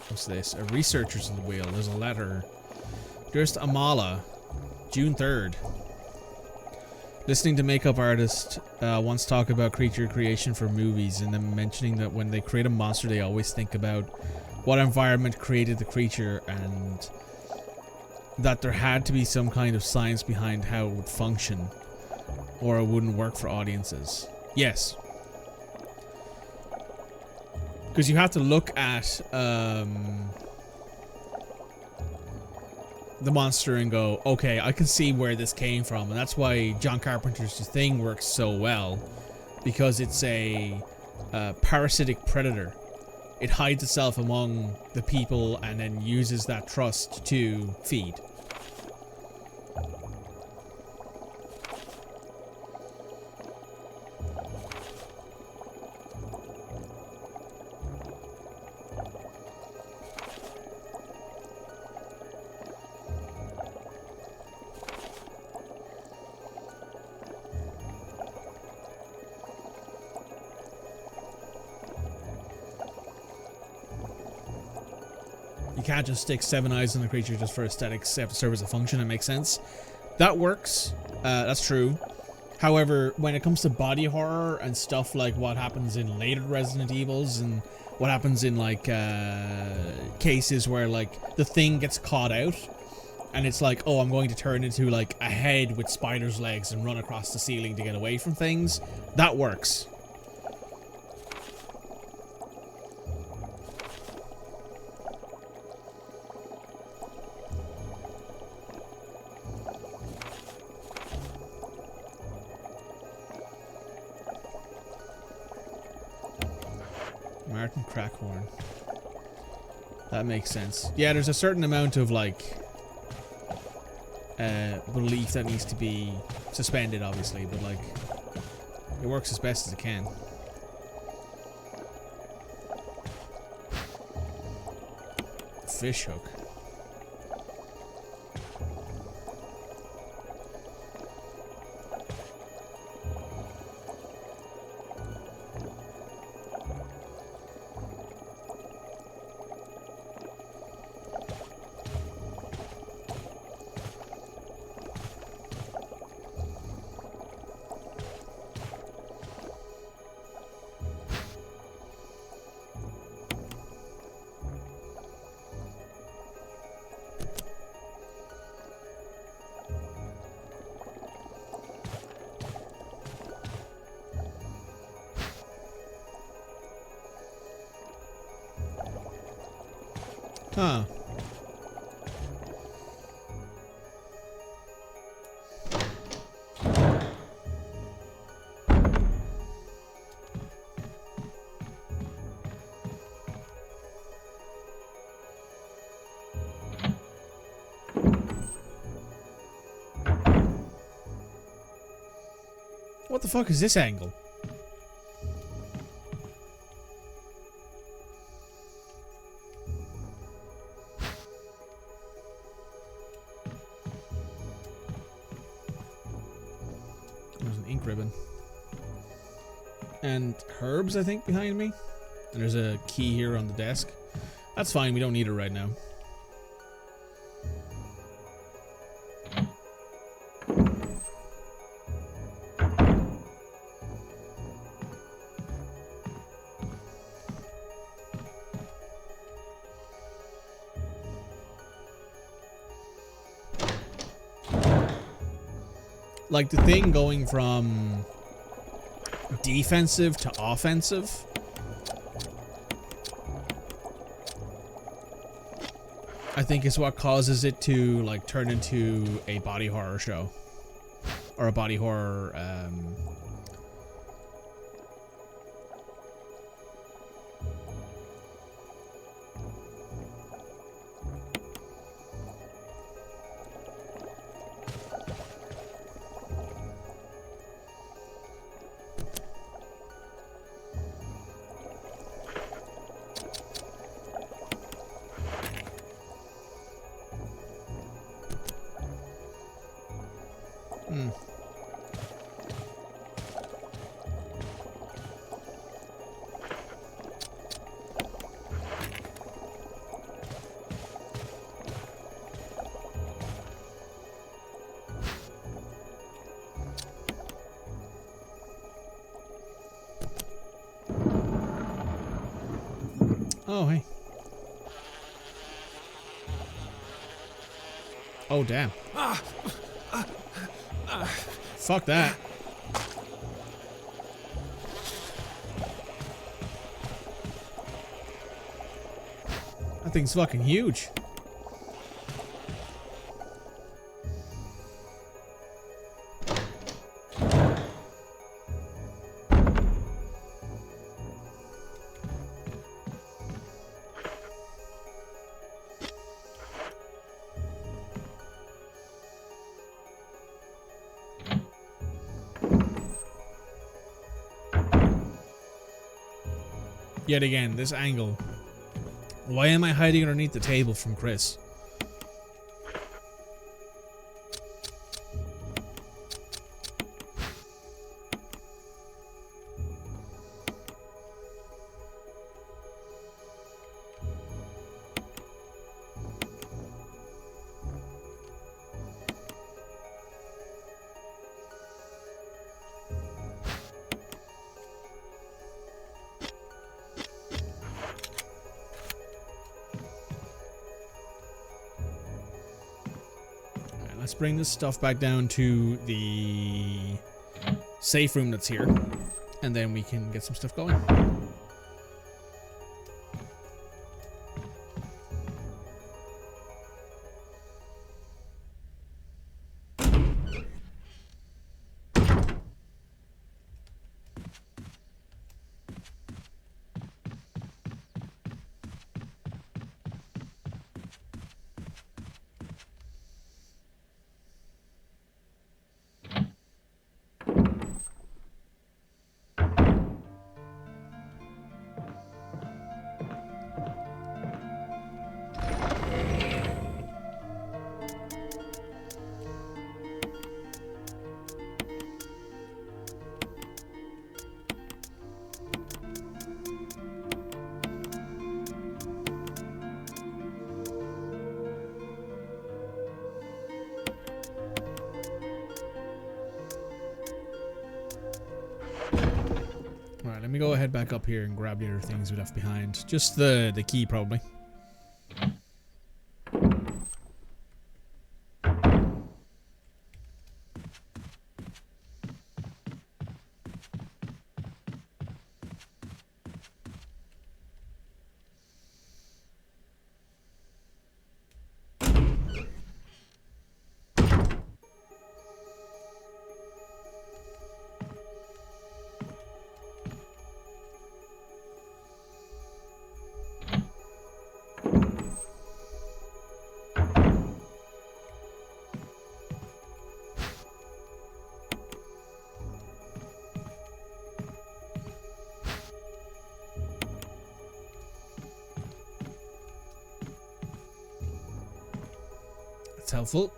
What's this? A researcher's in the wheel. There's a letter. Dearest Amala, June 3rd. Listening to makeup artist once talk about creature creation for movies and them mentioning that when they create a monster they always think about what environment created the creature and that there had to be some kind of science behind how it would function or it wouldn't work for audiences. Yes. Because you have to look at the monster and go, okay, I can see where this came from, and that's why John Carpenter's Thing works so well, because it's a parasitic predator. It hides itself among the people and then uses that trust to feed. You can't just stick 7 eyes on the creature just for aesthetics. They have to serve as a function and make sense. That works. That's true. However, when it comes to body horror and stuff like what happens in later Resident Evils and what happens in like cases where like the thing gets caught out and it's like, oh, I'm going to turn into like a head with spider's legs and run across the ceiling to get away from things, that works. Martin Crackhorn. That makes sense. Yeah, there's a certain amount of like belief that needs to be suspended, obviously, but like it works as best as it can. Fish hook. Huh. What the fuck is this angle? There's an ink ribbon. And herbs, I think, behind me. And there's a key here on the desk. That's fine, we don't need it right now. Like the thing going from defensive to offensive. I think is what causes it to like turn into a body horror show. Or a body horror Oh, hey. Oh, damn. Fuck that. That thing's fucking huge. Yet again, this angle. Why am I hiding underneath the table from Chris? Let's bring this stuff back down to the safe room that's here, and then we can get some stuff going. Alright, let me go ahead back up here and grab the other things we left behind. Just the key, probably. That's helpful.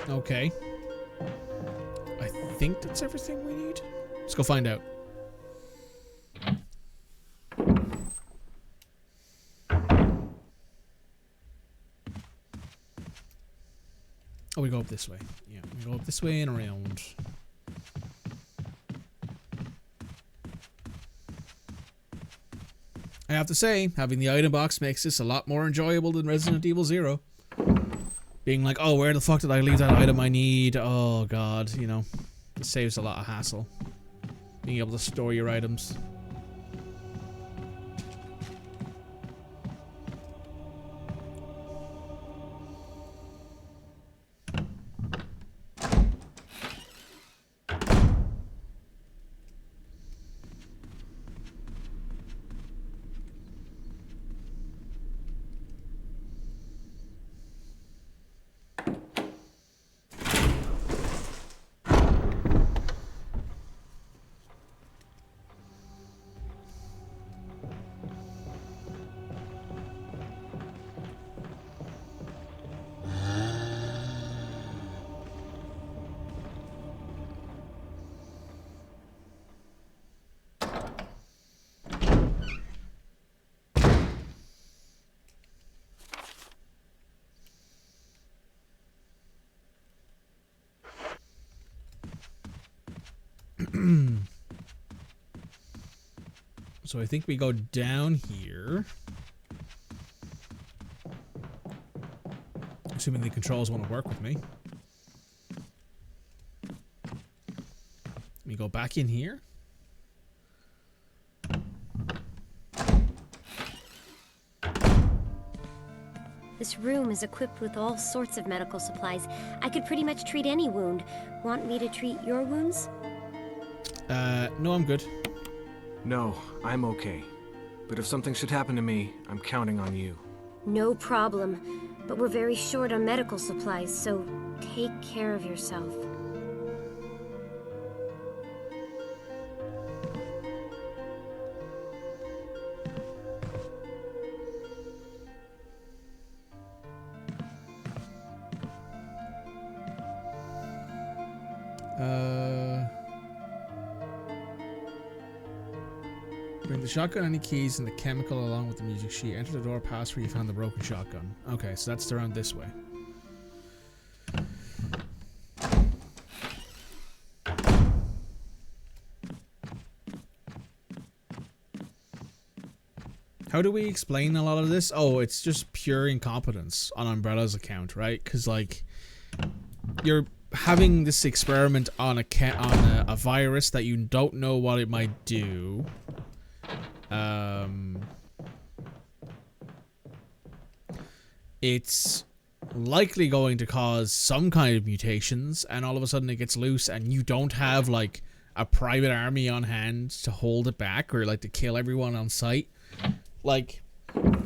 Okay. I think that's everything we need. Let's go find out. Oh, we go up this way. Yeah, we go up this way and around. I have to say, having the item box makes this a lot more enjoyable than Resident Evil 0. Being like, oh, where the fuck did I leave that item I need? Oh, God, you know. It saves a lot of hassle. Being able to store your items. So I think we go down here. Assuming the controls want to work with me. We go back in here. This room is equipped with all sorts of medical supplies. I could pretty much treat any wound. Want me to treat your wounds? No, I'm good. No, I'm okay. But if something should happen to me, I'm counting on you. No problem. But we're very short on medical supplies, so take care of yourself. Bring the shotgun, any keys, and the chemical along with the music sheet. Enter the door past where you found the broken shotgun. Okay, so that's around this way. How do we explain a lot of this? Oh, it's just pure incompetence on Umbrella's account, right? Because, like, you're having this experiment on a virus that you don't know what it might do. It's likely going to cause some kind of mutations, and all of a sudden it gets loose and you don't have like a private army on hand to hold it back or like to kill everyone on sight. Like,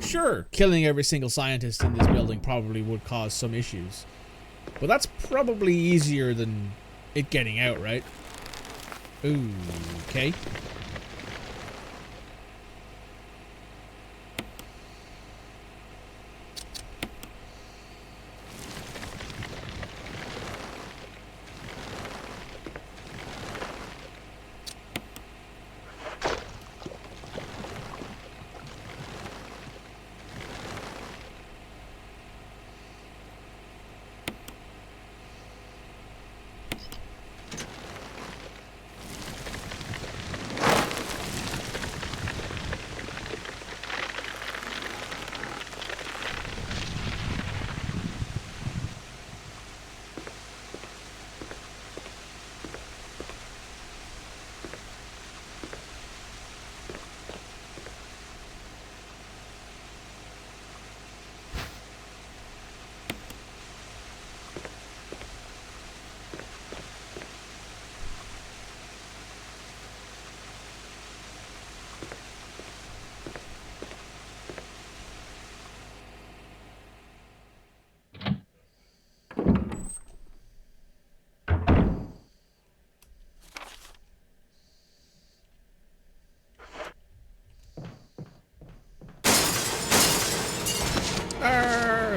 Sure, killing every single scientist in this building probably would cause some issues. But that's probably easier than it getting out, right? Ooh, okay.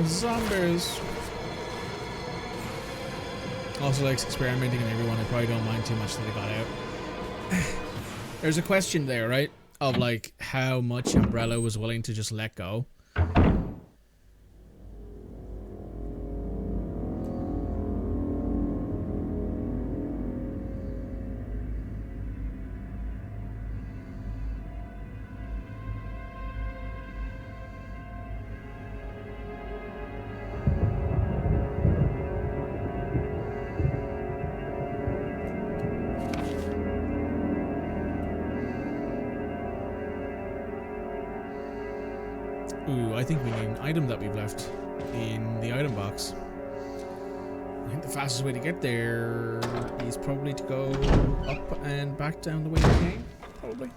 Zombies. Also likes experimenting and everyone. I probably don't mind too much that I got out. There's a question there, right? Of like how much Umbrella was willing to just let go. Ooh, I think we need an item that we've left in the item box. I think the fastest way to get there is probably to go up and back down the way we came. Probably.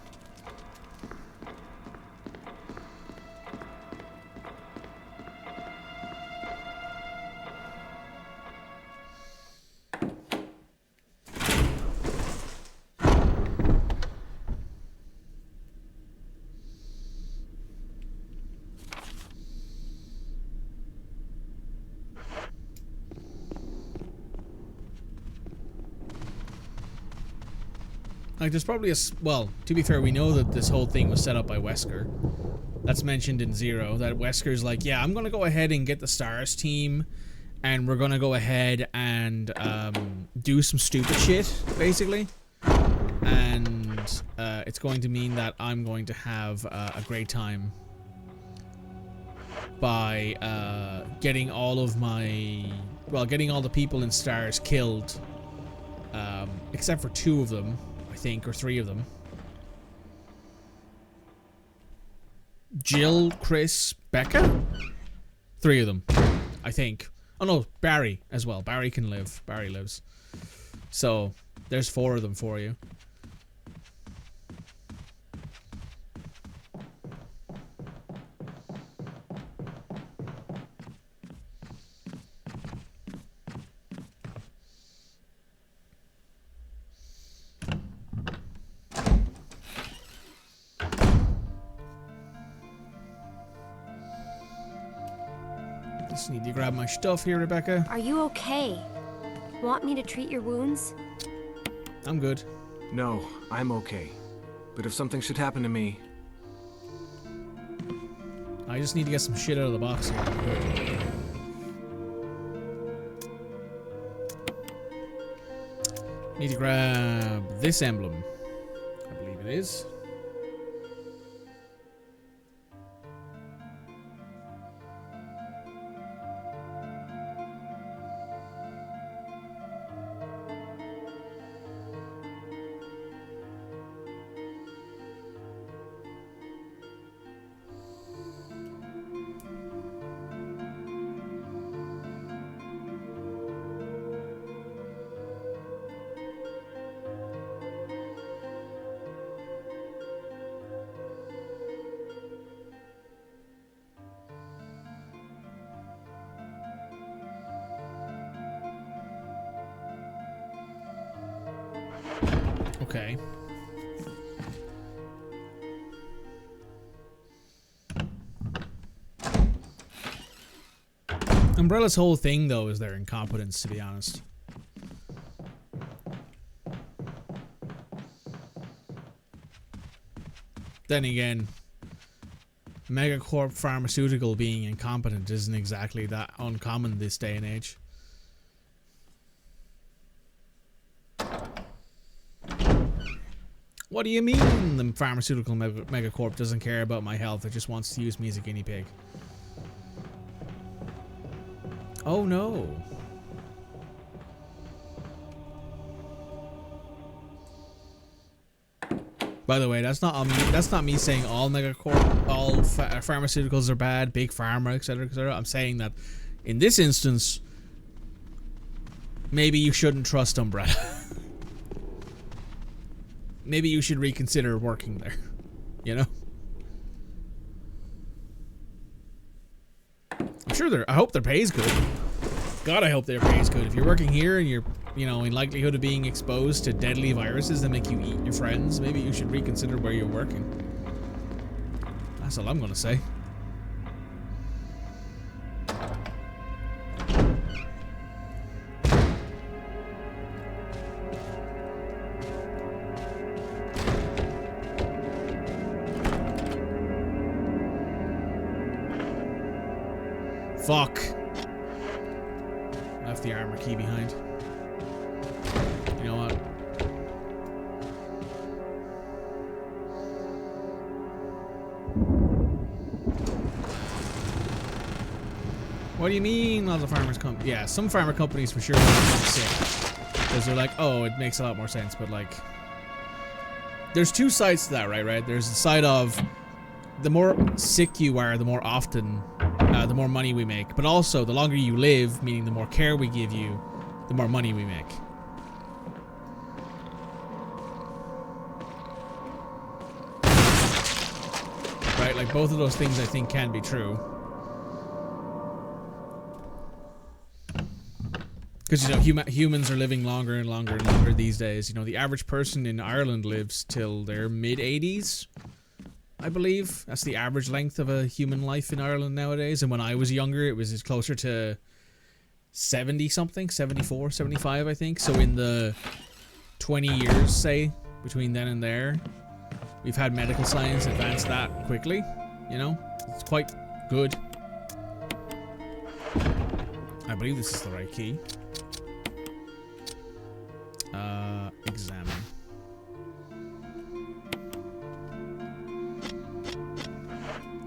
Like, there's probably well, to be fair, we know that this whole thing was set up by Wesker. That's mentioned in Zero, that Wesker's like, yeah, I'm gonna go ahead and get the STARS team, and we're gonna go ahead and do some stupid shit, basically. And it's going to mean that I'm going to have a great time by getting all of my, well, getting all the people in STARS killed, except for 2 of them. I think, or 3 of them. Jill, Chris, Becca? 3 of them, I think. Oh no, Barry as well. Barry can live. Barry lives. So, there's 4 of them for you. Just need to grab my stuff here, Rebecca. Are you okay? Want me to treat your wounds? I'm good. No, I'm okay. But if something should happen to me... I just need to get some shit out of the box here. Need to grab this emblem. I believe it is. Okay. Umbrella's whole thing, though, is their incompetence, to be honest. Then again, Megacorp Pharmaceutical being incompetent isn't exactly that uncommon this day and age. What do you mean the pharmaceutical Megacorp doesn't care about my health? It just wants to use me as a guinea pig. Oh no. By the way, that's not me saying all Megacorp, all pharmaceuticals are bad, big pharma, etc., etc. I'm saying that in this instance, maybe you shouldn't trust Umbrella. Maybe you should reconsider working there. You know? I'm sure I hope their pay is good. God, I hope their pay is good. If you're working here and you're, you know, in likelihood of being exposed to deadly viruses that make you eat your friends, maybe you should reconsider where you're working. That's all I'm gonna say. Fuck. Left the armor key behind. You know what? What do you mean all the farmers come? Yeah, some farmer companies for sure are sick. Because they're like, oh, it makes a lot more sense, but like... There's two sides to that, right? There's the side of the more sick you are, the more often... the more money we make, but also the longer you live, meaning the more care we give you, the more money we make. Right, like both of those things I think can be true. Because, you know, humans are living longer and longer and longer these days. You know, the average person in Ireland lives till their mid-80s. I believe that's the average length of a human life in Ireland nowadays. And when I was younger, it was closer to 70 something, 74, 75, I think. So in the 20 years, say, between then and there, we've had medical science advance that quickly. You know, it's quite good. I believe this is the right key. Examine.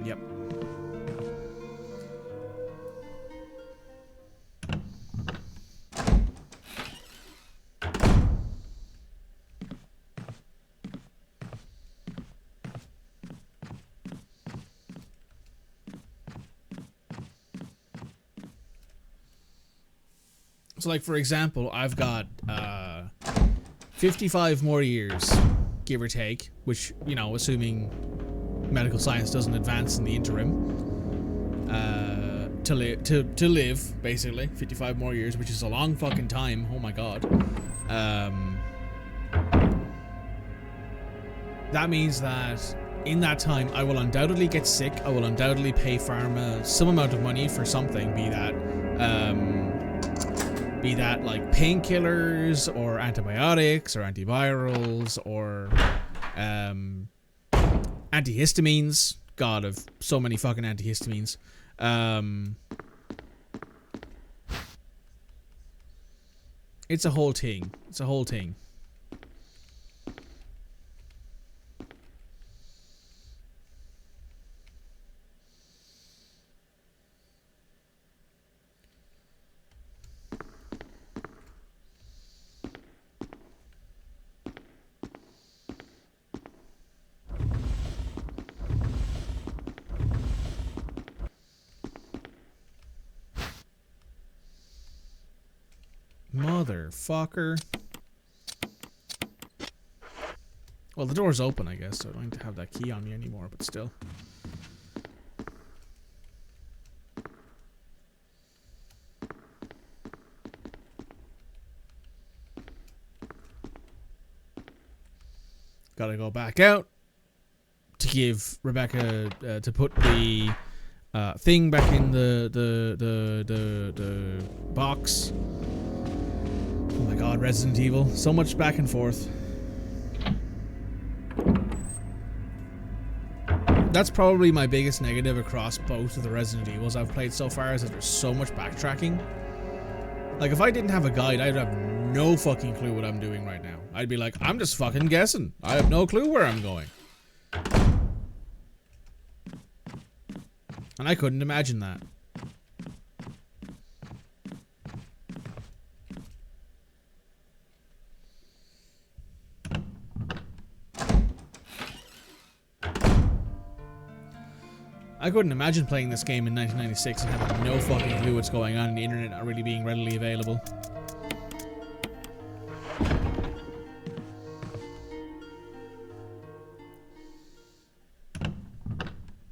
Yep. So, like, for example, I've got 55 more years, give or take, which, you know, assuming medical science doesn't advance in the interim, to live, basically, 55 more years, which is a long fucking time. Oh my god. That means that in that time, I will undoubtedly get sick. I will undoubtedly pay pharma some amount of money for something, be that like painkillers or antibiotics or antivirals or antihistamines. God, of so many fucking antihistamines. It's a whole thing. It's a whole thing. Motherfucker. Well, the door's open, I guess, so I don't need to have that key on me anymore, but still. Gotta go back out to give Rebecca to put the thing back in the box. Oh my god, Resident Evil. So much back and forth. That's probably my biggest negative across both of the Resident Evils I've played so far, is that there's so much backtracking. Like, if I didn't have a guide, I'd have no fucking clue what I'm doing right now. I'd be like, I'm just fucking guessing. I have no clue where I'm going. And I couldn't imagine that. I couldn't imagine playing this game in 1996 and having no fucking clue what's going on, and the internet not really being readily available.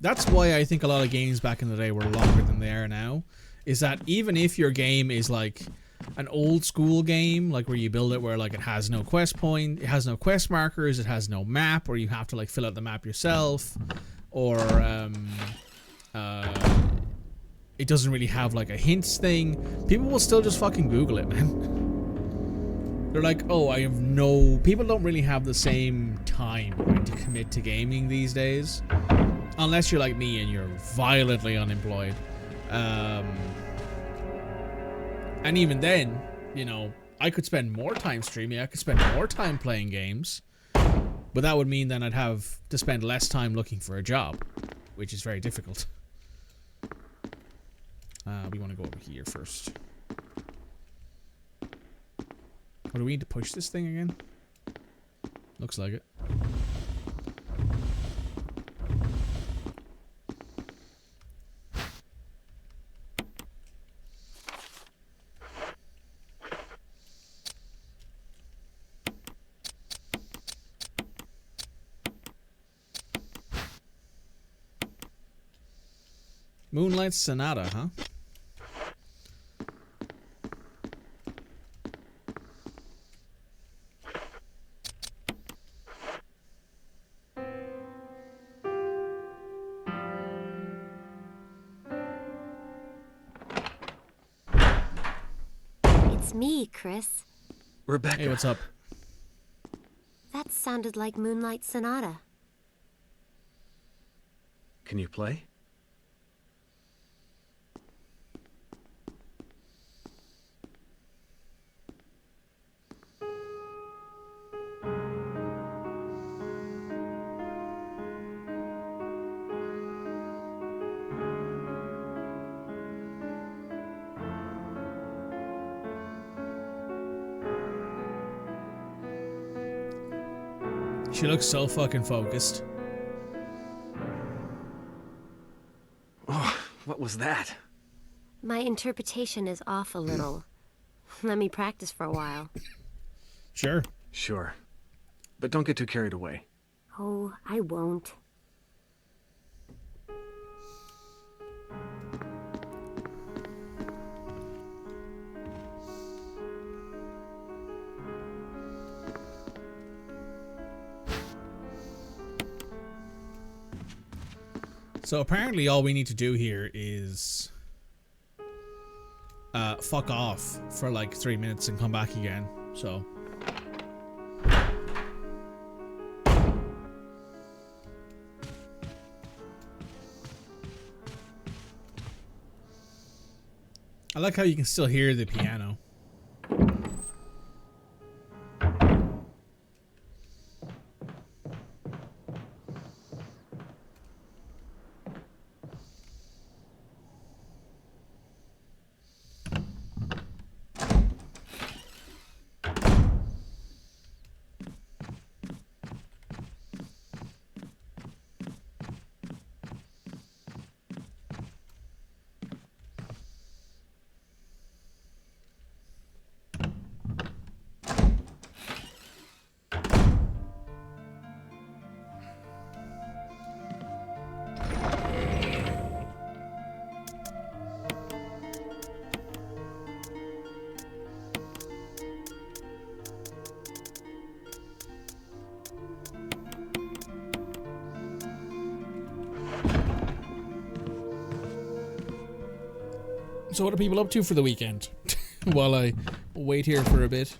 That's why I think a lot of games back in the day were longer than they are now. Is that even if your game is like an old school game, like where you build it where like it has no quest point, it has no quest markers, it has no map, or you have to like fill out the map yourself, or it doesn't really have like a hints thing, people will still just fucking Google it, man. They're like, oh, I have no... People don't really have the same time, right, to commit to gaming these days. Unless you're like me and you're violently unemployed. And even then, you know, I could spend more time streaming, I could spend more time playing games, but that would mean then I'd have to spend less time looking for a job, which is very difficult. We want to go over here first. Oh, do we need to push this thing again? Looks like it. Moonlight Sonata, huh? It's me, Chris. Rebecca. Hey, what's up? That sounded like Moonlight Sonata. Can you play? She looks so fucking focused. Oh, what was that? My interpretation is off a little. Let me practice for a while. Sure. Sure. But don't get too carried away. Oh, I won't. So apparently all we need to do here is fuck off for like 3 minutes and come back again. So I like how you can still hear the piano. So what are people up to for the weekend? While I wait here for a bit.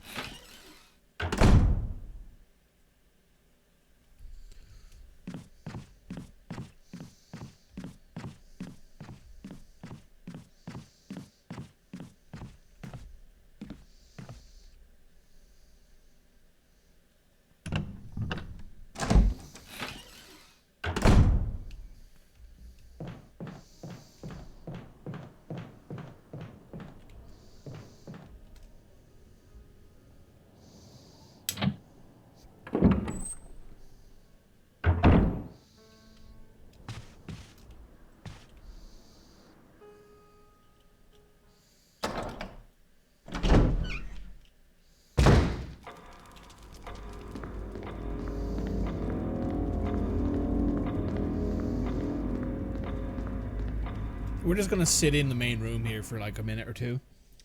We're just gonna sit in the main room here for like a minute or two.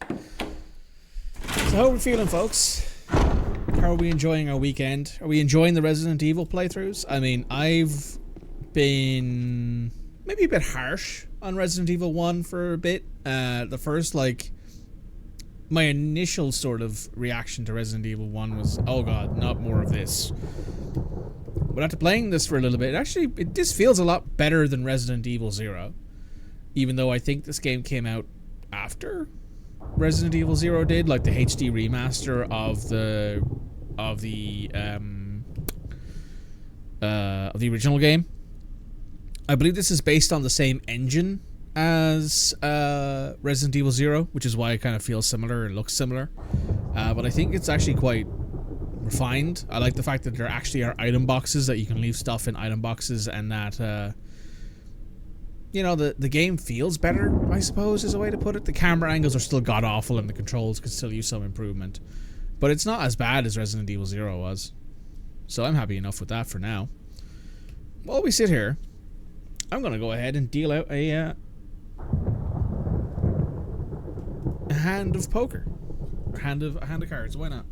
So how are we feeling, folks? How are we enjoying our weekend? Are we enjoying the Resident Evil playthroughs? I mean, I've been maybe a bit harsh on Resident Evil 1 for a bit. The first, like, my initial sort of reaction to Resident Evil 1 was, oh god, not more of this. But after playing this for a little bit, this feels a lot better than Resident Evil 0. Even though I think this game came out after Resident Evil 0 did, like the HD remaster of the original game. I believe this is based on the same engine as Resident Evil 0, which is why it kind of feels similar and looks similar. But I think it's actually quite refined. I like the fact that there actually are item boxes, that you can leave stuff in item boxes, and that you know, the game feels better, I suppose, is a way to put it. The camera angles are still god-awful and the controls could still use some improvement. But it's not as bad as Resident Evil 0 was. So I'm happy enough with that for now. While we sit here, I'm going to go ahead and deal out a hand of poker. Or a hand of cards, why not?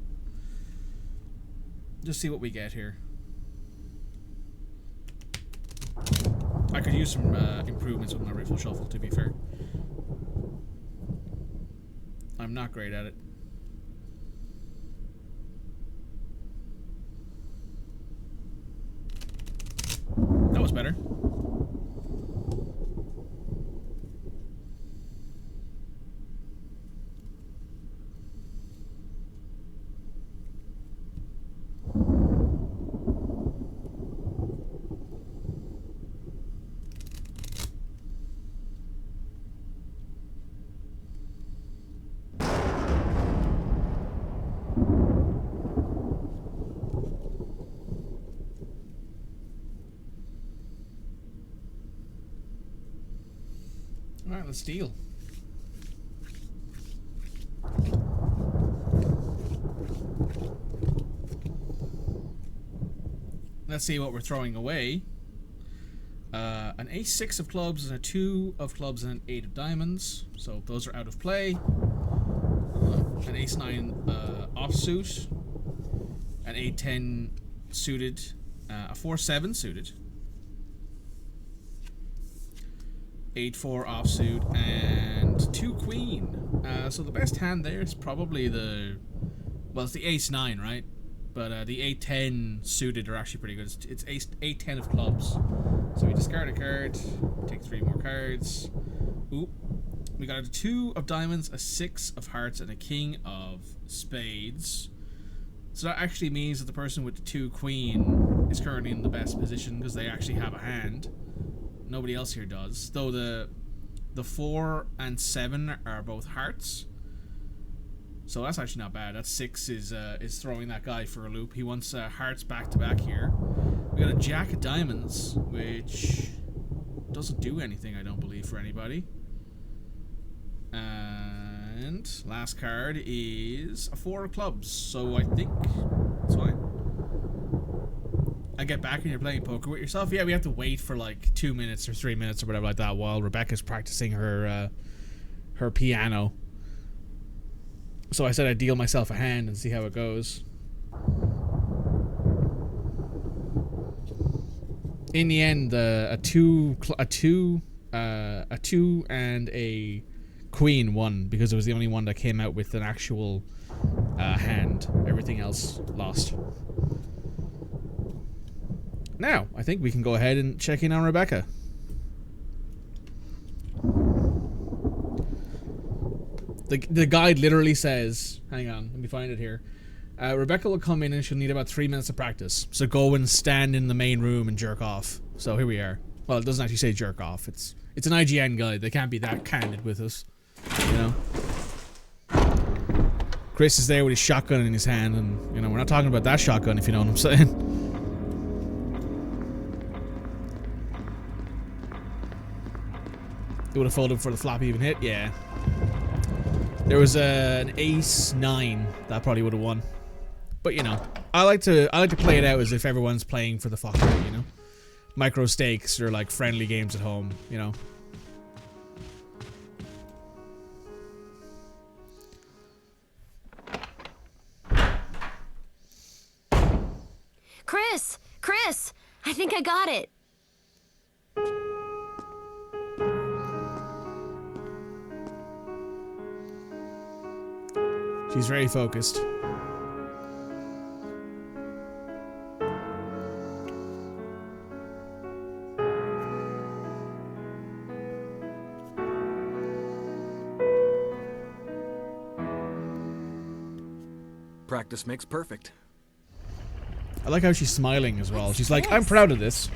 Just see what we get here. I could use some improvements with my rifle shuffle, to be fair. I'm not great at it. That was better. Alright, let's deal. Let's see what we're throwing away. An ace-6 of clubs and a 2 of clubs and an 8 of diamonds. So those are out of play. An ace-9 offsuit. An 8-10 suited. A 4-7 suited. 8-4 offsuit and 2 queen. So the best hand there is probably well, it's the ace-9, right? But the 8-10 suited are actually pretty good. It's 8-10 of clubs. So we discard a card, take 3 more cards. Oop. We got a 2 of diamonds, a 6 of hearts, and a king of spades. So that actually means that the person with the 2 queen is currently in the best position because they actually have a hand. Nobody else here does. Though the 4 and 7 are both hearts. So that's actually not bad. That 6 is throwing that guy for a loop. He wants hearts back to back here. We got a jack of diamonds, which doesn't do anything, I don't believe, for anybody. And last card is a 4 of clubs. So I think it's fine. I get back when you're playing poker with yourself. Yeah, we have to wait for like 2 minutes or 3 minutes or whatever like that while Rebecca's practicing her piano. So I said I'd deal myself a hand and see how it goes. In the end, a two and a Queen won because it was the only one that came out with an actual hand. Everything else lost. Now, I think we can go ahead and check in on Rebecca. The guide literally says, hang on, let me find it here. Rebecca will come in and she'll need about 3 minutes of practice. So go and stand in the main room and jerk off. So here we are. Well, it doesn't actually say jerk off. It's an IGN guide. They can't be that candid with us, you know. Chris is there with his shotgun in his hand, and you know we're not talking about that shotgun, if you know what I'm saying. It would have folded before the floppy even hit. Yeah. There was an ace 9 that probably would have won. But you know, I like to play it out as if everyone's playing for the fuck of it, you know. Micro stakes or like friendly games at home, you know. Chris, I think I got it. She's very focused. Practice makes perfect. I like how she's smiling as well. She's like, I'm proud of this.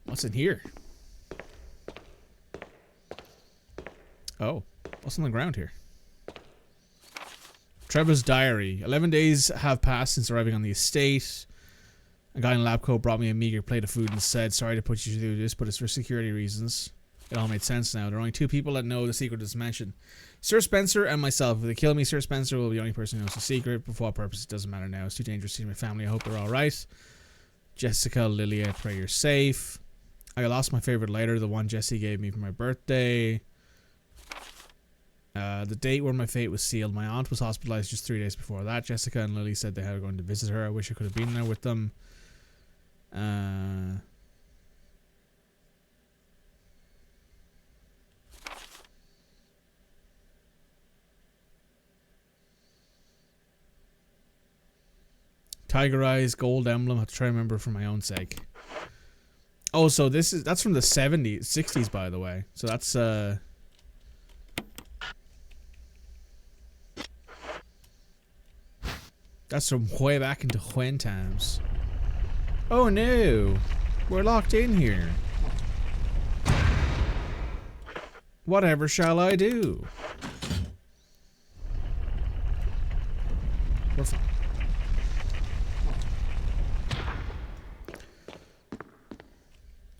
What's in here? Oh, what's on the ground here? Trevor's diary. 11 days have passed since arriving on the estate. A guy in a lab coat brought me a meager plate of food and said, sorry to put you through this, but it's for security reasons. It all made sense now. There are only 2 people that know the secret of this mansion. Sir Spencer and myself. If they kill me, Sir Spencer will be the only person who knows the secret. But for what purpose, it doesn't matter now. It's too dangerous to see my family. I hope they're alright. Jessica, Lily, I pray you're safe. I lost my favorite letter, the one Jesse gave me for my birthday. The date where my fate was sealed. My aunt was hospitalized just 3 days before that. Jessica and Lily said they were going to visit her. I wish I could have been there with them. Tiger Eyes, Gold Emblem. I have to try to remember for my own sake. Oh, so that's from the 70s, 60s, by the way. So that's from way back into when times. Oh no, we're locked in here. Whatever shall I do? We're fine.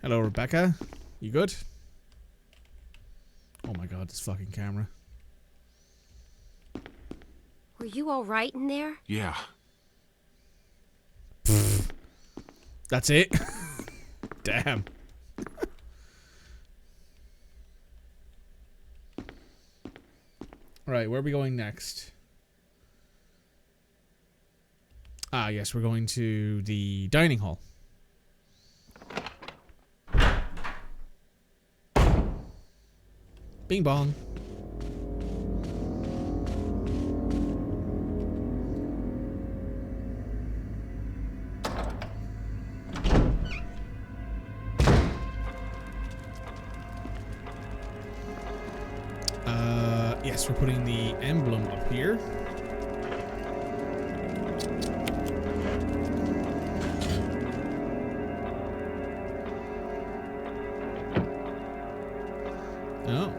Hello, Rebecca. You good? Oh my god, this fucking camera. Were you all right in there? Yeah. That's it? Damn. Alright, where are we going next? Ah, yes, we're going to the dining hall. Bing bong. Yes, we're putting the emblem up here. Oh.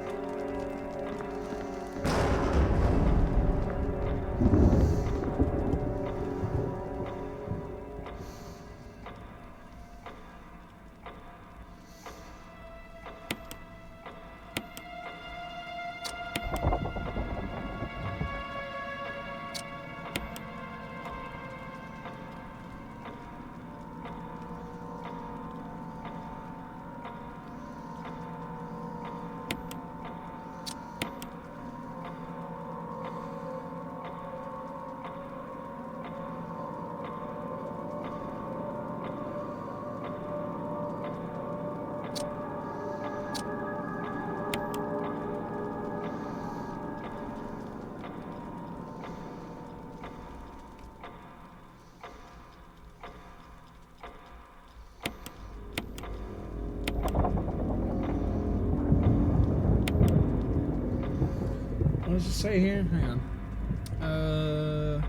say here? Hang on.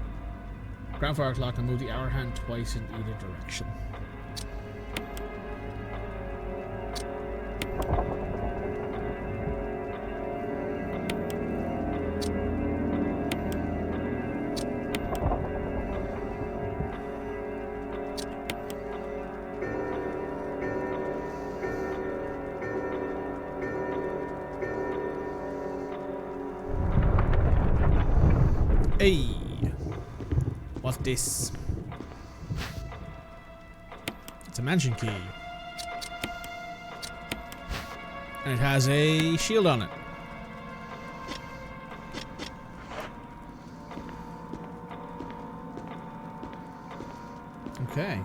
Ground fire clock and move the hour hand twice in either direction. Hey, what's this? It's a mansion key. And it has a shield on it. Okay.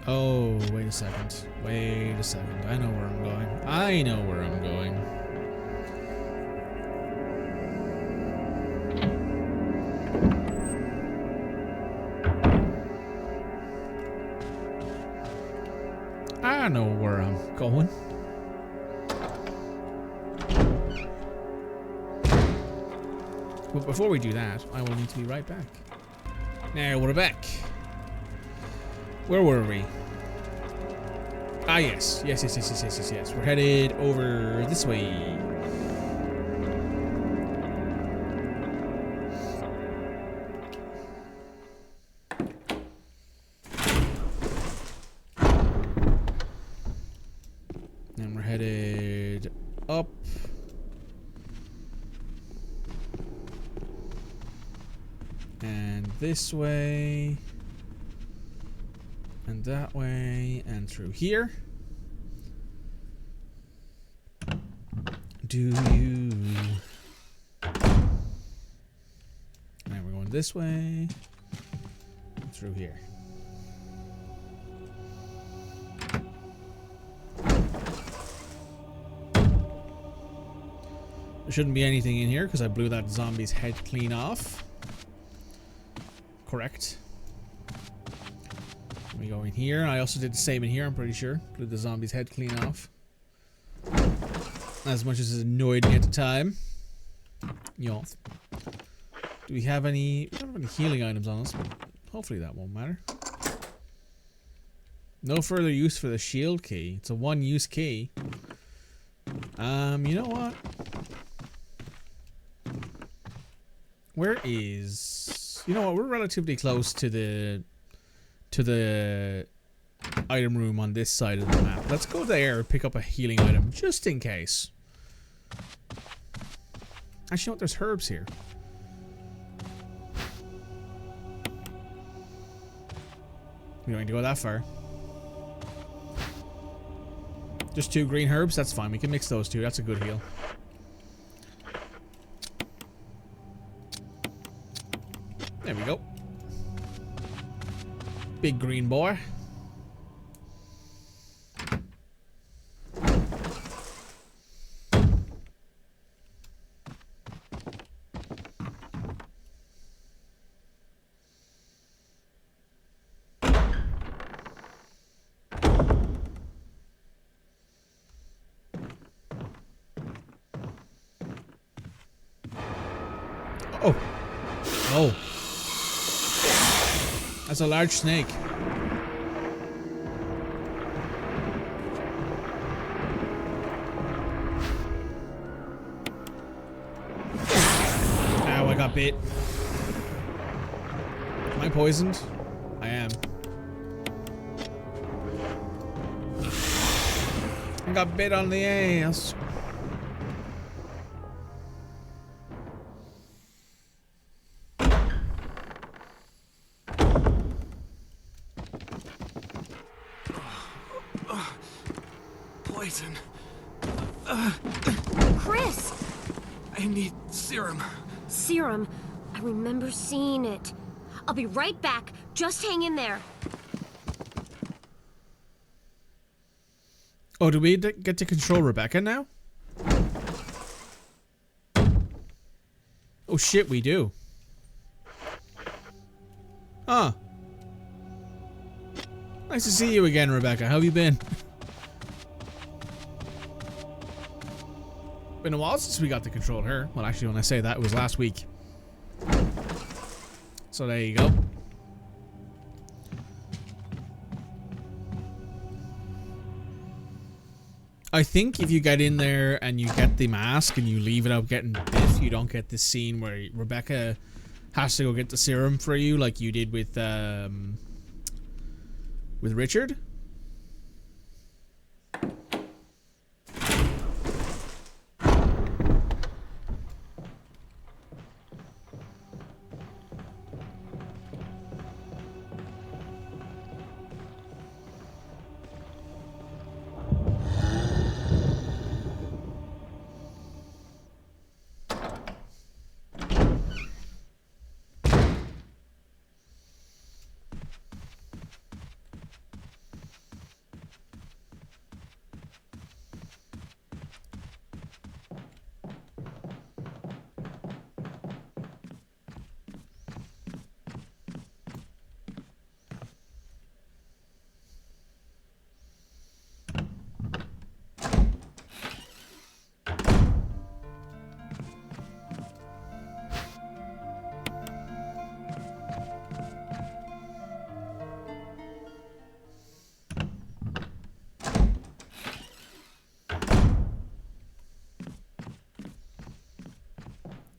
Oh, wait a second. Wait a second. I know where I'm going. I know where I'm going. I know where I'm going. But before we do that, I will need to be right back. Now we're back. Where were we? Ah, yes. Yes. We're headed over this way. And we're headed up. And this way. And that way, and through here. Do you... And we're going this way. And through here. There shouldn't be anything in here because I blew that zombie's head clean off. Correct. We go in here. I also did the same in here, I'm pretty sure. Blew the zombie's head clean off. As much as it annoyed me at the time. Yoth. Do we have any... We don't have any healing items on us, but hopefully that won't matter. No further use for the shield key. It's a one-use key. You know what? Where is... You know what? We're relatively close to the item room on this side of the map. Let's go there and pick up a healing item just in case. Actually, you know what? There's herbs here. We don't need to go that far. Just 2 green herbs? That's fine. We can mix those two. That's a good heal. There we go. Big green boy. Oh. Oh. That's a large snake. Ow, I got bit. Am I poisoned? I am. I got bit on the ass. poison. Chris! I need serum. Serum. I remember seeing it. I'll be right back. Just hang in there. Oh, do we get to control Rebecca now? Oh shit, we do. Huh. Nice to see you again, Rebecca. How have you been? Been a while since we got to control her. Well, actually, when I say that, it was last week. So there you go. I think if you get in there and you get the mask and you leave it out getting bit, you don't get this scene where Rebecca has to go get the serum for you like you did with Richard.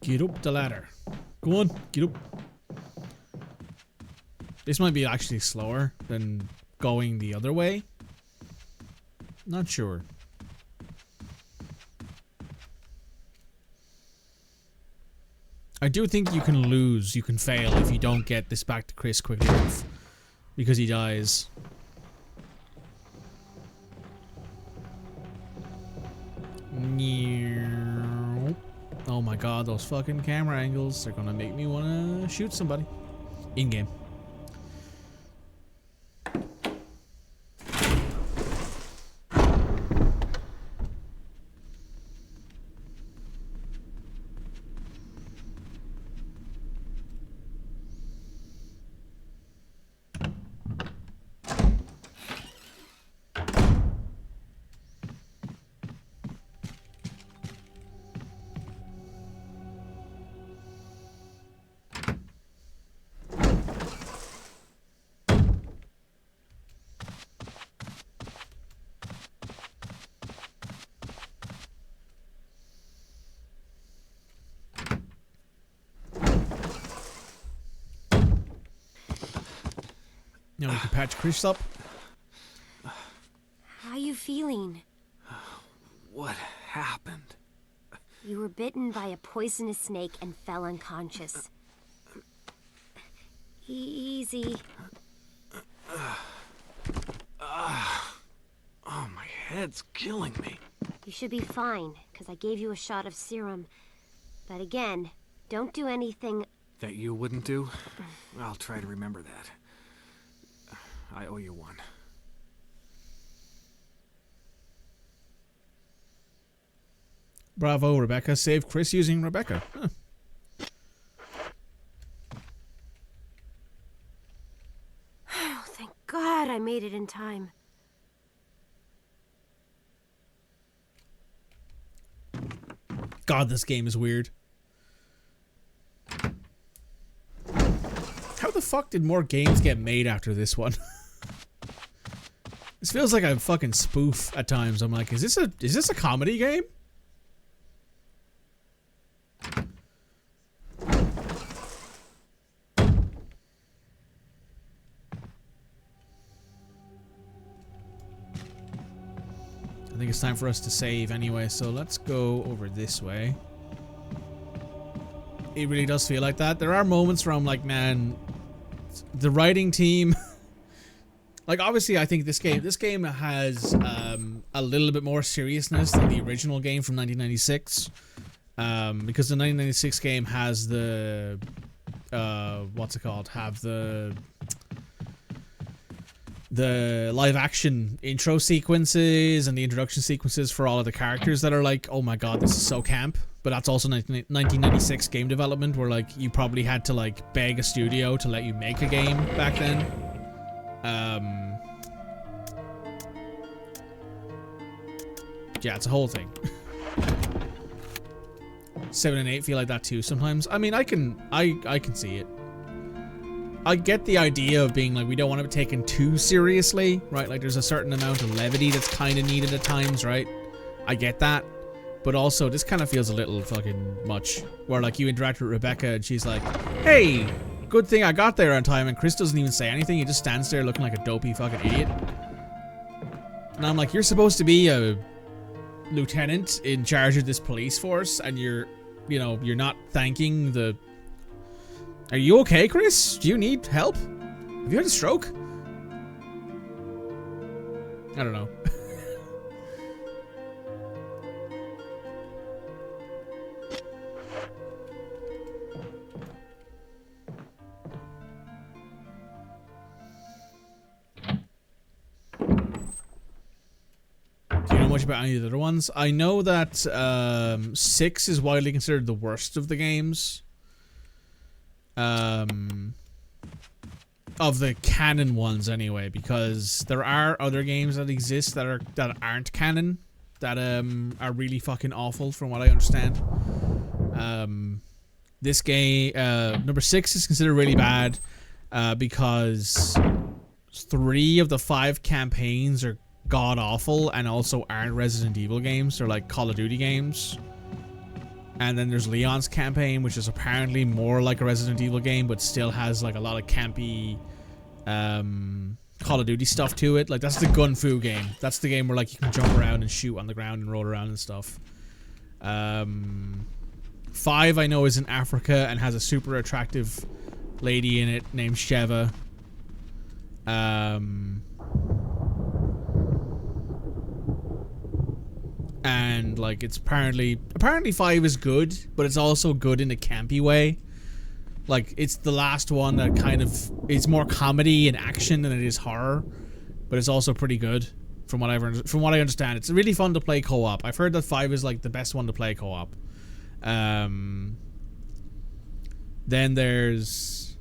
Get up the ladder. Go on, get up. This might be actually slower than going the other way. Not sure. I do think you can lose, you can fail if you don't get this back to Chris quickly enough. Because he dies. Oh my god, those fucking camera angles, they're gonna make me wanna shoot somebody. In-game. Now we can patch Chris up. How you feeling? What happened? You were bitten by a poisonous snake and fell unconscious. Easy. Oh, my head's killing me. You should be fine, because I gave you a shot of serum. But again, don't do anything... That you wouldn't do? I'll try to remember that. I owe you one. Bravo, Rebecca. Save Chris using Rebecca. Huh. Oh, thank God I made it in time. God, this game is weird. How the fuck did more games get made after this one? This feels like a fucking spoof at times. I'm like, is this a comedy game? I think it's time for us to save anyway, so let's go over this way. It really does feel like that. There are moments where I'm like, man, the writing team... Like, obviously, I think this game has a little bit more seriousness than the original game from 1996. Because the 1996 game has the what's it called? Have the live action intro sequences and the introduction sequences for all of the characters that are like, oh my god, this is so camp. But that's also 1996 game development, where like you probably had to like beg a studio to let you make a game back then. Yeah, it's a whole thing. 7 and 8 feel like that too sometimes. I mean, I can see it. I get the idea of being like, we don't want to be taken too seriously, right? Like there's a certain amount of levity that's kind of needed at times, right? I get that. But also, this kind of feels a little fucking much. Where like you interact with Rebecca and she's like, hey, good thing I got there on time, and Chris doesn't even say anything. He just stands there looking like a dopey fucking idiot. And I'm like, you're supposed to be a lieutenant in charge of this police force, and you're not thanking the... Are you okay, Chris? Do you need help? Have you had a stroke? I don't know. Do you know much about any of the other ones? I know that 6 is widely considered the worst of the games. Of the canon ones anyway, because there are other games that exist that aren't canon that are really fucking awful from what I understand. This game, number 6 is considered really bad because 3 of the 5 campaigns are god awful and also aren't Resident Evil games. They're like Call of Duty games. And then there's Leon's campaign, which is apparently more like a Resident Evil game, but still has like a lot of campy Call of Duty stuff to it. Like that's the Gun Fu game. That's the game where like you can jump around and shoot on the ground and roll around and stuff. 5 I know is in Africa and has a super attractive lady in it named Sheva. And like it's apparently 5 is good, but it's also good in a campy way. Like it's the last one that kind of it's more comedy and action than it is horror, but it's also pretty good from what I understand. It's really fun to play co-op. I've heard that 5 is like the best one to play co-op. Then there's,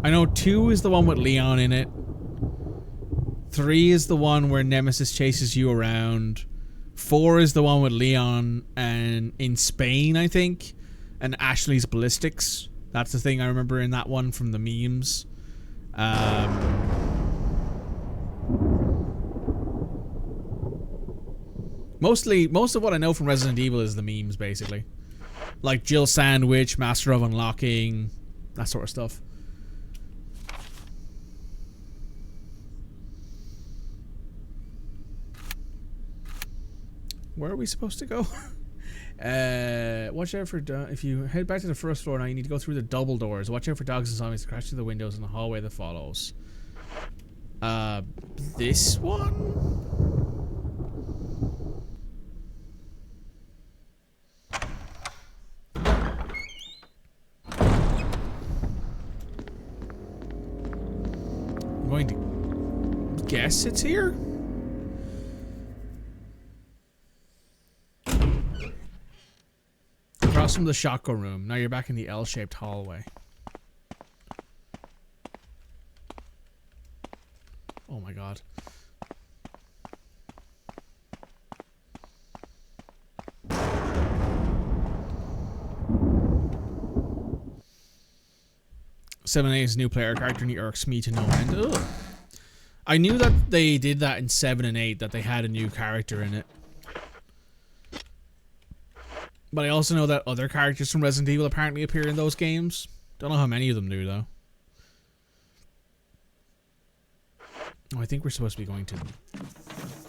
I know 2 is the one with Leon in it. 3 is the one where Nemesis chases you around. 4 is the one with Leon and in Spain, I think, and Ashley's ballistics. That's the thing I remember in that one from the memes. Most of what I know from Resident Evil is the memes, basically. Like Jill Sandwich, Master of Unlocking, that sort of stuff. Where are we supposed to go? Watch out for if you head back to the first floor now, you need to go through the double doors. Watch out for dogs and zombies to crash through the windows in the hallway that follows. This one? I'm going to guess it's here? Across from the shotgun room. Now you're back in the L-shaped hallway. Oh my god. Seven A is a new player character and he irks me to no end. Ugh. I knew that they did that in 7 and 8, that they had a new character in it. But I also know that other characters from Resident Evil apparently appear in those games. Don't know how many of them do, though. Oh, I think we're supposed to be going to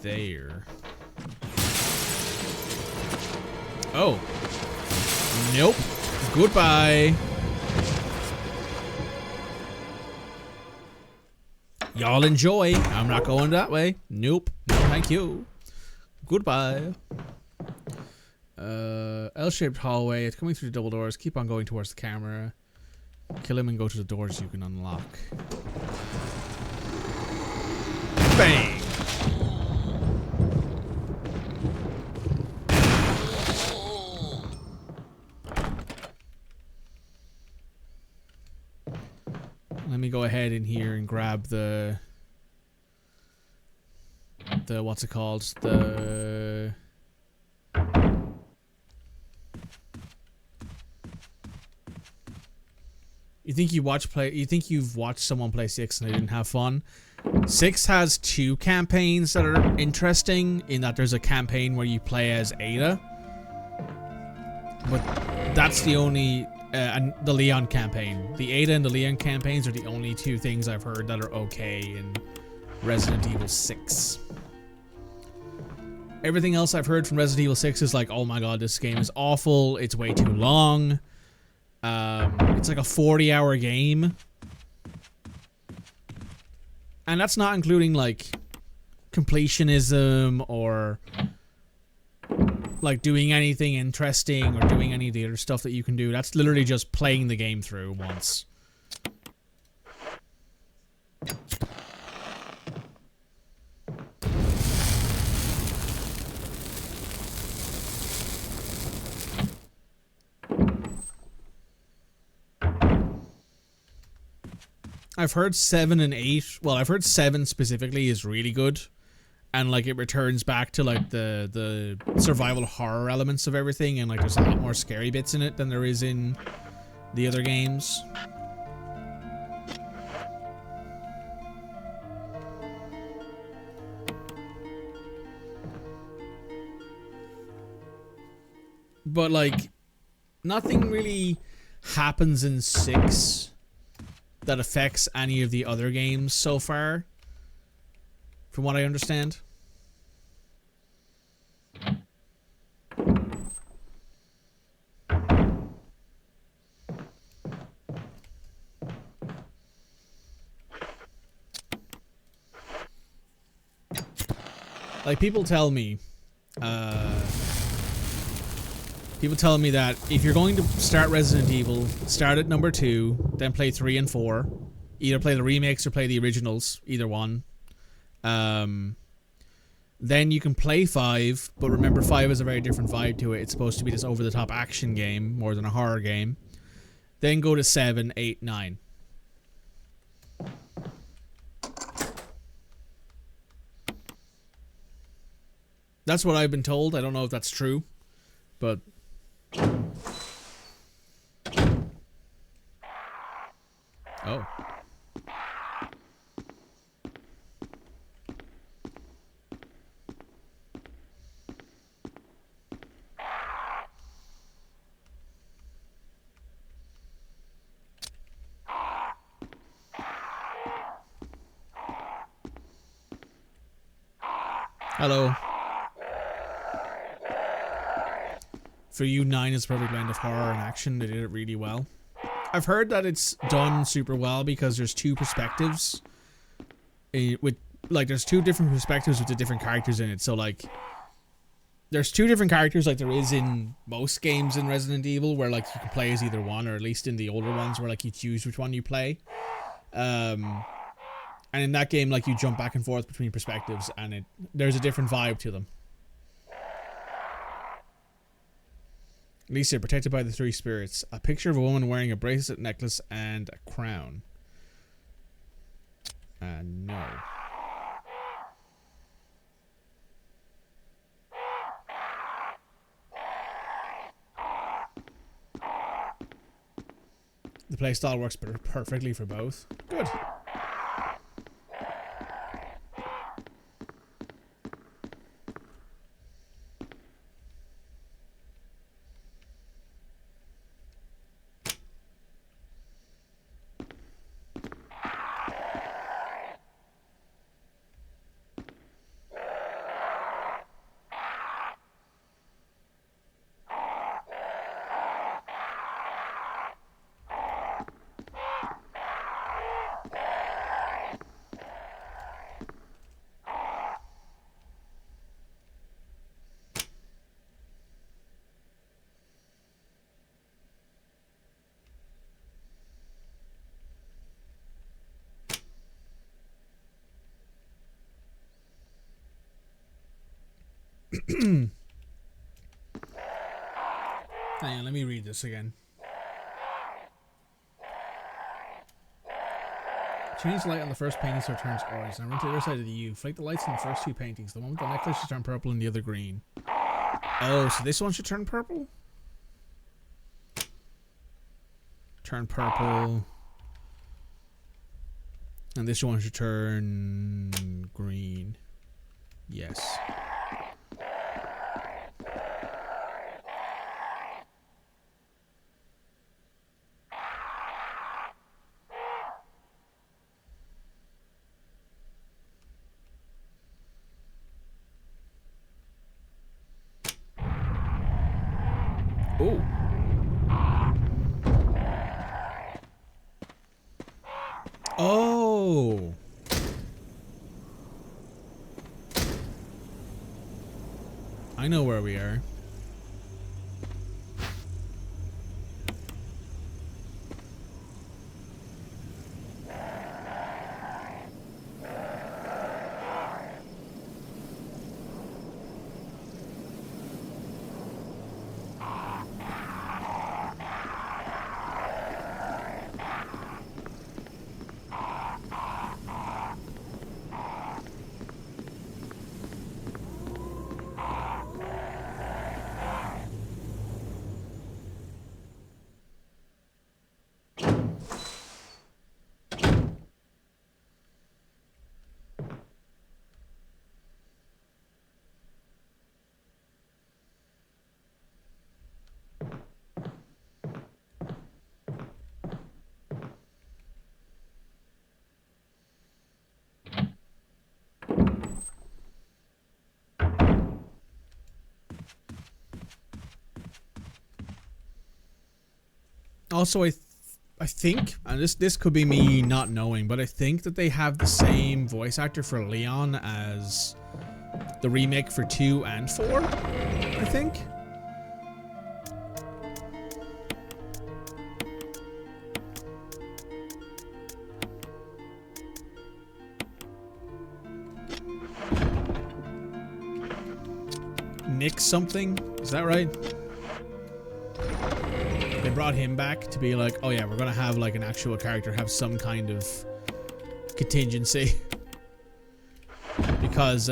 there. Oh. Nope. Goodbye. Y'all enjoy. I'm not going that way. Nope. No, thank you. Goodbye. L-shaped hallway. It's coming through the double doors. Keep on going towards the camera. Kill him and go to the doors you can unlock. Bang! Let me go ahead in here and grab the what's it called? You think you've watched someone play 6 and they didn't have fun? 6 has 2 campaigns that are interesting in that there's a campaign where you play as Ada. But that's the only and the Leon campaign. The Ada and the Leon campaigns are the only 2 things I've heard that are okay in Resident Evil 6. Everything else I've heard from Resident Evil 6 is like, oh my god, this game is awful, it's way too long. It's like a 40-hour game. And that's not including like completionism or like doing anything interesting or doing any of the other stuff that you can do. That's literally just playing the game through once. I've heard 7 and 8. Well, I've heard 7 specifically is really good. And like it returns back to like the survival horror elements of everything, and like there's a lot more scary bits in it than there is in the other games. But like nothing really happens in 6 that affects any of the other games so far, from what I understand. Like people tell me that if you're going to start Resident Evil, start at number 2, then play 3 and 4. Either play the remakes or play the originals, either one. Then you can play 5, but remember 5 has a very different vibe to it. It's supposed to be this over-the-top action game more than a horror game. Then go to 7, 8, 9. That's what I've been told. I don't know if that's true, but... Oh. Hello. For you, 9 is a perfect blend of horror and action. They did it really well. I've heard that it's done super well because there's 2 perspectives. There's 2 different perspectives with the different characters in it. So, like, there's 2 different characters like there is in most games in Resident Evil, where, like, you can play as either one, or at least in the older ones where, like, you choose which one you play. And in that game, like, you jump back and forth between perspectives, and there's a different vibe to them. Lisa, protected by the 3 spirits. A picture of a woman wearing a bracelet, necklace, and a crown. No. The playstyle works perfectly for both. Good. Hang on, let me read this again. Change the light on the first painting so it turns orange. Now run to the other side of the U. Flake the lights in the first two paintings. The one with the necklace should turn purple and the other green. Oh, so this one should turn purple? Turn purple. And this one should turn green. Yes. Oh. Oh. I know where we are. Also, I think, and this could be me not knowing, but I think that they have the same voice actor for Leon as the remake for 2 and 4, I think. Nick something, is that right? They brought him back to be like, oh yeah, we're gonna have like an actual character have some kind of contingency. Because,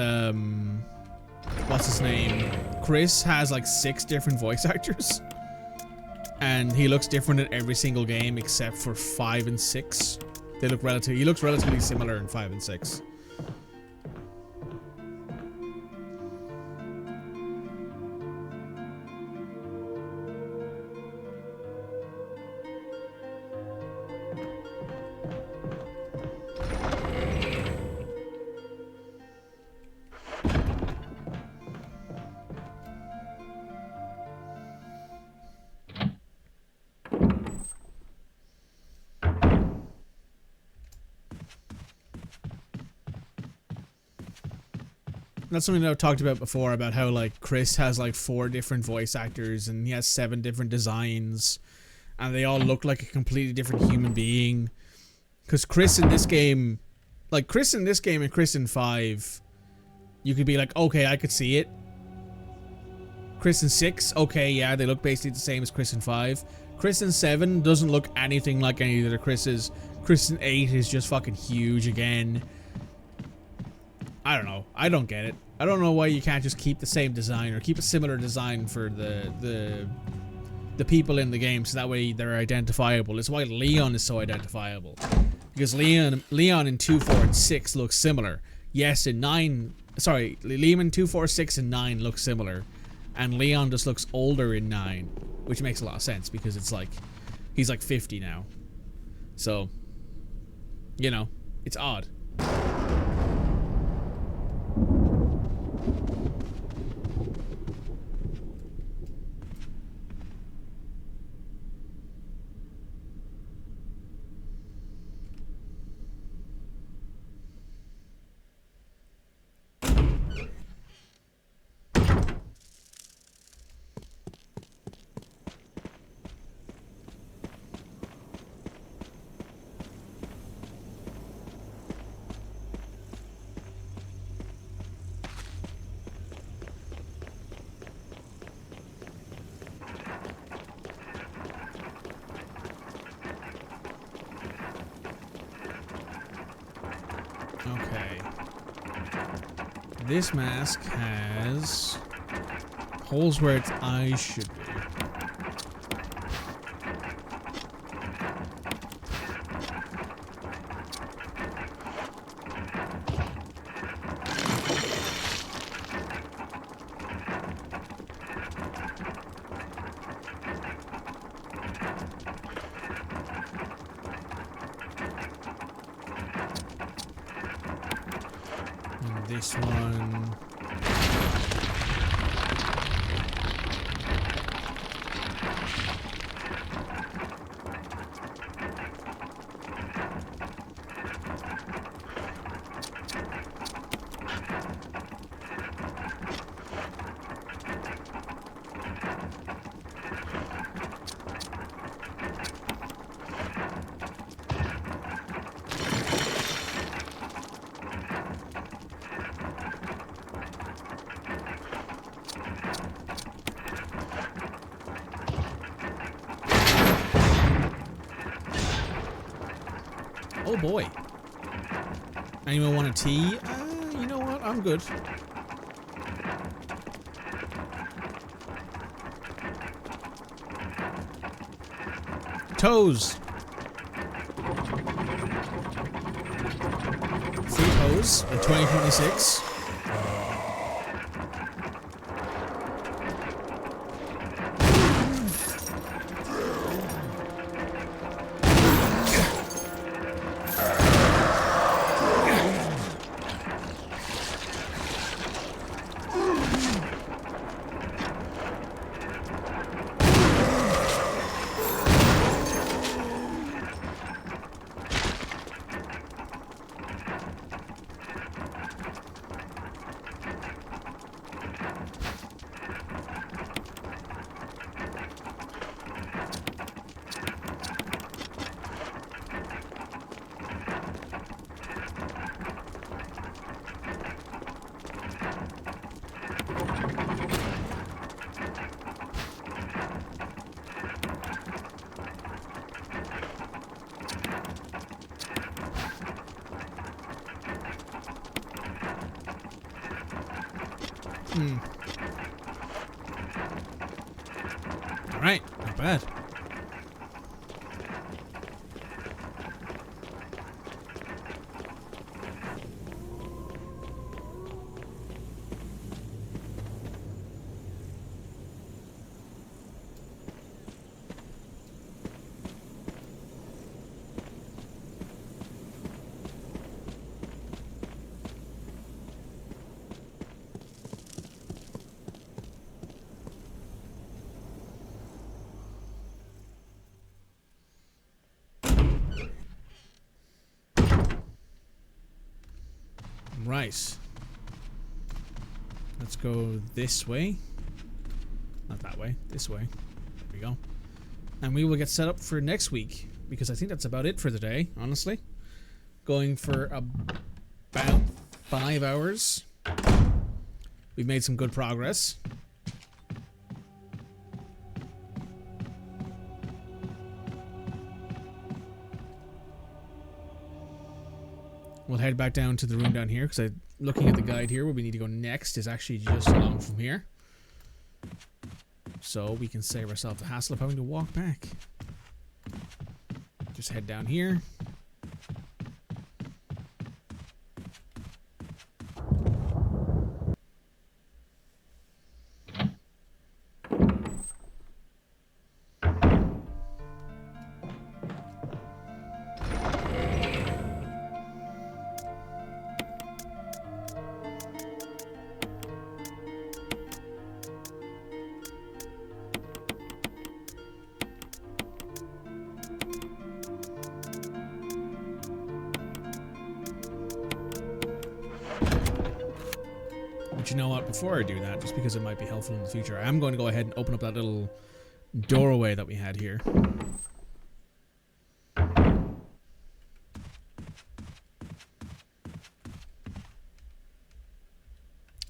what's his name? Chris has like 6 different voice actors. And he looks different in every single game except for 5 and 6. He looks relatively similar in 5 and 6. That's something that I've talked about before, about how like Chris has like 4 different voice actors and he has 7 different designs and they all look like a completely different human being. Because Chris in this game and Chris in 5, you could be like, okay, I could see it. Chris in 6, okay, yeah, they look basically the same as Chris in 5. Chris in 7 doesn't look anything like any of the other Chris's. Chris in 8 is just fucking huge again. I don't know. I don't get it. I don't know why you can't just keep the same design or keep a similar design for the people in the game so that way they're identifiable. It's why Leon is so identifiable. Because Leon in 2, 4, and 6 looks similar. Yes, in 9... Sorry, Leon in 2, 4, 6, and 9 looks similar. And Leon just looks older in 9. Which makes a lot of sense because it's like... He's like 50 now. So... You know, it's odd. this mask has holes where its eyes should be. And this one. Oh boy. Anyone want a tea? You know what? I'm good. Toes. Free toes in 2026. All right, not bad. Right. Let's go this way. Not that way. This way. There we go. And we will get set up for next week, because I think that's about it for the day, honestly. Going for about 5 hours. We've made some good progress. We'll head back down to the room down here, because looking at the guide here, where we need to go next is actually just along from here. So we can save ourselves the hassle of having to walk back. Just head down here. But you know what, before I do that, just because it might be helpful in the future, I am going to go ahead and open up that little doorway that we had here.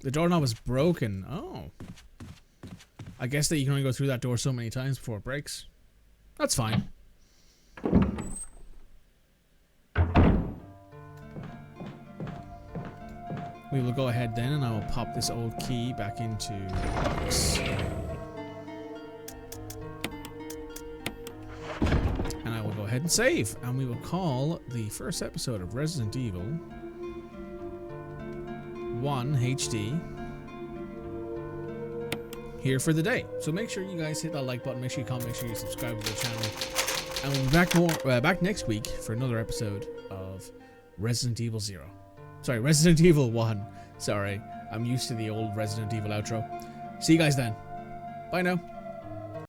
The doorknob is broken. Oh. I guess that you can only go through that door so many times before it breaks. That's fine. we will go ahead then, and I will pop this old key back into the box. And I will go ahead and save, and we will call the first episode of Resident Evil 1 HD here for the day. So make sure you guys hit that like button, make sure you comment, make sure you subscribe to the channel, and we'll be back next week for another episode of Resident Evil 1. Sorry, I'm used to the old Resident Evil outro. See you guys then. Bye now.